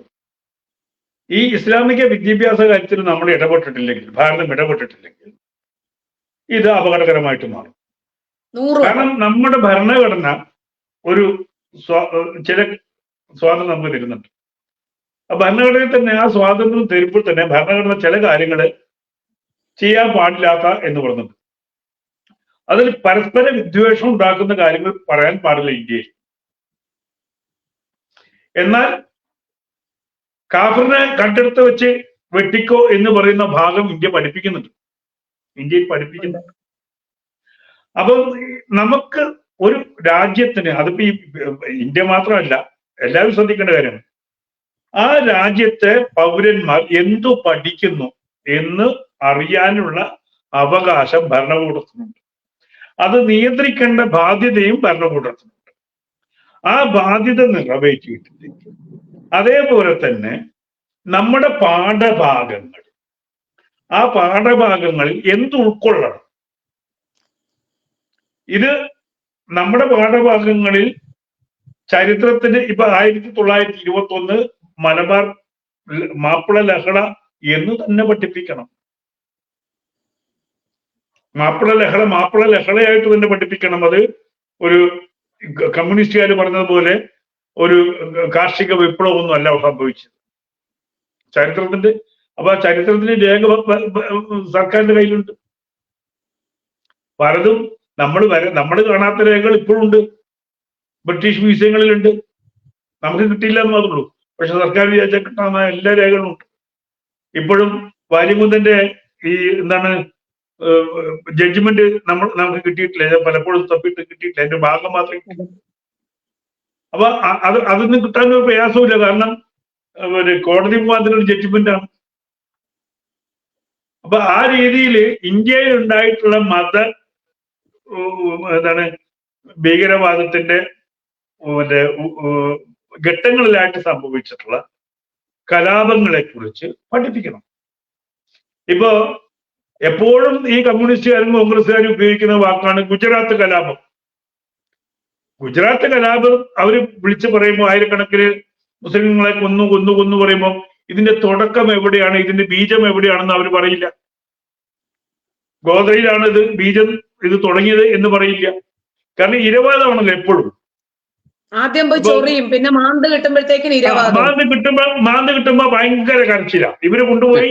S3: ഈ ഇസ്ലാമിക വിദ്യാഭ്യാസ കാര്യത്തിൽ നമ്മൾ ഇടപെട്ടിട്ടില്ലെങ്കിൽ, ഭാരതം ഇടപെട്ടിട്ടില്ലെങ്കിൽ ഇത് അപകടകരമായിട്ട് മാറും. കാരണം നമ്മുടെ ഭരണഘടന ഒരു ചില സ്വാതന്ത്ര്യം നമുക്ക് തരുന്നുണ്ട്. ആ ഭരണഘടനയിൽ തന്നെ ആ സ്വാതന്ത്ര്യം തരുമ്പോൾ തന്നെ ഭരണഘടന ചില കാര്യങ്ങൾ ചെയ്യാൻ പാടില്ലാത്ത എന്ന് പറയുന്നുണ്ട്. അതിൽ പരസ്പര വിദ്വേഷം ഉണ്ടാക്കുന്ന കാര്യങ്ങൾ പറയാൻ പാടില്ല ഇന്ത്യയിൽ. എന്നാൽ കാഫിറിനെ കണ്ടെടുത്ത് വെച്ച് വെട്ടിക്കോ എന്ന് പറയുന്ന ഭാഗം ഇന്ത്യയിൽ പഠിപ്പിക്കുന്നുണ്ട്. അപ്പം നമുക്ക് ഒരു രാജ്യത്തിന്, അതിപ്പോ ഈ ഇന്ത്യ മാത്രമല്ല, എല്ലാവരും ശ്രദ്ധിക്കേണ്ട കാര്യമാണ്. ആ രാജ്യത്തെ പൗരന്മാർ എന്തു പഠിക്കുന്നു എന്ന് അറിയാനുള്ള അവകാശം ഭരണകൂടത്തിനുണ്ട്. അത് നിയന്ത്രിക്കേണ്ട ബാധ്യതയും ഭരണകൂടത്തിനുണ്ട്. ആ ബാധ്യത നിറവേറ്റിയിട്ടില്ലെങ്കിൽ അതേപോലെ തന്നെ നമ്മുടെ പാഠഭാഗങ്ങൾ, ആ പാഠഭാഗങ്ങളിൽ എന്ത് ഉൾക്കൊള്ളണം? ഇത് നമ്മുടെ പാഠഭാഗങ്ങളിൽ ചരിത്രത്തിന് ഇപ്പൊ 1921 മലബാർ മാപ്പിള ലഹള എന്ന് തന്നെ പഠിപ്പിക്കണം. മാപ്പിള ലഹളയായിട്ട് തന്നെ പഠിപ്പിക്കണം. അത് ഒരു കമ്മ്യൂണിസ്റ്റുകാർ പറഞ്ഞതുപോലെ ഒരു കാർഷിക വിപ്ലവമൊന്നും അല്ല സംഭവിച്ചത്. ചരിത്രത്തിന്റെ അപ്പൊ ആ ചരിത്രത്തിന്റെ രേഖ സർക്കാരിന്റെ കയ്യിലുണ്ട്. പലതും നമ്മൾ കാണാത്ത രേഖകൾ ഇപ്പോഴും ഉണ്ട്, ബ്രിട്ടീഷ് മ്യൂസിയങ്ങളിലുണ്ട്. നമുക്ക് കിട്ടിയില്ല എന്ന് മാത്രമേ ഉള്ളൂ. പക്ഷെ സർക്കാർ വിചാരിച്ചാൽ കിട്ടാവുന്ന എല്ലാ രേഖകളും ഉണ്ട്. ഇപ്പോഴും വാര്യംകുന്നന്റെ ഈ എന്താണ് ജഡ്ജ്മെന്റ് നമുക്ക് കിട്ടിയിട്ടില്ല, പലപ്പോഴും തപ്പിട്ട് കിട്ടിയിട്ടില്ല, അതിന്റെ ഭാഗം മാത്രമേ കിട്ടിയിട്ടുള്ളൂ. അപ്പൊ അതൊന്നും കിട്ടാൻ ഒരു പ്രയാസമില്ല. കാരണം കോടതി മുഖാന്തരം ഒരു ജഡ്ജ്മെന്റ് ആണ്. അപ്പൊ ആ രീതിയിൽ ഇന്ത്യയിൽ ഉണ്ടായിട്ടുള്ള ഭീകരവാദത്തിന്റെ ഘട്ടങ്ങളിലായിട്ട് സംഭവിച്ചിട്ടുള്ള കലാപങ്ങളെ കുറിച്ച് പഠിപ്പിക്കണം. ഇപ്പോ എപ്പോഴും ഈ കമ്മ്യൂണിസ്റ്റുകാരും കോൺഗ്രസ്സുകാരും ഉപയോഗിക്കുന്ന വാക്കാണ് ഗുജറാത്ത് കലാപം. ഗുജറാത്ത് കലാപം അവര് വിളിച്ചു പറയുമ്പോൾ ആയിരക്കണക്കിന് മുസ്ലിങ്ങളെ കൊന്നു പറയുമ്പോൾ ഇതിന്റെ തുടക്കം എവിടെയാണ്, ഇതിന്റെ ബീജം എവിടെയാണെന്ന് അവർ പറയില്ല. ഗോത്രയിലാണ് ഇത് തുടങ്ങിയത് എന്ന് പറയില്ല. കാരണം ഇരവാദമാണല്ലോ എപ്പോഴും.
S4: ആദ്യം പോയി ചൊറിയും, പിന്നെ മാന്ത് കിട്ടുമ്പോഴത്തേക്കും
S3: മാന്ത് കിട്ടുമ്പോ ഭയങ്കര കരച്ചില. ഇവര് കൊണ്ടുപോയി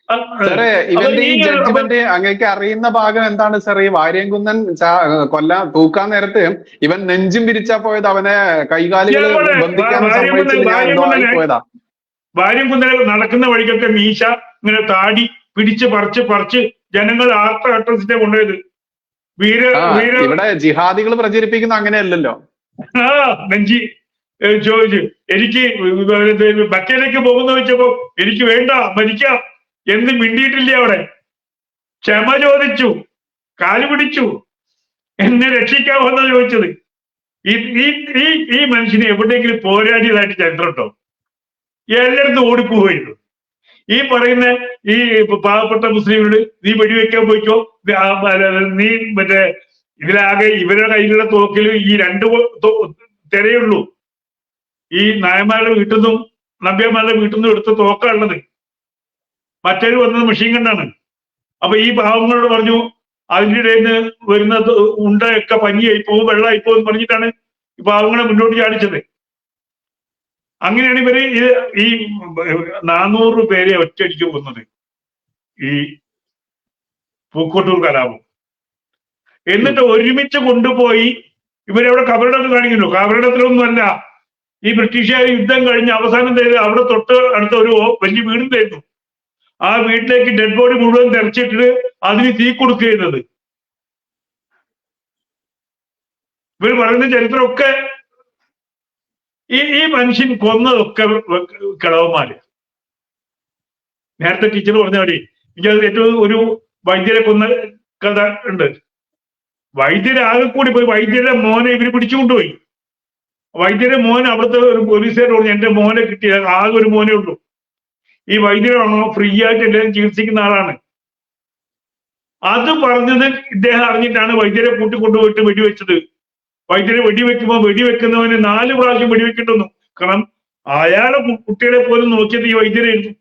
S1: സാറേ, ഇവന്റെ ഈ ജഡ്ജ്മെന്റ് അങ്ങേക്ക് അറിയുന്ന ഭാഗം എന്താണ് സാർ? ഈ വാര്യംകുന്നൻ തൂക്കാൻ നേരത്ത് ഇവൻ നെഞ്ചും പിരിച്ചാ പോയത്, അവനെ കൈകാലുകൾ ബന്ധിക്കാൻ പോയതാ.
S3: വാര്യംകുന്നൻ നടക്കുന്ന വഴിക്കൊക്കെ മീശ ഇങ്ങനെ താടി പിടിച്ച് പറിച്ച് ജനങ്ങൾ ആർത്തഘട്ടത്തിന്റെ കൊണ്ടുപോയത്.
S1: ഇവിടെ ജിഹാദികൾ പ്രചരിപ്പിക്കുന്ന അങ്ങനെയല്ലല്ലോ.
S3: നെഞ്ചി ചോദിച്ചു, എനിക്ക് ബക്കയിലേക്ക് പോകുന്ന വെച്ചപ്പോ എനിക്ക് വേണ്ട, മരിക്കാം എന്ന് മിണ്ടിയിട്ടില്ല. അവിടെ ക്ഷമ ചോദിച്ചു, കാല് പിടിച്ചു, എന്നെ രക്ഷിക്കാമെന്നാ ചോദിച്ചത്. ഈ മനുഷ്യനെ എവിടെയെങ്കിലും പോരാടിയതായിട്ട് ചരിത്രം ഉണ്ടോ? എല്ലായിടത്തും ഓടിപ്പോയിരുന്നു. ഈ പറയുന്ന ഈ പാവപ്പെട്ട മുസ്ലിങ്ങളോട് നീ വെടിവെക്കാൻ പോയിക്കോ, നീ ഇതിലാകെ ഇവരുടെ കയ്യിലുള്ള തോക്കിൽ ഈ 2 തിരയുള്ളൂ. ഈ നായന്മാരുടെ വീട്ടിൽ നിന്നും നമ്പ്യന്മാരുടെ വീട്ടിൽ നിന്നും എടുത്ത തോക്കാണുള്ളത്. മറ്റൊരു വന്നത് മെഷീൻ ഗണ്ണാണ്. അപ്പൊ ഈ പാവങ്ങളോട് പറഞ്ഞു, അതിൻ്റെ ഇടയിൽ നിന്ന് വരുന്ന ഉണ്ടയൊക്കെ പനിയായി പോകും, വെള്ളമായി പോകും പറഞ്ഞിട്ടാണ് ഈ പാവങ്ങളെ മുന്നോട്ട് ചാടിച്ചത്. അങ്ങനെയാണ് ഇവര് ഈ 400 പേരെ ഒറ്റയടിക്ക് കൊന്നത് ഈ പൂക്കോട്ടൂർ കലാപം. എന്നിട്ട് ഒരുമിച്ച് കൊണ്ടുപോയി ഇവരവിടെ കബറിടത്ത് കാണിക്കുന്നു. കബറിടത്തിലൊന്നുമല്ല, ഈ ബ്രിട്ടീഷുകാർ യുദ്ധം കഴിഞ്ഞ് അവസാനം ചെയ്ത് അവിടെ തൊട്ട് അടുത്ത ഒരു വലിയ വീടുണ്ടായിരുന്നു. ആ വീട്ടിലേക്ക് ഡെഡ് ബോഡി മുഴുവൻ തെരച്ചിട്ടിട്ട് അതിന് തീ കൊടുക്കുന്നത്. ഇവർ പറയുന്ന ചരിത്രമൊക്കെ ഈ മനുഷ്യൻ കൊന്നതൊക്കെ കിളവന്മാര്. നേരത്തെ ടീച്ചർ പറഞ്ഞ മതി, എനിക്കത് ഏറ്റവും ഒരു വൈദ്യരെ കൊന്ന കഥ ഉണ്ട്. വൈദ്യരാകെ കൂടി പോയി വൈദ്യരുടെ മോനെ ഇവര് പിടിച്ചുകൊണ്ടുപോയി. വൈദ്യരുടെ മോൻ അവിടുത്തെ ഒരു പോലീസുകാരോട് പറഞ്ഞു, എന്റെ മോനെ കിട്ടിയ ആകെ ഒരു മോനേ ഉള്ളൂ. ഈ വൈദ്യരാണോ ഫ്രീ ആയിട്ട് എല്ലാവരും ചികിത്സിക്കുന്ന ആളാണ്. അത് പറഞ്ഞത് ഇദ്ദേഹം അറിഞ്ഞിട്ടാണ് വൈദ്യരെ കൂട്ടിക്കൊണ്ടുപോയിട്ട് വെടിവെച്ചത്. വൈദ്യരെ വെടിവെക്കുമ്പോൾ വെടിവെക്കുന്നവന് 4 പ്രാവശ്യം വെടിവെക്കേണ്ടെന്നു. കാരണം അയാളെ കുട്ടികളെ പോലും നോക്കിയത് ഈ വൈദ്യരായിരുന്നു.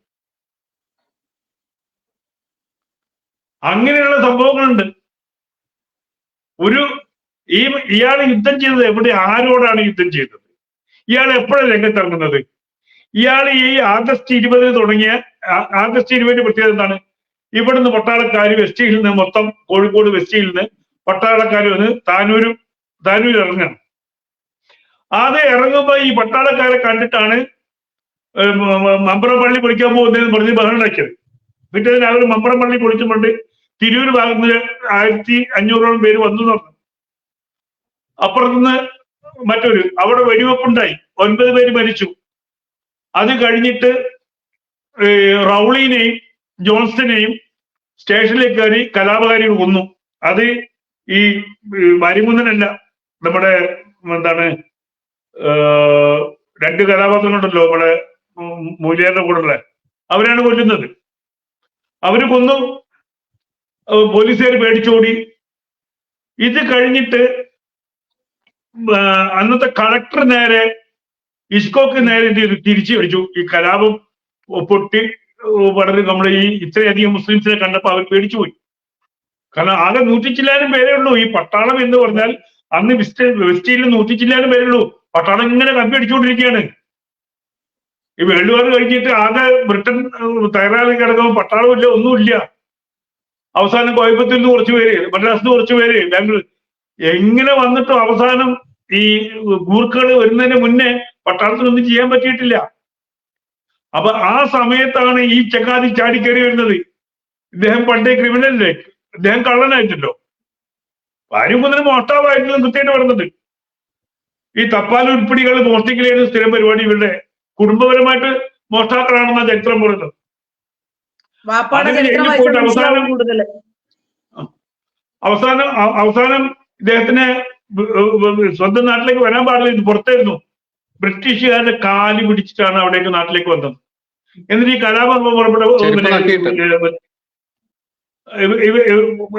S3: അങ്ങനെയുള്ള സംഭവങ്ങളുണ്ട്. ഇയാൾ യുദ്ധം ചെയ്തത് എവിടെ, ആരോടാണ് യുദ്ധം ചെയ്തത്? ഇയാൾ എപ്പോഴാണ് രംഗത്തിറങ്ങുന്നത്? ഇയാൾ ഈ ആഗസ്റ്റ് 20 തുടങ്ങിയ ആഗസ്റ്റ് 20 പ്രത്യേകത എന്താണ്? ഇവിടുന്ന് പട്ടാളക്കാർ വെസ്റ്റിൽ നിന്ന്, മൊത്തം കോഴിക്കോട് വെസ്റ്റിൽ നിന്ന് പട്ടാളക്കാർ വന്ന് താനൂർ ഇറങ്ങണം. അത് ഇറങ്ങുമ്പോ ഈ പട്ടാളക്കാരെ കണ്ടിട്ടാണ് മമ്പറം പള്ളി പൊളിക്കാൻ പോകുന്നതെന്ന് പറഞ്ഞ് ബഹളം ഉണ്ടാക്കിയത്. പിറ്റേതിന് അവർ മമ്പറം പള്ളി പൊളിച്ചുകൊണ്ട് തിരൂർ ഭാഗത്ത് 1500ഓളം പേര് വന്നു പറഞ്ഞു. അപ്പുറത്തുനിന്ന് അവിടെ വെടിവെപ്പുണ്ടായി, 9 പേര് മരിച്ചു. അത് കഴിഞ്ഞിട്ട് റൗളീനെയും ജോൺസ്റ്റനെയും സ്റ്റേഷനിലേക്ക് കയറി കലാപകാരികൾ കൊന്നു. അത് ഈ വാര്യംകുന്നനല്ല, നമ്മുടെ എന്താണ് രണ്ട് കഥാപാത്രങ്ങളുണ്ടല്ലോ നമ്മുടെ മൂല്യാരുടെ കൂടെ ഉള്ള, അവരാണ് കൊല്ലുന്നത്. അവര് കൊന്നു, പോലീസുകാർ പേടിച്ചോടി. ഇത് കഴിഞ്ഞിട്ട് അന്നത്തെ കളക്ടർ നേരെ ഇസ്കോക്ക് നേരെ തിരിച്ചു അടിച്ചു. ഈ കലാപം പൊട്ടി വളരെ നമ്മൾ ഈ ഇത്രയധികം മുസ്ലിംസിനെ കണ്ടപ്പോൾ അവർ പേടിച്ചു പോയി. കാരണം ആകെ 100 ചില്ലാനും പേരേ ഉള്ളൂ. ഈ പട്ടാളം എന്ന് പറഞ്ഞാൽ അന്ന് വെസ്റ്റിൽ 100 ചില്ലാനും പേരേ ഉള്ളൂ. പട്ടാളം ഇങ്ങനെ കമ്പി അടിച്ചുകൊണ്ടിരിക്കുകയാണ്. ഈ വേൾഡ് വാർ കഴിഞ്ഞിട്ട് ആകെ ബ്രിട്ടൻ തയ്യാറായി കിടക്കുമ്പോൾ പട്ടാളമില്ല, ഒന്നുമില്ല. അവസാനം കോയമ്പത്തൂരിൽ നിന്ന് കുറച്ച് പേര്, മദ്രാസിൽ നിന്ന് കുറച്ച് പേര്, ബാംഗ്ലൂർ, എങ്ങനെ വന്നിട്ടും അവസാനം ഈ ഗൂർഖകൾ വരുന്നതിന് മുന്നേ പട്ടാളത്തിനൊന്നും ചെയ്യാൻ പറ്റിയിട്ടില്ല. അപ്പൊ ആ സമയത്താണ് ഈ ചങ്ങാതി ചാടിക്കയറി വരുന്നത്. ഇദ്ദേഹം പണ്ടേ ക്രിമിനലല്ലേ, ഇദ്ദേഹം കള്ളനായിട്ടുണ്ടോ. വാര്യംകുന്നന് മോഷ്ടാവായിട്ടുള്ള കൃത്യമായിട്ട് പറയുന്നത്. ഈ തപ്പാൽ ഉൾപ്പെടികൾ മോഷ്ടിക്കലാണ് സ്ഥിരം പരിപാടി. ഇവരുടെ കുടുംബപരമായിട്ട് മോഷ്ടാക്കളാണെന്ന ചരിത്രം പറയുന്നത്. അവസാനം ഇദ്ദേഹത്തിന് സ്വന്തം നാട്ടിലേക്ക് വരാൻ പാടില്ല, ഇത് പുറത്തായിരുന്നു. ബ്രിട്ടീഷുകാരുടെ കാല് പിടിച്ചിട്ടാണ് അവിടേക്ക് നാട്ടിലേക്ക് വന്നത്. എന്നിട്ട് ഈ കലാപം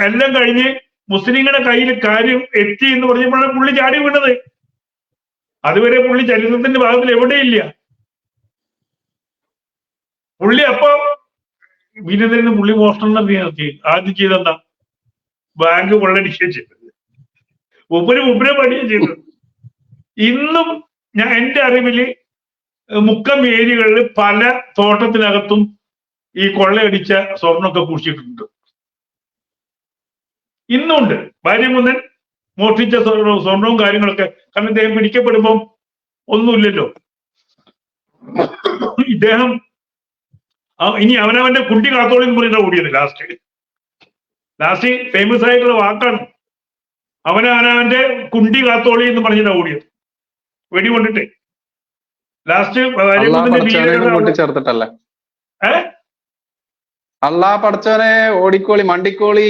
S3: എല്ലാം കഴിഞ്ഞ് മുസ്ലിങ്ങളുടെ കയ്യിൽ കാര്യം എത്തി എന്ന് പറഞ്ഞപ്പോഴാണ് പുള്ളി ചാടി വീണത്. അതുവരെ പുള്ളി ചരിത്രത്തിന്റെ ഭാഗത്തിൽ എവിടെയില്ല. പുള്ളി അപ്പൊ വിനീതന് പുള്ളി മോഷണം നടത്തി. ആദ്യം ചെയ്തെന്താ? ബാങ്ക് കൊള്ളടിക്കുകയും ചെയ്തത്. ഉപ്പനെ പണിയും ചെയ്തത്. ഇന്നും ഞാൻ എന്റെ അറിവില് മുക്കം ഏരിയകളിൽ പല തോട്ടത്തിനകത്തും ഈ കൊള്ളയടിച്ച സ്വർണ്ണമൊക്കെ കുടിച്ചിട്ടുണ്ട്. ഇന്നുണ്ട്. വാര്യംകുന്നൻ മോഷ്ടിച്ച സ്വർണവും കാര്യങ്ങളൊക്കെ. കാരണം ഇദ്ദേഹം പിടിക്കപ്പെടുമ്പം ഒന്നുമില്ലല്ലോ. ഇദ്ദേഹം ഇനി അവനവന്റെ കുണ്ടി കാത്തോളി എന്ന് പറയുന്ന ഓടിയത്. ലാസ്റ്റ് ഫേമസ് ആയിട്ടുള്ള വാക്കാണ്, അവനവന്റെ കുണ്ടി കാത്തോളി എന്ന് പറഞ്ഞിട്ടാ ഓടിയത്, വെടികൊണ്ടിട്ട്. ലാസ്റ്റ്
S1: ചേർത്തിട്ടല്ലേ അള്ളാ പഠിച്ചവനെ ഓടിക്കോളി മണ്ടിക്കോളി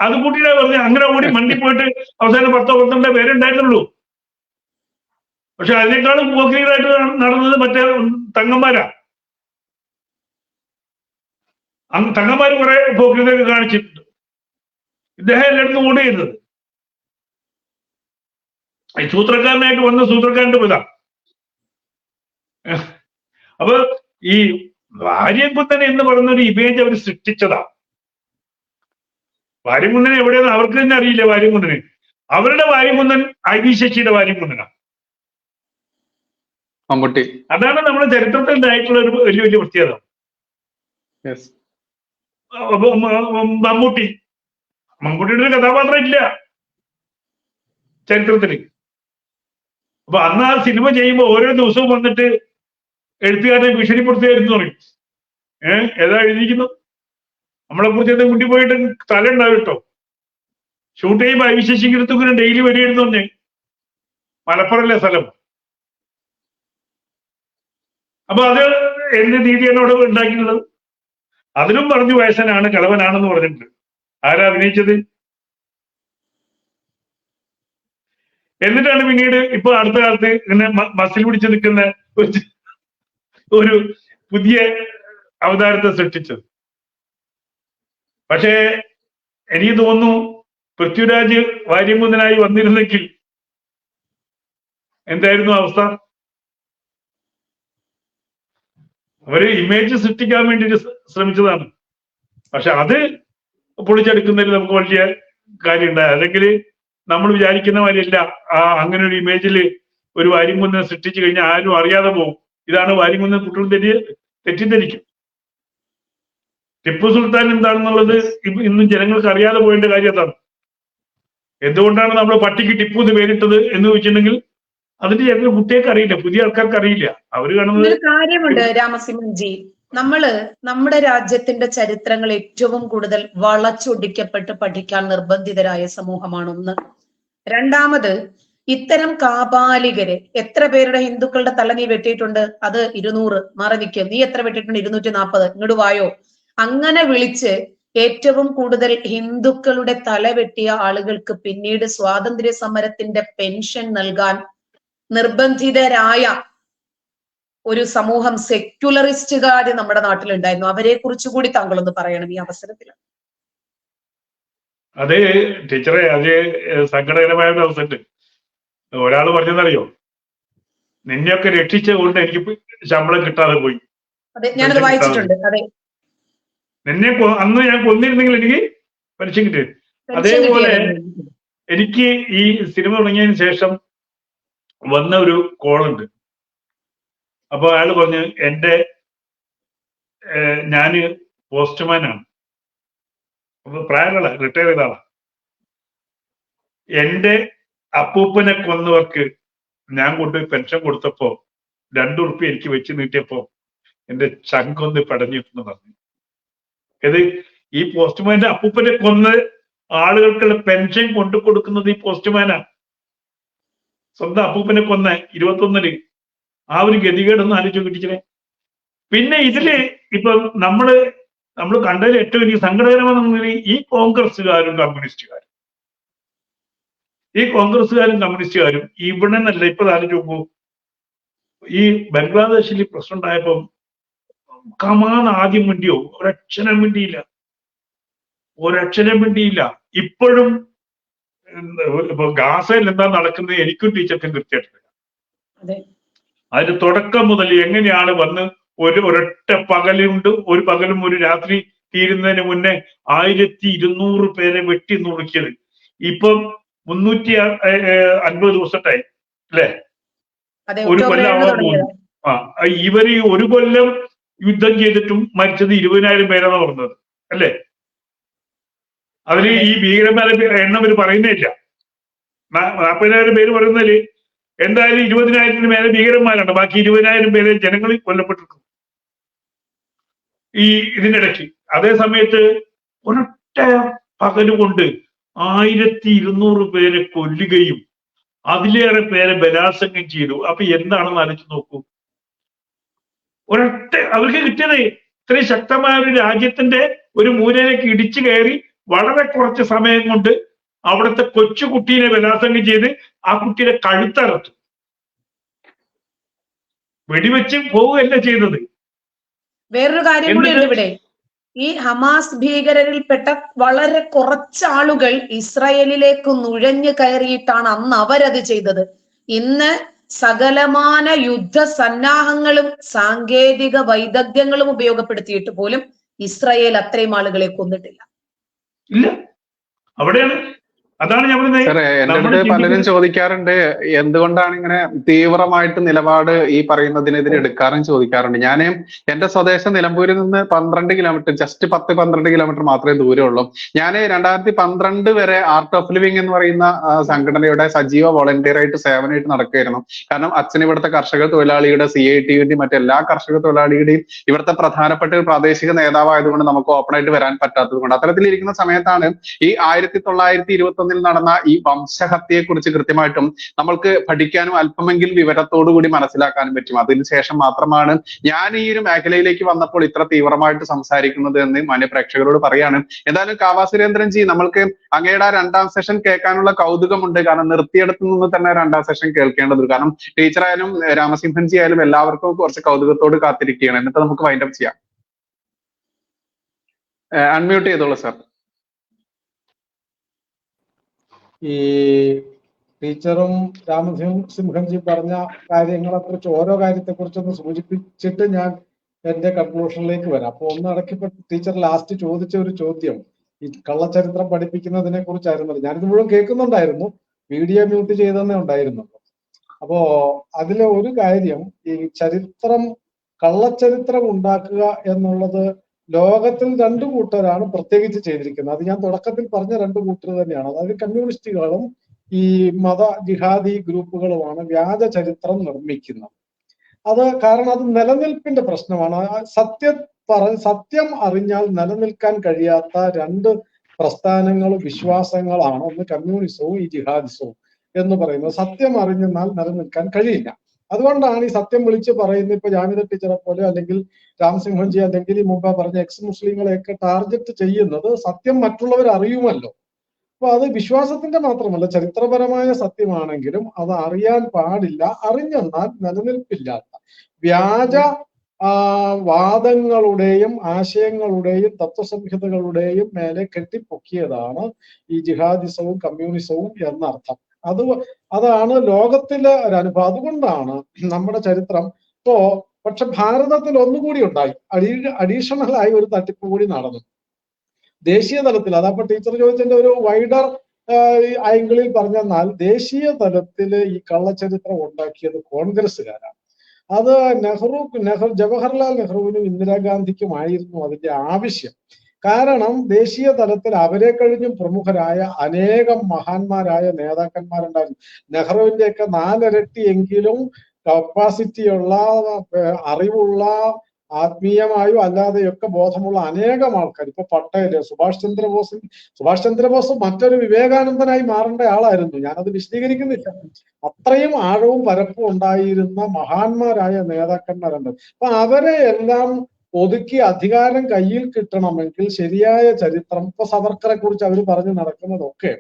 S3: അത് കൂട്ടിയിട്ടാ പറഞ്ഞ. അങ്ങനെ ഓടി മണ്ടി പോയിട്ട് അവസാനം 10-12 പേരുണ്ടായിരുന്നുള്ളൂ. പക്ഷെ അതിനേക്കാളും പോക്രീറായിട്ട് നടന്നത് മറ്റേ തങ്ങന്മാരാ. തങ്ങന്മാർ കുറെ പോക്രീതൊക്കെ കാണിച്ചിട്ടുണ്ട്. ഇദ്ദേഹം എല്ലായിടത്തും ഓട് ചെയ്യുന്നത്. ഈ സൂത്രക്കാരനായിട്ട് വന്ന സൂത്രക്കാരന്റെ പിതാ. അപ്പൊ ഈ വാര്യംകുന്നൻ എന്ന് പറയുന്ന ഒരു ഇമേജ് അവർ സൃഷ്ടിച്ചതാ. വാര്യംകുന്നൻ എവിടെയെന്ന് അവർക്ക് തന്നെ അറിയില്ല. വാര്യംകുന്നന് അവരുടെ വാര്യംകുന്നൻ ഐ.വി. ശശിയുടെ വാര്യംകുന്നനാ.
S1: മമ്മൂട്ടി.
S3: അതാണ് നമ്മുടെ ചരിത്രത്തിൽ ഉണ്ടായിട്ടുള്ള ഒരു വലിയ വലിയ പ്രത്യേകത. മമ്മൂട്ടിയുടെ ഒരു കഥാപാത്രം ഇല്ല ചരിത്രത്തില്. അപ്പൊ അന്ന് ആ സിനിമ ചെയ്യുമ്പോൾ ഓരോ ദിവസവും വന്നിട്ട് എഴുത്തുകാരനെ ഭീഷണിപ്പെടുത്തുകയായിരുന്നു പറയും. ഏതാ എഴുതിയിരിക്കുന്നു? നമ്മളെ കുറിച്ച് മുണ്ടി പോയിട്ട് തല ഉണ്ടാവും കേട്ടോ. ഷൂട്ട് ചെയ്യുമ്പോൾ ഐ.വി. ശശിക്ക് ഡെയിലി വരികയെന്ന് പറഞ്ഞേ. മലപ്പുറല്ലേ സ്ഥലം. അപ്പൊ അത് എന്ത് രീതിയാണ് അവിടെ ഉണ്ടാക്കിയിട്ടുള്ളത്? അതിലും പറഞ്ഞു വയസ്സനാണ്, കളവനാണെന്ന് പറഞ്ഞിട്ടുണ്ട്. ആരാ അഭിനയിച്ചത്? എന്നിട്ടാണ് പിന്നീട് ഇപ്പൊ അടുത്ത കാലത്ത് ഇങ്ങനെ മസിൽ പിടിച്ച് നിൽക്കുന്ന ഒരു പുതിയ അവതാരത്തെ സൃഷ്ടിച്ചത്. പക്ഷേ എനിക്ക് തോന്നുന്നു പൃഥ്വിരാജ് വാര്യംകുന്നനായി വന്നിരുന്നെങ്കിൽ എന്തായിരുന്നു അവസ്ഥ? അവര് ഇമേജ് സൃഷ്ടിക്കാൻ വേണ്ടിയിട്ട് ശ്രമിച്ചതാണ്. പക്ഷെ അത് പൊളിച്ചെടുക്കുന്നതിൽ നമുക്ക് വലിയ കാര്യം ഉണ്ടായി. അല്ലെങ്കിൽ നമ്മൾ വിചാരിക്കുന്ന മാതിരിയല്ല. അങ്ങനെ ഒരു ഇമേജിൽ ഒരു വാര്യംകുന്നനെ സൃഷ്ടിച്ചു കഴിഞ്ഞാൽ ആരും അറിയാതെ പോകും. ഇതാണ് വാര്യംകുന്നൻ കുട്ടികൾ തെറ്റിദ്ധരിക്കും. ടിപ്പു സുൽത്താൻ എന്താണെന്നുള്ളത് ഇന്നും ജനങ്ങൾക്ക് അറിയാതെ പോയേണ്ട കാര്യം അതാണ്. എന്തുകൊണ്ടാണ് നമ്മൾ പട്ടിക്ക് ടിപ്പു എന്ന് പേരിട്ടത് എന്ന് ചോദിച്ചിട്ടുണ്ടെങ്കിൽ അതിന്റെ ചില കുട്ടികൾക്ക് അറിയില്ല, പുതിയ ആൾക്കാർക്ക് അറിയില്ല. അവര് കാണുന്നത്
S4: കാര്യമുണ്ട്. രാമസിംഹൻജി, നമ്മുടെ രാജ്യത്തിന്റെ ചരിത്രങ്ങൾ ഏറ്റവും കൂടുതൽ വളച്ചൊടിക്കപ്പെട്ട് പഠിക്കാൻ നിർബന്ധിതരായ സമൂഹമാണ് ഒന്ന്. രണ്ടാമത്, ഇത്തരം കാപാലികരെ എത്ര പേരുടെ ഹിന്ദുക്കളുടെ തല നീ വെട്ടിയിട്ടുണ്ട്? അത് 200 മാറി നിൽക്കും. നീ എത്ര വെട്ടിയിട്ടുണ്ട്? 240. ഇങ്ങോട്ട് വായോ. അങ്ങനെ വിളിച്ച് ഏറ്റവും കൂടുതൽ ഹിന്ദുക്കളുടെ തല വെട്ടിയ ആളുകൾക്ക് പിന്നീട് സ്വാതന്ത്ര്യ സമരത്തിന്റെ പെൻഷൻ നൽകാൻ നിർബന്ധിതരായ ഒരു സമൂഹം സെക്യുലറിസ്റ്റുകാർ നമ്മുടെ നാട്ടിലുണ്ടായിരുന്നു. അവരെ കുറിച്ച് കൂടി താങ്കളൊന്ന് പറയണം ഈ അവസരത്തിൽ.
S3: അത് ടീച്ചറെ, അത് സങ്കടകരമായ ഒരു അവസ്ഥ. ഒരാൾ പറഞ്ഞതറിയോ, നിന്നെയൊക്കെ രക്ഷിച്ചുകൊണ്ട് എനിക്ക് ശമ്പളം കിട്ടാതെ പോയി.
S4: അതെ, ഞാനത് വായിച്ചിട്ടുണ്ട്. അതെ,
S3: നിന്നെ അന്ന് ഞാൻ കൊന്നിരുന്നെങ്കിൽ എനിക്ക് പെൻഷൻ കിട്ടി. അതേപോലെ എനിക്ക് ഈ സിനിമ തുടങ്ങിയതിന് ശേഷം വന്ന ഒരു കോളുണ്ട്. അപ്പൊ അയാൾ പറഞ്ഞു, ഞാന് പോസ്റ്റ്മാനാണ്. അപ്പൊ പ്രായമുള്ള റിട്ടയർ ചെയ്ത ആളാ. എന്റെ അപ്പൂപ്പനെ കൊന്നവർക്ക് ഞാൻ കൊണ്ടുപോയി പെൻഷൻ കൊടുത്തപ്പോ 2 ഉറുപ്പിക എനിക്ക് വെച്ച് നീട്ടിയപ്പോ എന്റെ ചങ്കൊന്ന് പടഞ്ഞിട്ടെന്ന് പറഞ്ഞു. ഇത് ഈ പോസ്റ്റ്മാന്റെ അപ്പൂപ്പനെ കൊന്ന ആളുകൾക്കുള്ള പെൻഷൻ കൊണ്ടു കൊടുക്കുന്നത് ഈ പോസ്റ്റ്മാനാണ്. സ്വന്തം അപ്പൂപ്പനെ കൊന്ന 21-ന് ആ ഒരു ഗതികേടൊന്നും ആലോചിച്ച് കിട്ടിച്ചേ. പിന്നെ ഇതില് ഇപ്പൊ നമ്മള് കണ്ടതിൽ ഏറ്റവും എനിക്ക് സങ്കടകരമെന്ന് ഈ കോൺഗ്രസ്സുകാരും കമ്മ്യൂണിസ്റ്റുകാരും ഇവിടെ നിന്നല്ല. ഇപ്പൊ ആലോചിച്ച് നോക്കൂ, ഈ ബംഗ്ലാദേശിൽ പ്രശ്നം ഉണ്ടായപ്പോ കമാൻ ആദ്യം വേണ്ടിയോ ഒരക്ഷരം വേണ്ടിയില്ല. ഇപ്പോഴും ഇപ്പൊ ഗാസയിൽ എന്താ നടക്കുന്നത് എനിക്കും ടീച്ചർക്കും കൃത്യമായിട്ടില്ല. അതിന്റെ തുടക്കം മുതൽ എങ്ങനെയാണ് വന്ന് ഒരൊറ്റ പകലുണ്ട്, ഒരു പകലും ഒരു രാത്രി തീരുന്നതിന് മുന്നേ 1200 പേരെ വെട്ടി നുറുക്കിയത്. ഇപ്പം 350 ദിവസത്തായി അല്ലെ? ഒരു കൊല്ലമാവാൻ പോകുന്നു. ഇവര് ഒരു കൊല്ലം യുദ്ധം ചെയ്തിട്ടും മരിച്ചത് 20,000 പേരാണ് പറഞ്ഞത് അല്ലേ? അതില് ഈ ഭീകരന്മാരെ എണ്ണം അവർ പറയുന്നില്ല. 40,000 പേര് പറയുന്നതില് എന്തായാലും 20,000-ന് മേലെ ഭീകരന്മാരുണ്ട്. ബാക്കി 20,000 പേരെ ജനങ്ങൾ കൊല്ലപ്പെട്ടിട്ടുണ്ട് ഈ ഇതിനിടയ്ക്ക്. അതേ സമയത്ത് ഒരൊറ്റ പകലുകൊണ്ട് 1200 പേരെ കൊല്ലുകയും അതിലേറെ പേരെ ബലാത്സംഗം ചെയ്തു. അപ്പൊ എന്താണെന്ന് ആലോചിച്ച് നോക്കൂ. അവർക്ക് കിട്ടിയത് ഇത്രയും ശക്തമായ ഒരു രാജ്യത്തിന്റെ ഒരു മൂലയിലേക്ക് ഇടിച്ചു കയറി വളരെ കുറച്ച് സമയം കൊണ്ട് അവിടുത്തെ കൊച്ചുകുട്ടീനെ ബലാത്സംഗം ചെയ്ത് ആ കുട്ടിയുടെ കഴുത്തറുത്തു. വെടിവെച്ച് പോവുകയല്ല ചെയ്തത്.
S4: വേറൊരു കാര്യം കൂടി ഉണ്ട് ഇവിടെ. ഈ ഹമാസ് ഭീകരരിൽപ്പെട്ട വളരെ കുറച്ചാളുകൾ ഇസ്രായേലിലേക്ക് നുഴഞ്ഞു കയറിയിട്ടാണ് അന്ന് അവരത് ചെയ്തത്. ഇന്ന് സകലമാന യുദ്ധ സന്നാഹങ്ങളും സാങ്കേതിക വൈദഗ്ധ്യങ്ങളും ഉപയോഗപ്പെടുത്തിയിട്ട് പോലും ഇസ്രായേൽ അത്രയും ആളുകളെ കൊന്നിട്ടില്ല.
S3: ഇല്ല, അവിടെയാണ്. അതാണ് ഞാൻ
S1: പറഞ്ഞത്. പലരും ചോദിക്കാറുണ്ട് എന്തുകൊണ്ടാണ് ഇങ്ങനെ തീവ്രമായിട്ട് നിലപാട് ഈ പറയുന്നതിനെതിരെ എടുക്കാറും ചോദിക്കാറുണ്ട്. ഞാൻ എന്റെ സ്വദേശം നിലമ്പൂരിൽ നിന്ന് 12 കിലോമീറ്റർ, ജസ്റ്റ് 10-12 കിലോമീറ്റർ മാത്രമേ ദൂരമുള്ളൂ. ഞാൻ 2012 വരെ ആർട്ട് ഓഫ് ലിവിങ് എന്ന് പറയുന്ന സംഘടനയുടെ സജീവ വോളണ്ടിയർ ആയിട്ട് സേവനമായിട്ട് നടക്കുകയായിരുന്നു. കാരണം അച്ഛൻ ഇവിടുത്തെ കർഷക തൊഴിലാളിയുടെ CITU മറ്റെല്ലാ കർഷക തൊഴിലാളിയുടെയും ഇവിടുത്തെ പ്രധാനപ്പെട്ട ഒരു പ്രാദേശിക നേതാവായതുകൊണ്ട് നമുക്ക് ഓപ്പൺ ആയിട്ട് വരാൻ പറ്റാത്തത് കൊണ്ട് അത്തരത്തിലിരിക്കുന്ന സമയത്താണ് ഈ 1921 നടന്ന ഈ വംശഹത്യയെ കുറിച്ച് കൃത്യമായിട്ടും നമ്മൾക്ക് പഠിക്കാനും അല്പമെങ്കിലും വിവരത്തോടുകൂടി മനസ്സിലാക്കാനും പറ്റും. അതിനുശേഷം മാത്രമാണ് ഞാൻ ഈ ഒരു മേഖലയിലേക്ക് വന്നപ്പോൾ ഇത്ര തീവ്രമായിട്ട് സംസാരിക്കുന്നത് എന്ന് മാന്യ പ്രേക്ഷകരോട് പറയാണ്. എന്തായാലും കാവാ സുരേന്ദ്രൻ ജി, നമ്മൾക്ക് അങ്ങയുടെ 2ാം സെഷൻ കേൾക്കാനുള്ള കൗതുകമുണ്ട്. കാരണം നിർത്തിയെടുത്തു നിന്ന് തന്നെ 2ാം സെഷൻ കേൾക്കേണ്ടത്. കാരണം ടീച്ചറായാലും രാമസിംഹൻ ജി ആയാലും എല്ലാവർക്കും കുറച്ച് കൗതുകത്തോട് കാത്തിരിക്കുകയാണ്. എന്നിട്ട് നമുക്ക് വൈൻഡപ്പ് ചെയ്യാം. അൺമ്യൂട്ട് ചെയ്തോളൂ സാർ.
S2: ഈ ടീച്ചറും രാമസിംഹൻജി പറഞ്ഞ കാര്യങ്ങളെ കുറിച്ച് ഓരോ കാര്യത്തെക്കുറിച്ചൊന്ന് സൂചിപ്പിച്ചിട്ട് ഞാൻ എന്റെ കൺക്ലൂഷനിലേക്ക് വരാം. അപ്പൊ ഒന്ന് അടക്കിപ്പോ ടീച്ചർ ലാസ്റ്റ് ചോദിച്ച ഒരു ചോദ്യം ഈ കള്ളച്ചരിത്രം പഠിപ്പിക്കുന്നതിനെ കുറിച്ചായിരുന്നു. ഞാനിത് മുഴുവൻ കേൾക്കുന്നുണ്ടായിരുന്നു, വീഡിയോ മ്യൂട്ട് ചെയ്തെന്നേ ഉണ്ടായിരുന്നു. അപ്പോ അതിലെ ഒരു കാര്യം, ഈ കള്ളച്ചരിത്രം ഉണ്ടാക്കുക എന്നുള്ളത് ലോകത്തിൽ 2 കൂട്ടരാണ് പ്രത്യേകിച്ച് ചെയ്തിരിക്കുന്നത്. അത് ഞാൻ തുടക്കത്തിൽ പറഞ്ഞ 2 കൂട്ടർ തന്നെയാണ്. അതായത് കമ്മ്യൂണിസ്റ്റുകളും ഈ മത ജിഹാദി ഗ്രൂപ്പുകളുമാണ് വ്യാജ ചരിത്രം നിർമ്മിക്കുന്നത്. കാരണം അത് നിലനിൽപ്പിന്റെ പ്രശ്നമാണ്. സത്യം അറിഞ്ഞാൽ നിലനിൽക്കാൻ കഴിയാത്ത 2 പ്രസ്ഥാനങ്ങളും വിശ്വാസങ്ങളാണ്. ഒന്ന് കമ്മ്യൂണിസവും ഈ ജിഹാദിസവും. എന്ന് പറയുന്നത് സത്യം അറിഞ്ഞെന്നാൽ നിലനിൽക്കാൻ കഴിയില്ല. അതുകൊണ്ടാണ് ഈ സത്യം വിളിച്ച് പറയുന്നത്. ഇപ്പൊ ജാമിദ ടീച്ചറെ പോലെ അല്ലെങ്കിൽ രാംസിംഹൻജി അല്ലെങ്കിൽ ഈ മുമ്പ് പറഞ്ഞ എക്സ് മുസ്ലിങ്ങളെയൊക്കെ ടാർഗറ്റ് ചെയ്യുന്നത് സത്യം മറ്റുള്ളവർ അറിയുമല്ലോ. അപ്പൊ അത് വിശ്വാസത്തിന്റെ മാത്രമല്ല, ചരിത്രപരമായ സത്യമാണെങ്കിലും അത് അറിയാൻ പാടില്ല. അറിഞ്ഞെന്നാൽ നിലനിൽപ്പില്ലാത്ത വ്യാജ വാദങ്ങളുടെയും ആശയങ്ങളുടെയും തത്വസംഹിതകളുടെയും മേലെ കെട്ടിപ്പൊക്കിയതാണ് ഈ ജിഹാദിസവും കമ്മ്യൂണിസവും എന്നർത്ഥം. അതാണ് ലോകത്തിലെ ഒരു അനുഭവം. അതുകൊണ്ടാണ് നമ്മുടെ ചരിത്രം പക്ഷെ ഭാരതത്തിൽ ഒന്നുകൂടി ഉണ്ടായി, അഡീഷണൽ ആയി ഒരു തട്ടിപ്പ് കൂടി നടന്നു ദേശീയ തലത്തിൽ. അതപ്പോ ടീച്ചർ ചോദിച്ചതിന്റെ ഒരു വൈഡർ ആംഗിളിൽ പറഞ്ഞെന്നാൽ ദേശീയ തലത്തിൽ ഈ കള്ളച്ചരിത്രം ഉണ്ടാക്കിയത് കോൺഗ്രസ്സുകാരാണ്. അത് ജവഹർലാൽ നെഹ്റുവിനും ഇന്ദിരാഗാന്ധിക്കുമായിരുന്നു അതിന്റെ ആവശ്യം. കാരണം ദേശീയ തലത്തിൽ അവരെ കഴിഞ്ഞും പ്രമുഖരായ അനേകം മഹാന്മാരായ നേതാക്കന്മാരുണ്ടായിരുന്നു. നെഹ്റുവിന്റെയൊക്കെ 4 ഇരട്ടിയെങ്കിലും കപ്പാസിറ്റിയുള്ള, അറിവുള്ള, ആത്മീയമായും അല്ലാതെയൊക്കെ ബോധമുള്ള അനേകം ആൾക്കാർ. ഇപ്പൊ പട്ടേല്, സുഭാഷ് ചന്ദ്രബോസ് മറ്റൊരു വിവേകാനന്ദനായി മാറേണ്ട ആളായിരുന്നു. ഞാനത് വിശദീകരിക്കുന്നില്ല. അത്രയും ആഴവും പരപ്പും ഉണ്ടായിരുന്ന മഹാന്മാരായ നേതാക്കന്മാരുണ്ട്. അപ്പൊ അവരെ എല്ലാം ഒതുക്കി അധികാരം കയ്യിൽ കിട്ടണമെങ്കിൽ ശരിയായ ചരിത്രം, ഇപ്പൊ സവർക്കറെ കുറിച്ച് അവർ പറഞ്ഞു നടക്കുന്നതൊക്കെ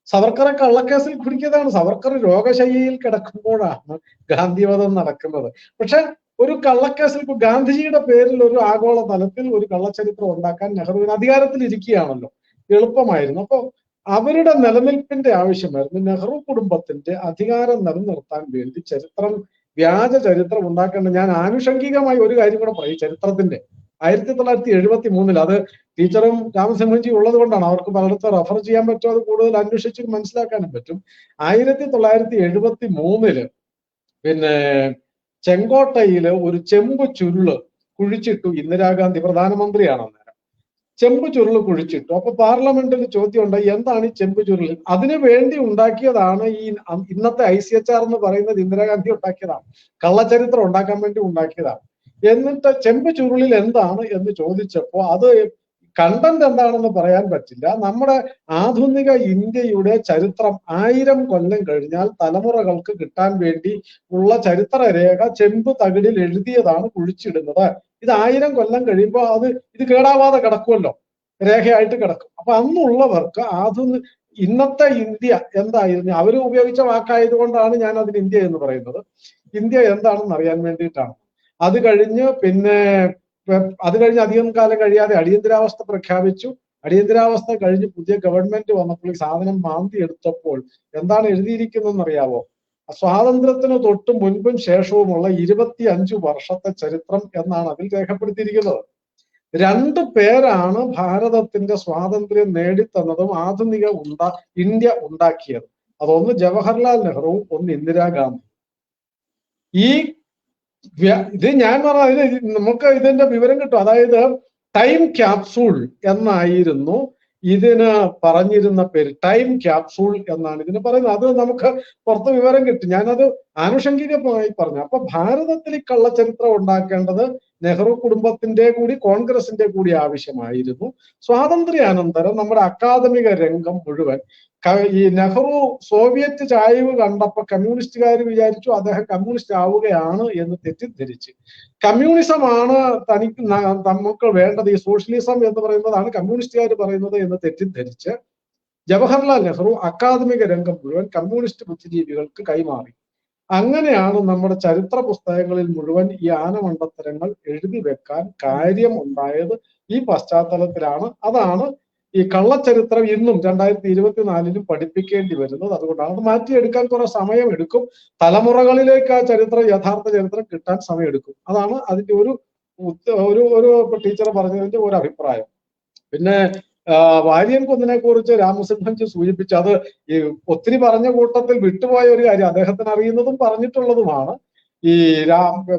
S2: സവർക്കറെ കള്ളക്കേസിൽ പിടിക്കുന്നതാണ്. സവർക്കർ രോഗശയ്യയിൽ കിടക്കുമ്പോഴാണ് ഗാന്ധിവധം നടക്കുന്നത്. പക്ഷെ ഒരു കള്ളക്കേസിൽ ഇപ്പൊ ഗാന്ധിജിയുടെ പേരിൽ ഒരു ആഗോള തലത്തിൽ ഒരു കള്ളച്ചരിത്രം ഉണ്ടാക്കാൻ നെഹ്റുവിന് അധികാരത്തിൽ ഇരിക്കുകയാണല്ലോ, എളുപ്പമായിരുന്നു. അപ്പൊ അവരുടെ നിലനിൽപ്പിന്റെ ആവശ്യമായിരുന്നു. നെഹ്റു കുടുംബത്തിന്റെ അധികാരം നിലനിർത്താൻ വേണ്ടി വ്യാജ ചരിത്രം ഉണ്ടാക്കേണ്ട. ഞാൻ ആനുഷംഗികമായി ഒരു കാര്യം കൂടെ പറയും ചരിത്രത്തിന്റെ. 1973 അത് ടീച്ചറും രാമസിംഹൻജി ഉള്ളത് കൊണ്ടാണ് അവർക്ക് പലയിടത്ത് റെഫർ ചെയ്യാൻ പറ്റും, അത് കൂടുതൽ അന്വേഷിച്ച് മനസ്സിലാക്കാനും പറ്റും. 1973 പിന്നെ ചെങ്കോട്ടയില് ഒരു ചെമ്പ് ചുരുള് കുഴിച്ചിട്ടു. ഇന്ദിരാഗാന്ധി പ്രധാനമന്ത്രിയാണ് അന്നേരം. ചെമ്പ് ചുരുള് കുഴിച്ചിട്ടു. അപ്പൊ പാർലമെന്റിൽ ചോദ്യം ഉണ്ടായി, എന്താണ് ഈ ചെമ്പ് ചുരുൾ? അതിനു വേണ്ടി ഉണ്ടാക്കിയതാണ് ഈ ഇന്നത്തെ ICHR എന്ന് പറയുന്നത്. ഇന്ദിരാഗാന്ധി ഉണ്ടാക്കിയതാണ്, കള്ളച്ചരിത്രം ഉണ്ടാക്കാൻ വേണ്ടി ഉണ്ടാക്കിയതാണ്. എന്നിട്ട് ചെമ്പ് ചുരുളിൽ എന്താണ് എന്ന് ചോദിച്ചപ്പോ അത് കണ്ടന്റ് എന്താണെന്ന് പറയാൻ പറ്റില്ല. നമ്മുടെ ആധുനിക ഇന്ത്യയുടെ ചരിത്രം 1000 കൊല്ലം കഴിഞ്ഞാൽ തലമുറകൾക്ക് കിട്ടാൻ വേണ്ടി ഉള്ള ചരിത്ര രേഖ ചെമ്പ് തകിടിൽ എഴുതിയതാണ് കുഴിച്ചിടുന്നത്. ഇത് 1000 കൊല്ലം കഴിയുമ്പോൾ ഇത് കേടാവാതെ കിടക്കുമല്ലോ, രേഖയായിട്ട് കിടക്കും. അപ്പൊ അന്നുള്ളവർക്ക് ഇന്നത്തെ ഇന്ത്യ എന്തായിരുന്നു, അവർ ഉപയോഗിച്ച വാക്കായതുകൊണ്ടാണ് ഞാൻ അതിന് ഇന്ത്യ എന്ന് പറയുന്നത്. ഇന്ത്യ എന്താണെന്ന് അറിയാൻ വേണ്ടിയിട്ടാണ്. അത് കഴിഞ്ഞ് അധികം കാലം കഴിയാതെ അടിയന്തരാവസ്ഥ പ്രഖ്യാപിച്ചു. അടിയന്തരാവസ്ഥ കഴിഞ്ഞ് പുതിയ ഗവൺമെന്റ് വന്നപ്പോൾ ഈ സാധനം മാന്തി എടുത്തപ്പോൾ എന്താണ് എഴുതിയിരിക്കുന്നതെന്ന് അറിയാവോ? സ്വാതന്ത്ര്യത്തിന് തൊട്ട് മുൻപും ശേഷവുമുള്ള 25 വർഷത്തെ ചരിത്രം എന്നാണ് അതിൽ രേഖപ്പെടുത്തിയിരിക്കുന്നത്. 2 പേരാണ് ഭാരതത്തിന്റെ സ്വാതന്ത്ര്യം നേടിത്തന്നതും ആധുനിക ഇന്ത്യ ഉണ്ടാക്കിയത്. അതൊന്ന് ജവഹർലാൽ നെഹ്റു, ഒന്ന് ഇന്ദിരാഗാന്ധി. ഇത് ഞാൻ പറഞ്ഞ നമുക്ക് ഇതിന്റെ വിവരം കിട്ടും. അതായത് ടൈം ക്യാപ്സൂൾ എന്നായിരുന്നു ഇതിന് പറഞ്ഞിരുന്ന പേര്. ടൈം ക്യാപ്സൂൾ എന്നാണ് ഇതിന് പറയുന്നത്. അത് നമുക്ക് പുറത്ത് വിവരം കിട്ടും. ഞാനത് ആനുഷംഗികമായി പറഞ്ഞു. അപ്പൊ ഭാരതത്തിൽ ഈ കള്ളച്ചരിത്രം ഉണ്ടാക്കേണ്ടത് നെഹ്റു കുടുംബത്തിന്റെ കൂടി കോൺഗ്രസിന്റെ കൂടി ആവശ്യമായിരുന്നു. സ്വാതന്ത്ര്യാനന്തരം നമ്മുടെ അക്കാദമിക രംഗം മുഴുവൻ ഈ നെഹ്റു സോവിയറ്റ് ചായ്വ് കണ്ടപ്പോ കമ്മ്യൂണിസ്റ്റുകാർ വിചാരിച്ചു അദ്ദേഹം കമ്മ്യൂണിസ്റ്റ് ആവുകയാണ് എന്ന് തെറ്റിദ്ധരിച്ച്, കമ്മ്യൂണിസമാണ് നമുക്ക് വേണ്ടത്, ഈ സോഷ്യലിസം എന്ന് പറയുന്നതാണ് കമ്മ്യൂണിസ്റ്റുകാർ പറയുന്നത് എന്ന് തെറ്റിദ്ധരിച്ച് ജവഹർലാൽ നെഹ്റു അക്കാദമിക രംഗം മുഴുവൻ കമ്മ്യൂണിസ്റ്റ് ബുദ്ധിജീവികൾക്ക് കൈമാറി. അങ്ങനെയാണ് നമ്മുടെ ചരിത്ര പുസ്തകങ്ങളിൽ മുഴുവൻ ഈ ആനമണ്ടത്തരങ്ങൾ എഴുതി വെക്കാൻ കാര്യം ഉണ്ടായത്. ഈ പശ്ചാത്തലത്തിലാണ്. അതാണ് ഈ കള്ളച്ചരിത്രം ഇന്നും 2024 പഠിപ്പിക്കേണ്ടി വരുന്നത്. അതുകൊണ്ടാണ് അത് മാറ്റിയെടുക്കാൻ കുറെ സമയം എടുക്കും. തലമുറകളിലേക്ക് ആ യഥാർത്ഥ ചരിത്രം കിട്ടാൻ സമയമെടുക്കും. അതാണ് അതിന്റെ ഒരു ടീച്ചർ പറഞ്ഞതിന്റെ ഒരു അഭിപ്രായം. പിന്നെ വാര്യൻ കുന്നിനെ കുറിച്ച് രാമസിംഹൻജി സൂചിപ്പിച്ചു. അത് ഈ ഒത്തിരി പറഞ്ഞ കൂട്ടത്തിൽ വിട്ടുപോയ ഒരു കാര്യം, അദ്ദേഹത്തിന് അറിയുന്നതും പറഞ്ഞിട്ടുള്ളതുമാണ്. ഈ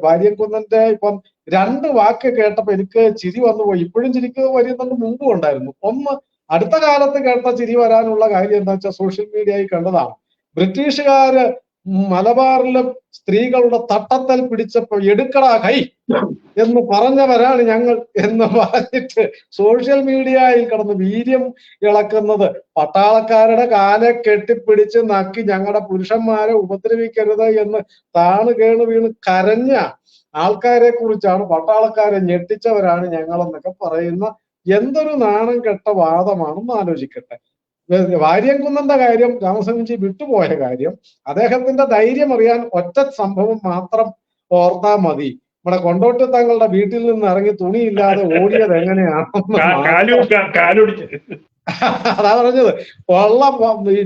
S2: വാര്യൻ കുന്നന്റെ ഇപ്പം 2 വാക്ക് കേട്ടപ്പോ എനിക്ക് ചിരി വന്നുപോയി. ഇപ്പോഴും ചിരിക്ക് വരുന്നുണ്ട്, മുമ്പും ഉണ്ടായിരുന്നു. ഒന്ന്, അടുത്ത കാലത്ത് കേട്ട ചിരി വരാനുള്ള കാര്യം എന്താ വെച്ചാൽ സോഷ്യൽ മീഡിയയിൽ കണ്ടതാണ്. ബ്രിട്ടീഷുകാര് മലബാറിലെ സ്ത്രീകളുടെ തട്ടത്തൽ പിടിച്ചപ്പോ എടുക്കടാ കൈ എന്ന് പറഞ്ഞവരാണ് ഞങ്ങൾ എന്ന് പറഞ്ഞിട്ട് സോഷ്യൽ മീഡിയയിൽ കിടന്ന് വീര്യം ഇളക്കുന്നത്, പട്ടാളക്കാരുടെ കാലെ കെട്ടിപ്പിടിച്ച് നക്കി ഞങ്ങളുടെ പുരുഷന്മാരെ ഉപദ്രവിക്കരുത് എന്ന് താണ് കേണ് വീണ് കരഞ്ഞ ആൾക്കാരെ കുറിച്ചാണ്, പട്ടാളക്കാരെ ഞെട്ടിച്ചവരാണ് ഞങ്ങളെന്നൊക്കെ പറയുന്ന എന്തൊരു നാണം കെട്ട വാദമാണെന്ന് ആലോചിക്കട്ടെ. വാര്യംകുന്നന്റെ കാര്യം രാമസ്വാമിജി വിട്ടുപോയ കാര്യം, അദ്ദേഹത്തിന്റെ ധൈര്യം അറിയാൻ ഒറ്റ സംഭവം മാത്രം ഓർത്താ മതി. നമ്മുടെ കൊണ്ടോട്ടി തങ്ങളുടെ വീട്ടിൽ നിന്ന് ഇറങ്ങി തുണിയില്ലാതെ ഓടിയത് എങ്ങനെയാണെന്ന് അതാ പറഞ്ഞത്. ഈ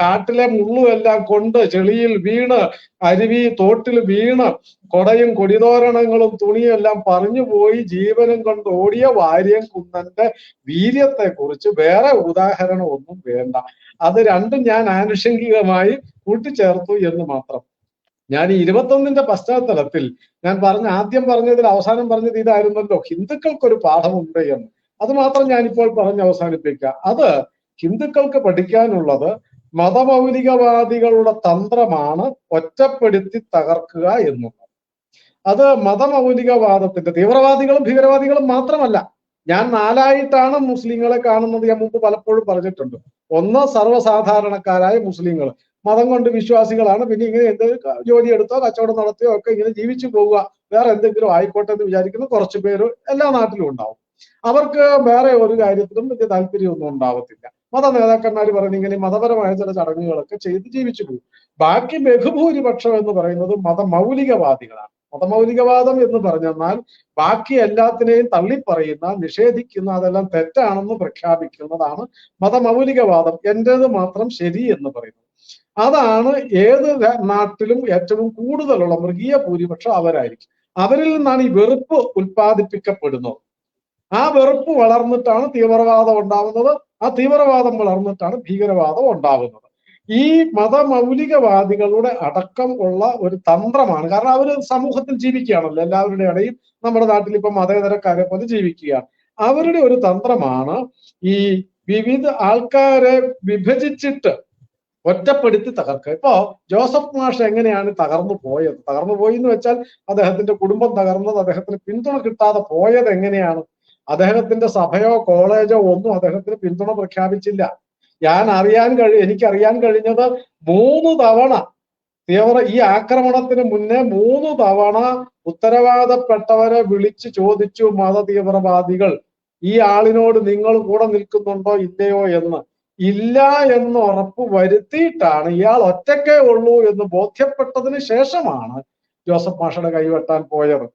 S2: കാട്ടിലെ മുള്ളുമെല്ലാം കൊണ്ട് ചെളിയിൽ വീണ്, അരുവി തോട്ടിൽ വീണ്, കൊടയും കൊടിതോരണങ്ങളും തുണിയും എല്ലാം പറഞ്ഞു പോയി ജീവനും കൊണ്ട് ഓടിയ വാര്യംകുന്നന്റെ വീര്യത്തെ കുറിച്ച് വേറെ ഉദാഹരണം ഒന്നും വേണ്ട. അത് രണ്ടും ഞാൻ ആനുഷംഗികമായി കൂട്ടിച്ചേർത്തു എന്ന് മാത്രം. ഞാൻ ഈ 21-ന്റെ പശ്ചാത്തലത്തിൽ ഞാൻ ആദ്യം പറഞ്ഞതിൽ അവസാനം പറഞ്ഞത് ഇതായിരുന്നല്ലോ, ഹിന്ദുക്കൾക്കൊരു പാഠമുണ്ട് എന്ന്. അത് മാത്രം ഞാനിപ്പോൾ പറഞ്ഞ് അവസാനിപ്പിക്കാം. അത് ഹിന്ദുക്കൾക്ക് പഠിക്കാനുള്ളത് മതമൗലികവാദികളുടെ തന്ത്രമാണ് ഒറ്റപ്പെടുത്തി തകർക്കുക എന്നുള്ളത്. അത് മതമൗലികവാദത്തിന്റെ തീവ്രവാദികളും ഭീകരവാദികളും മാത്രമല്ല. ഞാൻ 4ആയിട്ടാണ് മുസ്ലിങ്ങളെ കാണുന്നത്. ഞാൻ മുമ്പ് പലപ്പോഴും പറഞ്ഞിട്ടുണ്ട്. ഒന്ന്, സർവ്വസാധാരണക്കാരായ മുസ്ലിങ്ങൾ, മതം കൊണ്ട് വിശ്വാസികളാണ്, പിന്നെ ഇങ്ങനെ എന്ത് ജോലി എടുത്തോ കച്ചവടം നടത്തിയോ ഒക്കെ ഇങ്ങനെ ജീവിച്ചു പോവുക, വേറെ എന്തെങ്കിലും ആയിക്കോട്ടെ എന്ന് വിചാരിക്കുന്ന കുറച്ചു പേര് എല്ലാ നാട്ടിലും ഉണ്ടാവും. അവർക്ക് വേറെ ഒരു കാര്യത്തിലും വലിയ താല്പര്യമൊന്നും ഉണ്ടാവത്തില്ല. മത നേതാക്കന്മാർ പറയുന്ന ഇങ്ങനെ മതപരമായ ചില ചടങ്ങുകളൊക്കെ ചെയ്ത് ജീവിച്ചു പോകും. ബാക്കി ബഹുഭൂരിപക്ഷം എന്ന് പറയുന്നത് മതമൗലികവാദികളാണ്. മതമൗലികവാദം എന്ന് പറഞ്ഞാൽ ബാക്കി എല്ലാത്തിനെയും തള്ളിപ്പറയുന്ന, നിഷേധിക്കുന്ന, അതെല്ലാം തെറ്റാണെന്ന് പ്രഖ്യാപിക്കുന്നതാണ് മതമൗലികവാദം. എന്റേത് മാത്രം ശരി എന്ന് പറയുന്നത്. അതാണ് ഏത് നാട്ടിലും ഏറ്റവും കൂടുതലുള്ള മൃഗീയ ഭൂരിപക്ഷം അവരായിരിക്കും. അവരിൽ നിന്നാണ് ഈ വെറുപ്പ് ഉൽപ്പാദിപ്പിക്കപ്പെടുന്നത്. ആ വെറുപ്പ് വളർന്നിട്ടാണ് തീവ്രവാദം ഉണ്ടാവുന്നത്. ആ തീവ്രവാദം വളർന്നിട്ടാണ് ഭീകരവാദം ഉണ്ടാവുന്നത്. ഈ മതമൗലികവാദികളുടെ അടക്കം ഉള്ള ഒരു തന്ത്രമാണ്. കാരണം അവര് സമൂഹത്തിൽ ജീവിക്കുകയാണല്ലോ, എല്ലാവരുടെ ഇടയിൽ നമ്മുടെ നാട്ടിൽ ഇപ്പൊ മതേതരക്കാരെ പോലെ ജീവിക്കുകയാണ്. അവരുടെ ഒരു തന്ത്രമാണ് ഈ വിവിധ ആൾക്കാരെ വിഭജിച്ചിട്ട് ഒറ്റപ്പെടുത്തി തകർക്കുക. ഇപ്പോ ജോസഫ് മാഷ് എങ്ങനെയാണ് തകർന്നു പോയത്? തകർന്നു പോയി എന്ന് വെച്ചാൽ അദ്ദേഹത്തിന്റെ കുടുംബം തകർന്നത്, അദ്ദേഹത്തിന് പിന്തുണ കിട്ടാതെ പോയത് എങ്ങനെയാണ്? അദ്ദേഹത്തിന്റെ സഭയോ കോളേജോ ഒന്നും അദ്ദേഹത്തിന് പിന്തുണ പ്രഖ്യാപിച്ചില്ല. എനിക്കറിയാൻ കഴിഞ്ഞത് 3 തവണ ഈ ആക്രമണത്തിന് മുന്നേ 3 തവണ ഉത്തരവാദപ്പെട്ടവരെ വിളിച്ചു ചോദിച്ചു മത തീവ്രവാദികൾ, ഈ ആളിനോട് നിങ്ങൾ കൂടെ നിൽക്കുന്നുണ്ടോ ഇല്ലയോ എന്ന്. ഇല്ല എന്ന് ഉറപ്പ് വരുത്തിയിട്ടാണ്, ഇയാൾ ഒറ്റക്കേ ഉള്ളൂ എന്ന് ബോധ്യപ്പെട്ടതിന് ശേഷമാണ് ജോസഫ് മാഷയുടെ കൈവെട്ടാൻ പോയത്.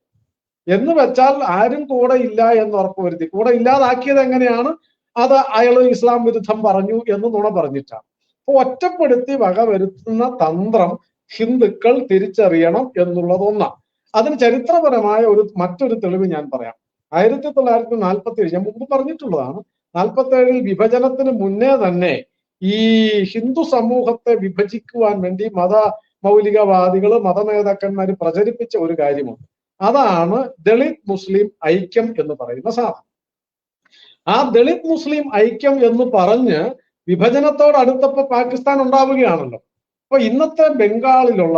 S2: എന്ന് വെച്ചാൽ ആരും കൂടെ ഇല്ല എന്ന് ഉറപ്പ് വരുത്തി. കൂടെ ഇല്ലാതാക്കിയത് എങ്ങനെയാണ്? അത് അയാൾ ഇസ്ലാം വിരുദ്ധം പറഞ്ഞു എന്ന് നുണ പറഞ്ഞിട്ടാണ്. അപ്പൊ ഒറ്റപ്പെടുത്തി വകവരുത്തുന്ന തന്ത്രം ഹിന്ദുക്കൾ തിരിച്ചറിയണം എന്നുള്ളത് ഒന്നാണ്. അതിന് ചരിത്രപരമായ മറ്റൊരു തെളിവ് ഞാൻ പറയാം. 1947 ഞാൻ മുമ്പ് പറഞ്ഞിട്ടുള്ളതാണ്. 47 വിഭജനത്തിന് മുന്നേ തന്നെ ഈ ഹിന്ദു സമൂഹത്തെ വിഭജിക്കുവാൻ വേണ്ടി മൗലികവാദികൾ, മതനേതാക്കന്മാർ പ്രചരിപ്പിച്ച ഒരു കാര്യമുണ്ട്. അതാണ് ദളിത് മുസ്ലിം ഐക്യം എന്ന് പറയുന്ന സാധനം. ആ ദളിത് മുസ്ലിം ഐക്യം എന്ന് പറഞ്ഞ് വിഭജനത്തോടടുത്തപ്പോ പാകിസ്ഥാൻ ഉണ്ടാവുകയാണല്ലോ. അപ്പൊ ഇന്നത്തെ ബംഗാളിലുള്ള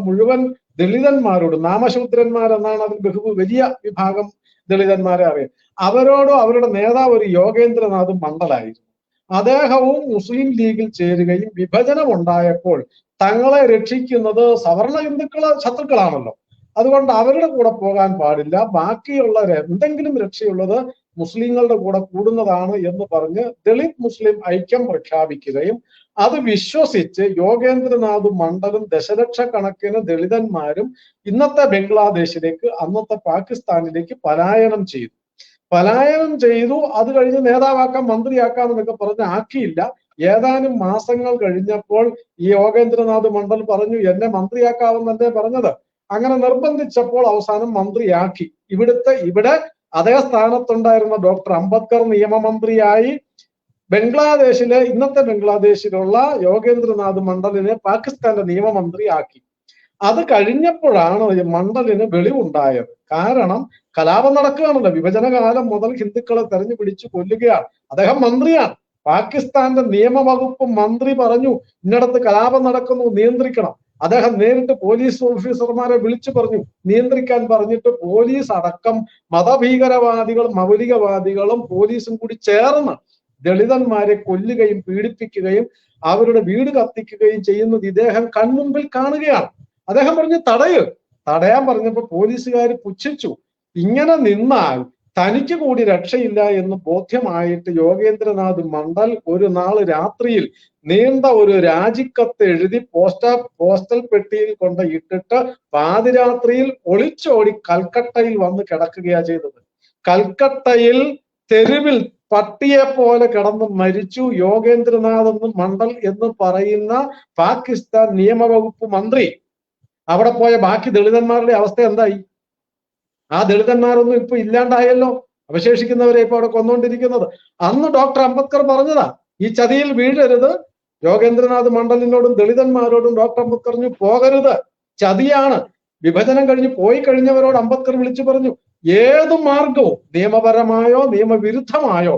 S2: മുഴുവൻ ദളിതന്മാരോട്, നാമശൂദ്രന്മാരെന്നാണ് അതിൽ വലിയ വിഭാഗം ദളിതന്മാരെ അറിയാം, അവരോടും അവരുടെ നേതാവ് ഒരു യോഗേന്ദ്രനാഥ് മണ്ഡലായിരുന്നു. അദ്ദേഹവും മുസ്ലിം ലീഗിൽ ചേരുകയും വിഭജനം ഉണ്ടായപ്പോൾ തങ്ങളെ രക്ഷിക്കുന്നത് സവർണ ഹിന്ദുക്കളെ ശത്രുക്കളാണല്ലോ, അതുകൊണ്ട് അവരുടെ കൂടെ പോകാൻ പാടില്ല, ബാക്കിയുള്ള എന്തെങ്കിലും രക്ഷയുള്ളത് മുസ്ലിങ്ങളുടെ കൂടെ കൂടുന്നതാണ് എന്ന് പറഞ്ഞ് ദളിത് മുസ്ലിം ഐക്യം പ്രഖ്യാപിക്കുകയും അത് വിശ്വസിച്ച് യോഗേന്ദ്രനാഥ് മണ്ഡലും ദശലക്ഷക്കണക്കിന് ദളിതന്മാരും ഇന്നത്തെ ബംഗ്ലാദേശിലേക്ക്, അന്നത്തെ പാകിസ്ഥാനിലേക്ക് പലായനം ചെയ്തു. അത് കഴിഞ്ഞ് നേതാവാക്കാം, മന്ത്രിയാക്കാം എന്നൊക്കെ പറഞ്ഞ് ആക്കിയില്ല. ഏതാനും മാസങ്ങൾ കഴിഞ്ഞപ്പോൾ ഈ യോഗേന്ദ്രനാഥ് മണ്ഡൽ പറഞ്ഞു, എന്നെ മന്ത്രിയാക്കാമെന്നല്ലേ പറഞ്ഞത്. അങ്ങനെ നിർബന്ധിച്ചപ്പോൾ അവസാനം മന്ത്രിയാക്കി. ഇവിടെ അതേ സ്ഥാനത്തുണ്ടായിരുന്ന ഡോക്ടർ അംബേദ്കർ നിയമമന്ത്രിയായി ഇന്നത്തെ ബംഗ്ലാദേശിലുള്ള യോഗേന്ദ്രനാഥ് മണ്ഡലിനെ പാകിസ്ഥാന്റെ നിയമമന്ത്രി ആക്കി. അത് കഴിഞ്ഞപ്പോഴാണ് ഈ മണ്ഡലിന് വെളിവുണ്ടായത്. കാരണം കലാപം നടക്കുകയാണല്ലോ, വിഭജന കാലം മുതൽ ഹിന്ദുക്കളെ തെരഞ്ഞു പിടിച്ചു കൊല്ലുകയാണ്. അദ്ദേഹം മന്ത്രിയാണ്, പാകിസ്ഥാന്റെ നിയമവകുപ്പ് മന്ത്രി പറഞ്ഞു ഇന്നിടത്ത് കലാപം നടക്കുന്നു, നിയന്ത്രിക്കണം. അദ്ദേഹം നേരിട്ട് പോലീസ് ഓഫീസർമാരെ വിളിച്ചു പറഞ്ഞു, നിയന്ത്രിക്കാൻ പറഞ്ഞിട്ട് പോലീസ് അടക്കം മതഭീകരവാദികളും മൗലികവാദികളും പോലീസും കൂടി ചേർന്ന് ദളിതന്മാരെ കൊല്ലുകയും പീഡിപ്പിക്കുകയും അവരുടെ വീട് കത്തിക്കുകയും ചെയ്യുന്നത് ഇദ്ദേഹം കൺമുമ്പിൽ കാണുകയാണ്. അദ്ദേഹം പറഞ്ഞു തടയാൻ പറഞ്ഞപ്പോ പോലീസുകാർ പുച്ഛിച്ചു. ഇങ്ങനെ നിന്നാൽ തനിക്ക് കൂടി രക്ഷയില്ല എന്ന് ബോധ്യമായിട്ട് യോഗേന്ദ്രനാഥ് മണ്ഡൽ ഒരു നാൾ രാത്രിയിൽ നീണ്ട ഒരു രാജിക്കത്ത് എഴുതി പോസ്റ്റൽ പെട്ടിയിൽ കൊണ്ട് ഇട്ടിട്ട് പാതിരാത്രിയിൽ ഒളിച്ചോടി കൽക്കട്ടയിൽ വന്ന് കിടക്കുകയാ ചെയ്തത്. കൽക്കട്ടയിൽ തെരുവിൽ പട്ടിയെ പോലെ കിടന്ന് മരിച്ചു യോഗേന്ദ്രനാഥ് മണ്ഡൽ എന്ന് പറയുന്ന പാകിസ്ഥാൻ നിയമവകുപ്പ് മന്ത്രി. അവിടെ പോയ ബാക്കി ദളിതന്മാരുടെ അവസ്ഥ എന്തായി? ആ ദളിതന്മാരൊന്നും ഇപ്പൊ ഇല്ലാണ്ടായല്ലോ. അവശേഷിക്കുന്നവരെ ഇപ്പൊ അവിടെ കൊന്നുകൊണ്ടിരിക്കുന്നത്. അന്ന് ഡോക്ടർ അംബേദ്കർ പറഞ്ഞതാ, ഈ ചതിയിൽ വീഴരുത്. യോഗേന്ദ്രനാഥ് മണ്ഡലിനോടും ദളിതന്മാരോടും ഡോക്ടർ അംബേദ്കർ പറഞ്ഞു, പോകരുത്, ചതിയാണ്. വിഭജനം കഴിഞ്ഞ് പോയി കഴിഞ്ഞവരോട് അംബേദ്കർ വിളിച്ചു പറഞ്ഞു, ഏത് മാർഗവും നിയമപരമായോ നിയമവിരുദ്ധമായോ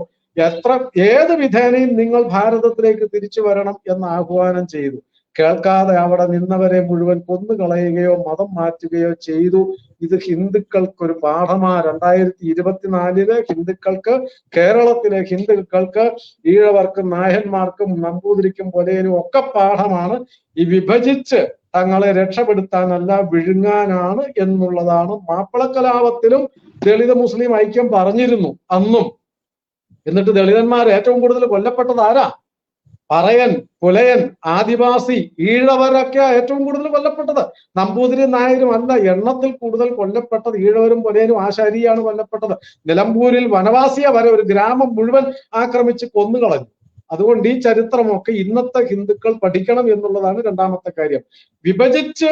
S2: ഏത് വിധേനയും നിങ്ങൾ ഭാരതത്തിലേക്ക് തിരിച്ചു വരണം എന്ന് ആഹ്വാനം ചെയ്തു. കേൾക്കാതെ അവിടെ നിന്നവരെ മുഴുവൻ കൊന്നുകളയുകയോ മതം മാറ്റുകയോ ചെയ്തു. ഇത് ഹിന്ദുക്കൾക്കൊരു പാഠമാ. 2024 ഹിന്ദുക്കൾക്ക്, കേരളത്തിലെ ഹിന്ദുക്കൾക്ക്, ഈഴവർക്കും നായന്മാർക്കും നമ്പൂതിരിക്കും പൊലയനും ഒക്കെ പാഠമാണ്. ഈ വിഭജിച്ച് തങ്ങളെ രക്ഷപ്പെടുത്താനല്ല, വിഴുങ്ങാനാണ് എന്നുള്ളതാണ്. മാപ്പിളക്കലാപത്തിലും ദളിത് മുസ്ലിം ഐക്യം പറഞ്ഞിരുന്നു അന്നും. എന്നിട്ട് ദളിതന്മാർ ഏറ്റവും കൂടുതൽ കൊല്ലപ്പെട്ടത് ആരാ? പറയൻ, പുലയൻ, ആദിവാസി, ഈഴവരൊക്കെ ഏറ്റവും കൂടുതൽ കൊല്ലപ്പെട്ടത്. നമ്പൂതിരി നായരും അല്ല. എണ്ണത്തിൽ കൂടുതൽ കൊല്ലപ്പെട്ടത് ഈഴവരും പുലയനും ആശാരിയാണ് കൊല്ലപ്പെട്ടത്. നിലമ്പൂരിൽ വനവാസിയ വരെ ഒരു ഗ്രാമം മുഴുവൻ ആക്രമിച്ച് കൊന്നുകളഞ്ഞു. അതുകൊണ്ട് ഈ ചരിത്രമൊക്കെ ഇന്നത്തെ ഹിന്ദുക്കൾ പഠിക്കണം എന്നുള്ളതാണ് രണ്ടാമത്തെ കാര്യം. വിഭജിച്ച്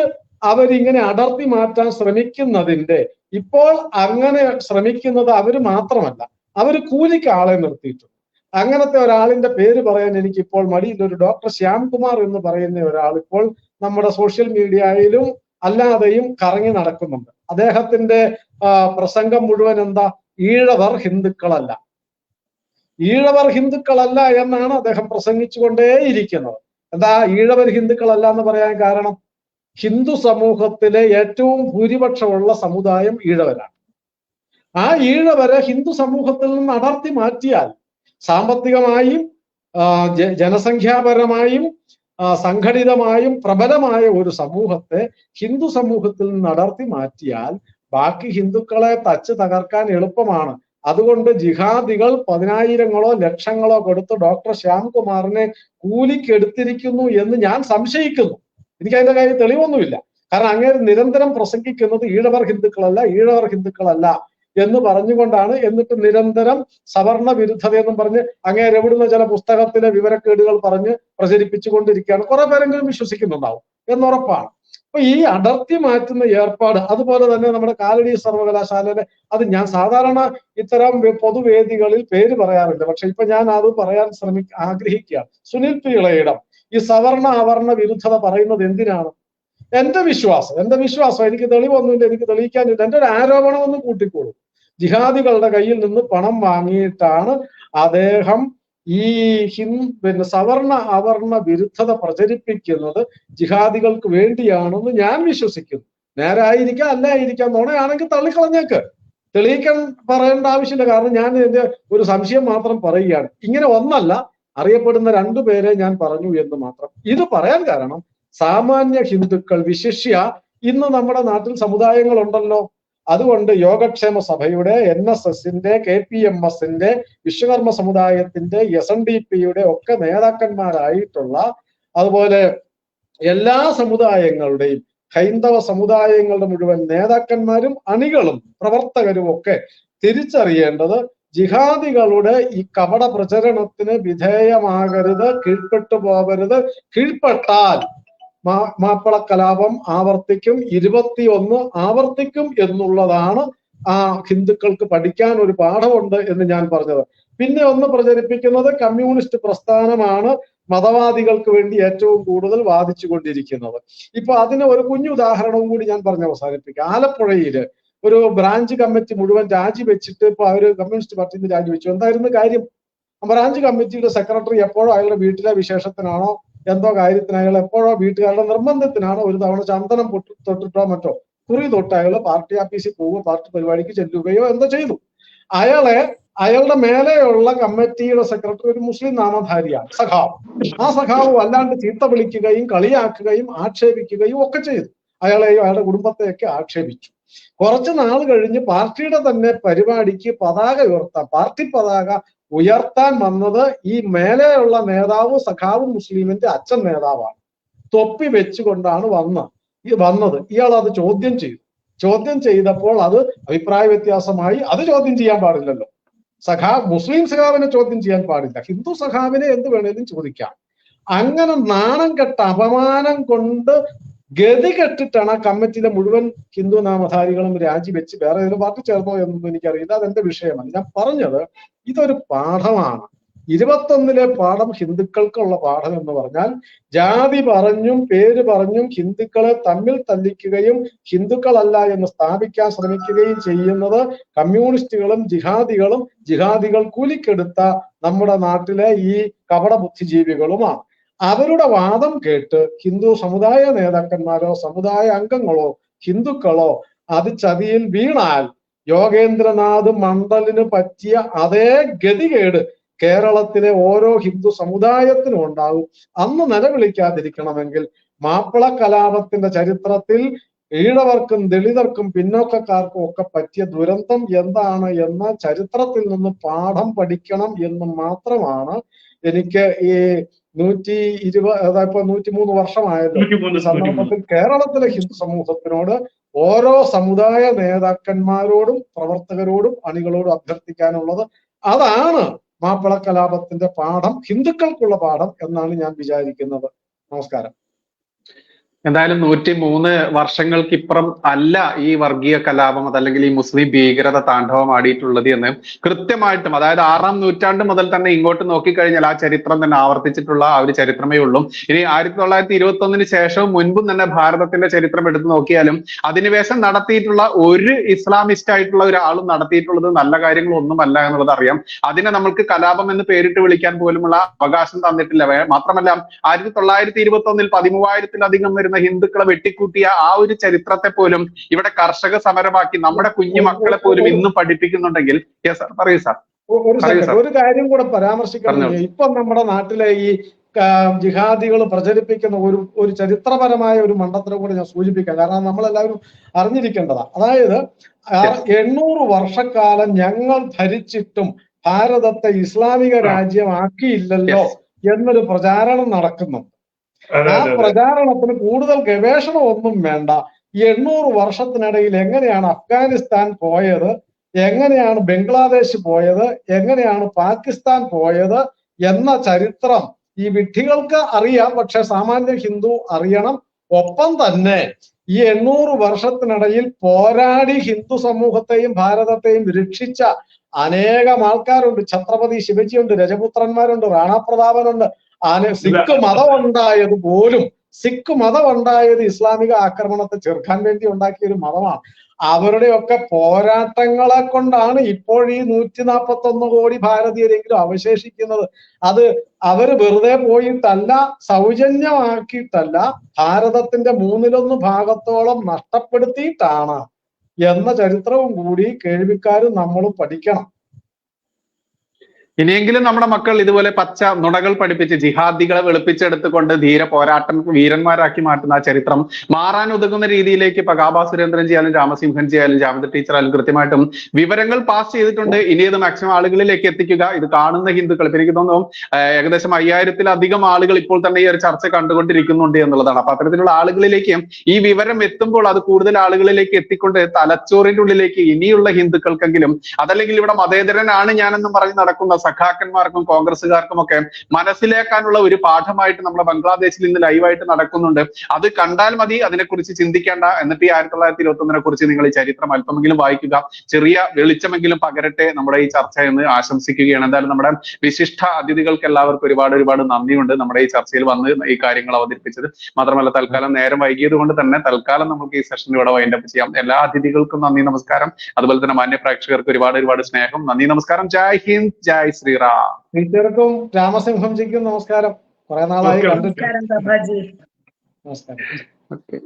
S2: അവരിങ്ങനെ അടർത്തി മാറ്റാൻ ശ്രമിക്കുന്നതിന്റെ, ഇപ്പോൾ അങ്ങനെ ശ്രമിക്കുന്നത് അവര് മാത്രമല്ല, അവര് കൂലിക്ക് ആളെ നിർത്തിയിട്ടുണ്ട്. അങ്ങനത്തെ ഒരാളിന്റെ പേര് പറയാൻ എനിക്ക് ഇപ്പോൾ മടിയില്ല. ഒരു ഡോക്ടർ ശ്യാംകുമാർ എന്ന് പറയുന്ന ഒരാൾ ഇപ്പോൾ നമ്മുടെ സോഷ്യൽ മീഡിയയിലും അല്ലാതെയും കറങ്ങി നടക്കുന്നുണ്ട്. അദ്ദേഹത്തിന്റെ പ്രസംഗം മുഴുവൻ എന്താ? ഈഴവർ ഹിന്ദുക്കളല്ല, ഈഴവർ ഹിന്ദുക്കളല്ല എന്നാണ് അദ്ദേഹം പ്രസംഗിച്ചുകൊണ്ടേയിരിക്കുന്നത്. എന്താ ഈഴവർ ഹിന്ദുക്കളല്ല എന്ന് പറയാൻ കാരണം? ഹിന്ദു സമൂഹത്തിലെ ഏറ്റവും ഭൂരിപക്ഷമുള്ള സമുദായം ഈഴവരാണ്. ആ ഈഴവരെ ഹിന്ദു സമൂഹത്തിൽ നിന്ന് അടർത്തി മാറ്റിയാൽ സാമ്പത്തികമായും ജനസംഖ്യാപരമായും സംഘടിതമായും പ്രബലമായ ഒരു സമൂഹത്തെ ഹിന്ദു സമൂഹത്തിൽ നിന്ന് അടർത്തി മാറ്റിയാൽ ബാക്കി ഹിന്ദുക്കളെ തച്ച് തകർക്കാൻ എളുപ്പമാണ്. അതുകൊണ്ട് ജിഹാദികൾ 10,000-ങ്ങളോ ലക്ഷങ്ങളോ കൊടുത്ത് ഡോക്ടർ ശ്യാംകുമാറിനെ കൂലിക്കെടുത്തിരിക്കുന്നു എന്ന് ഞാൻ സംശയിക്കുന്നു. എനിക്ക് അതിന്റെ കാര്യം തെളിവൊന്നുമില്ല. കാരണം അങ്ങേര് നിരന്തരം പ്രസംഗിക്കുന്നത് ഈഴവർ ഹിന്ദുക്കളല്ല, ഈഴവർ ഹിന്ദുക്കളല്ല എന്ന് പറഞ്ഞുകൊണ്ടാണ്. എന്നിട്ട് നിരന്തരം സവർണ വിരുദ്ധത എന്നും പറഞ്ഞ് അങ്ങേര് എവിടുന്ന ചില പുസ്തകത്തിലെ വിവരക്കേടുകൾ പറഞ്ഞ് പ്രചരിപ്പിച്ചുകൊണ്ടിരിക്കുകയാണ്. കുറെ പേരെങ്കിലും വിശ്വസിക്കുന്നുണ്ടാവും എന്നുറപ്പാണ്. അപ്പൊ ഈ അടർത്തി മാറ്റുന്ന ഏർപ്പാട്, അതുപോലെ തന്നെ നമ്മുടെ കാലടി സർവകലാശാലയിലെ, അത് ഞാൻ സാധാരണ ഇത്തരം പൊതുവേദികളിൽ പേര് പറയാറില്ല, പക്ഷെ ഇപ്പൊ ഞാൻ അത് പറയാൻ ആഗ്രഹിക്കുകയാണ്. സുനിൽ പി ഇളയിടം ഈ സവർണ അവർണ വിരുദ്ധത പറയുന്നത് എന്തിനാണ്? എന്റെ വിശ്വാസം എനിക്ക് തെളിവൊന്നുമില്ല, എനിക്ക് തെളിയിക്കാനില്ല, എന്റെ ഒരു ആരോപണമെന്ന് കൂട്ടിക്കോളൂ. ജിഹാദികളുടെ കയ്യിൽ നിന്ന് പണം വാങ്ങിയിട്ടാണ് അദ്ദേഹം ഈ സവർണ അവർണ വിരുദ്ധത പ്രചരിപ്പിക്കുന്നത്. ജിഹാദികൾക്ക് വേണ്ടിയാണെന്ന് ഞാൻ വിശ്വസിക്കുന്നു. നേരായിരിക്കാം, അല്ലായിരിക്കാം, നുണയാണെങ്കിൽ തള്ളിക്കളഞ്ഞേക്ക്, തെളിയിക്കാൻ പറയേണ്ട ആവശ്യമില്ല. കാരണം ഞാൻ എന്റെ ഒരു സംശയം മാത്രം പറയുകയാണ്. ഇങ്ങനെ ഒന്നല്ല, അറിയപ്പെടുന്ന 2 പേരെ ഞാൻ പറഞ്ഞു എന്ന് മാത്രം. ഇത് പറയാൻ കാരണം സാമാന്യ ഹിന്ദുക്കൾ, വിശിഷ്യ ഇന്ന് നമ്മുടെ നാട്ടിൽ സമുദായങ്ങളുണ്ടല്ലോ. അതുകൊണ്ട് യോഗക്ഷേമ സഭയുടെ, NSSന്റെ, KPMSന്റെ, വിശ്വകർമ്മ സമുദായത്തിന്റെ, SNDPയുടെ ഒക്കെ നേതാക്കന്മാരായിട്ടുള്ള, അതുപോലെ എല്ലാ സമുദായങ്ങളുടെയും, ഹൈന്ദവ സമുദായങ്ങളുടെ മുഴുവൻ നേതാക്കന്മാരും അണികളും പ്രവർത്തകരും ഒക്കെ തിരിച്ചറിയേണ്ടത് ജിഹാദികളുടെ ഈ കപട പ്രചരണത്തിന് വിധേയമാകരുത്, കീഴ്പ്പെട്ടു പോകരുത്. കീഴ്പ്പെട്ടാൽ മാപ്പിള കലാപം ആവർത്തിക്കും, 21 ആവർത്തിക്കും എന്നുള്ളതാണ് ആ ഹിന്ദുക്കൾക്ക് പഠിക്കാൻ ഒരു പാഠമുണ്ട് എന്ന് ഞാൻ പറഞ്ഞത്. പിന്നെ ഒന്ന് പ്രചരിപ്പിക്കുന്നത് കമ്മ്യൂണിസ്റ്റ് പ്രസ്ഥാനമാണ് മതവാദികൾക്ക് വേണ്ടി ഏറ്റവും കൂടുതൽ വാദിച്ചു കൊണ്ടിരിക്കുന്നത്. ഇപ്പൊ അതിന് ഒരു കുഞ്ഞു ഉദാഹരണവും കൂടി ഞാൻ പറഞ്ഞ് അവസാനിപ്പിക്കാം. ആലപ്പുഴയില് ഒരു ബ്രാഞ്ച് കമ്മിറ്റി മുഴുവൻ രാജിവെച്ചിട്ട് ഇപ്പൊ അവര് കമ്മ്യൂണിസ്റ്റ് പാർട്ടിയിൽ നിന്ന് രാജിവെച്ചു. എന്തായിരുന്നു കാര്യം? ബ്രാഞ്ച് കമ്മിറ്റിയുടെ സെക്രട്ടറി എപ്പോഴോ അയാളുടെ വീട്ടിലെ വിശേഷത്തിനാണോ എന്തോ കാര്യത്തിന് അയാൾ എപ്പോഴോ വീട്ടുകാരുടെ നിർബന്ധത്തിനാണോ ഒരു തവണ ചന്ദനം തൊട്ടിട്ടോ മറ്റോ കുറി തൊട്ട് അയാൾ പാർട്ടി ഓഫീസിൽ പോവുക, പാർട്ടി പരിപാടിക്ക് ചെല്ലുകയോ എന്തോ ചെയ്തു. അയാളുടെ മേലെയുള്ള കമ്മിറ്റിയുടെ സെക്രട്ടറി ഒരു മുസ്ലിം നാമധാരിയാണ്, സഖാവ്. ആ സഖാവ് വല്ലാണ്ട് ചീത്ത വിളിക്കുകയും കളിയാക്കുകയും ആക്ഷേപിക്കുകയും ഒക്കെ ചെയ്തു. അയാളെയും അയാളുടെ കുടുംബത്തെയൊക്കെ ആക്ഷേപിച്ചു. കുറച്ചു നാൾ കഴിഞ്ഞ് പാർട്ടിയുടെ തന്നെ പരിപാടിക്ക് പതാക ഉയർത്താൻ, പാർട്ടി പതാക ഉയർത്താൻ വന്നത് ഈ മേലെയുള്ള നേതാവ് സഖാവ് മുസ്ലിമിന്റെ അച്ഛൻ നേതാവാണ്. തൊപ്പി വെച്ചുകൊണ്ടാണ് വന്നത്. ഇയാൾ അത് ചോദ്യം ചെയ്തു. ചോദ്യം ചെയ്തപ്പോൾ അത് അഭിപ്രായ വ്യത്യാസമായി. അത് ചോദ്യം ചെയ്യാൻ പാടില്ലല്ലോ. മുസ്ലിം സഖാവിനെ ചോദ്യം ചെയ്യാൻ പാടില്ല, ഹിന്ദു സഖാവിനെ എന്ത് വേണേലും ചോദിക്കാം. അങ്ങനെ നാണം കെട്ട അപമാനം കൊണ്ട് ഗതി കെട്ടിട്ടാണ് ആ കമ്മിറ്റിയിലെ മുഴുവൻ ഹിന്ദു നാമധാരികളും രാജിവെച്ച് വേറെ ഏതെങ്കിലും പാർട്ടി ചേർന്നോ എന്നൊന്നും എനിക്കറിയില്ല, അതെന്റെ വിഷയമല്ല. ഞാൻ പറഞ്ഞത് ഇതൊരു പാഠമാണ്. 21 പാഠം ഹിന്ദുക്കൾക്കുള്ള പാഠം എന്ന് പറഞ്ഞാൽ ജാതി പറഞ്ഞും പേര് പറഞ്ഞും ഹിന്ദുക്കളെ തമ്മിൽ തല്ലിക്കുകയും ഹിന്ദുക്കളല്ല എന്ന് സ്ഥാപിക്കാൻ ശ്രമിക്കുകയും ചെയ്യുന്നത് കമ്മ്യൂണിസ്റ്റുകളും ജിഹാദികൾ കൂലിക്കെടുത്ത നമ്മുടെ നാട്ടിലെ ഈ കപട ബുദ്ധിജീവികളുമാണ്. അവരുടെ വാദം കേട്ട് ഹിന്ദു സമുദായ നേതാക്കന്മാരോ സമുദായ അംഗങ്ങളോ ഹിന്ദുക്കളോ അത് ചതിയിൽ വീണാൽ യോഗേന്ദ്രനാഥ് മണ്ഡലിന് പറ്റിയ അതേ ഗതികേട് കേരളത്തിലെ ഓരോ ഹിന്ദു സമുദായത്തിനും ഉണ്ടാകും. അന്ന് നിലവിളിക്കാതിരിക്കണമെങ്കിൽ മാപ്പിള കലാപത്തിന്റെ ചരിത്രത്തിൽ ഈഴവർക്കും ദളിതർക്കും പിന്നോക്കക്കാർക്കും ഒക്കെ പറ്റിയ ദുരന്തം എന്താണ് എന്ന ചരിത്രത്തിൽ നിന്ന് പാഠം പഠിക്കണം എന്ന് മാത്രമാണ് എനിക്ക് ഈ 123 വർഷമായല്ലോ ഈ സന്ദർഭത്തിൽ കേരളത്തിലെ ഹിന്ദു സമൂഹത്തിനോട് ഓരോ സമുദായ നേതാക്കന്മാരോടും പ്രവർത്തകരോടും അണികളോടും അഭ്യർത്ഥിക്കാനുള്ളത്. അതാണ് മാപ്പിള കലാപത്തിന്റെ പാഠം, ഹിന്ദുക്കൾക്കുള്ള പാഠം എന്നാണ് ഞാൻ വിചാരിക്കുന്നത്. നമസ്കാരം.
S1: എന്തായാലും 103 വർഷങ്ങൾക്കിപ്പുറം അല്ല ഈ വർഗീയ കലാപം അതല്ലെങ്കിൽ ഈ മുസ്ലിം ഭീകരത താണ്ഡവം ആടിയിട്ടുള്ളത് എന്ന് കൃത്യമായിട്ടും, അതായത് 6-ാം നൂറ്റാണ്ട് മുതൽ തന്നെ ഇങ്ങോട്ട് നോക്കിക്കഴിഞ്ഞാൽ ആ ചരിത്രം തന്നെ ആവർത്തിച്ചിട്ടുള്ള ആ ഒരു ചരിത്രമേ ഉള്ളൂ. ഇനി 1921 ശേഷവും മുൻപും തന്നെ ഭാരതത്തിന്റെ ചരിത്രം എടുത്തു നോക്കിയാലും അധിനിവേശം നടത്തിയിട്ടുള്ള ഒരു ഇസ്ലാമിസ്റ്റ് ആയിട്ടുള്ള ഒരാളും നടത്തിയിട്ടുള്ളത് നല്ല കാര്യങ്ങളൊന്നുമല്ല എന്നുള്ളത് അറിയാം. അതിനെ നമ്മൾക്ക് കലാപം എന്ന് പേരിട്ട് വിളിക്കാൻ പോലുമുള്ള അവകാശം തന്നിട്ടില്ല. മാത്രമല്ല 1921 13,000-ലധികം വരുന്ന ഹിന്ദുക്കളെ വെട്ടിക്കൂട്ടിയ ആ ഒരു ചരിത്രത്തെ പോലും ഇവിടെ കർഷക സമരമാക്കി നമ്മുടെ കുഞ്ഞു മക്കളെ പോലും ഇന്നും പഠിപ്പിക്കുന്നുണ്ടെങ്കിൽ. പറയൂ സാർ.
S2: ഒരു കാര്യം കൂടെ പരാമർശിക്കണം. ഇപ്പൊ നമ്മുടെ നാട്ടിലെ ഈ ജിഹാദികൾ പ്രചരിപ്പിക്കുന്ന ഒരു ചരിത്രപരമായ ഒരു മണ്ഡലത്തിനെ കൂടെ ഞാൻ സൂചിപ്പിക്കാം. കാരണം നമ്മളെല്ലാവരും അറിഞ്ഞിരിക്കേണ്ടതാ. അതായത് 800 വർഷക്കാലം ഞങ്ങൾ ഭരിച്ചിട്ടും ഭാരതത്തെ ഇസ്ലാമിക രാജ്യമാക്കിയില്ലല്ലോ എന്നൊരു പ്രചാരണം നടക്കുന്നു. ആ പ്രചാരണത്തിന് കൂടുതൽ ഗവേഷണം ഒന്നും വേണ്ട. ഈ 800 വർഷത്തിനിടയിൽ എങ്ങനെയാണ് അഫ്ഗാനിസ്ഥാൻ പോയത്, എങ്ങനെയാണ് ബംഗ്ലാദേശ് പോയത്, എങ്ങനെയാണ് പാകിസ്ഥാൻ പോയത് എന്ന ചരിത്രം ഈ വിഡ്ഢികൾക്ക് അറിയാം. പക്ഷെ സാമാന്യ ഹിന്ദു അറിയണം. ഒപ്പം തന്നെ ഈ 800 വർഷത്തിനിടയിൽ പോരാടി ഹിന്ദു സമൂഹത്തെയും ഭാരതത്തെയും രക്ഷിച്ച അനേകം ആൾക്കാരുണ്ട്. ഛത്രപതി ശിവജിയുണ്ട്, രജപുത്രന്മാരുണ്ട്, റാണാ പ്രതാപനുണ്ട്. സിഖ് മതം ഉണ്ടായത് ഇസ്ലാമിക ആക്രമണത്തെ ചെറുക്കാൻ വേണ്ടി ഉണ്ടാക്കിയ ഒരു മതമാണ്. അവരുടെയൊക്കെ പോരാട്ടങ്ങളെ കൊണ്ടാണ് ഇപ്പോൾ ഈ 141 കോടി ഭാരതീയരെങ്കിലും അവശേഷിക്കുന്നത്. അത് അവര് വെറുതെ പോയിട്ടല്ല, സൗജന്യമാക്കിയിട്ടല്ല, ഭാരതത്തിന്റെ 1/3 ഭാഗത്തോളം നഷ്ടപ്പെടുത്തിയിട്ടാണ് എന്ന ചരിത്രവും കൂടി കേൾവിക്കാരും നമ്മളും പഠിക്കണം.
S1: ഇനിയെങ്കിലും നമ്മുടെ മക്കൾ ഇതുപോലെ പച്ച നുണകൾ പഠിപ്പിച്ച് ജിഹാദികളെ വെളുപ്പിച്ചെടുത്തുകൊണ്ട് ധീര പോരാട്ടം വീരന്മാരാക്കി മാറ്റുന്ന ആ ചരിത്രം മാറാൻ ഉതകുന്ന രീതിയിലേക്ക് പകാബ സുരേന്ദ്രൻജി ആയാലും രാമസിംഹൻജി ആയാലും ജാമിദ ടീച്ചർ ആയാലും കൃത്യമായിട്ടും വിവരങ്ങൾ പാസ് ചെയ്തിട്ടുണ്ട്. ഇനി ഇത് മാക്സിമം ആളുകളിലേക്ക് എത്തിക്കുക. ഇത് കാണുന്ന ഹിന്ദുക്കൾ, ഇപ്പൊ എനിക്ക് തോന്നുന്നു ഏകദേശം 5000-ലധികം ആളുകൾ ഇപ്പോൾ തന്നെ ഈ ഒരു ചർച്ച കണ്ടുകൊണ്ടിരിക്കുന്നുണ്ട് എന്നുള്ളതാണ്. അപ്പൊ അത്തരത്തിലുള്ള ആളുകളിലേക്ക് ഈ വിവരം എത്തുമ്പോൾ അത് കൂടുതൽ ആളുകളിലേക്ക് എത്തിക്കൊണ്ട് തലച്ചോറിന്റെ ഉള്ളിലേക്ക് ഇനിയുള്ള ഹിന്ദുക്കൾക്കെങ്കിലും, അതല്ലെങ്കിൽ ഇവിടെ മതേതരനാണ് ഞാനെന്നും പറഞ്ഞ് നടക്കുന്ന സഖാക്കന്മാർക്കും കോൺഗ്രസ്സുകാർക്കും ഒക്കെ മനസ്സിലാക്കാനുള്ള ഒരു പാഠമായിട്ട് നമ്മുടെ ബംഗ്ലാദേശിൽ ഇന്ന് ലൈവായിട്ട് നടക്കുന്നുണ്ട്. അത് കണ്ടാൽ മതി, അതിനെക്കുറിച്ച് ചിന്തിക്കേണ്ട. എന്നിട്ട് ഈ 1921 കുറിച്ച് നിങ്ങൾ ഈ ചരിത്രം അല്പമെങ്കിലും വായിക്കുക. ചെറിയ വെളിച്ചമെങ്കിലും പകരട്ടെ നമ്മുടെ ഈ ചർച്ച എന്ന് ആശംസിക്കുകയാണ്. എന്തായാലും നമ്മുടെ വിശിഷ്ട അതിഥികൾക്ക് എല്ലാവർക്കും ഒരുപാട് നന്ദിയുണ്ട് നമ്മുടെ ഈ ചർച്ചയിൽ വന്ന് ഈ കാര്യങ്ങൾ അവതരിപ്പിച്ചത്. മാത്രമല്ല തൽക്കാലം നേരം വൈകിയത് കൊണ്ട് തന്നെ തൽക്കാലം നമുക്ക് ഈ സെഷൻ ഇവിടെ വൈൻഡപ്പ് ചെയ്യാം. എല്ലാ അതിഥികൾക്കും നന്ദി, നമസ്കാരം. അതുപോലെ തന്നെ മാന്യ പ്രേക്ഷകർക്ക് ഒരുപാട് സ്നേഹം, നന്ദി, നമസ്കാരം. ജയ് ഹിന്ദ്, ജയ് ശ്രീറാം.
S2: ടീച്ചർക്കും രാമസിംഹംജിക്കും നമസ്കാരം. കുറെ നാളായി
S3: നമസ്കാരം.
S2: കണ്ടിട്ട്.
S4: നമസ്കാരം പ്രഭാജി.
S2: നമസ്കാരം.
S1: ഓക്കെ.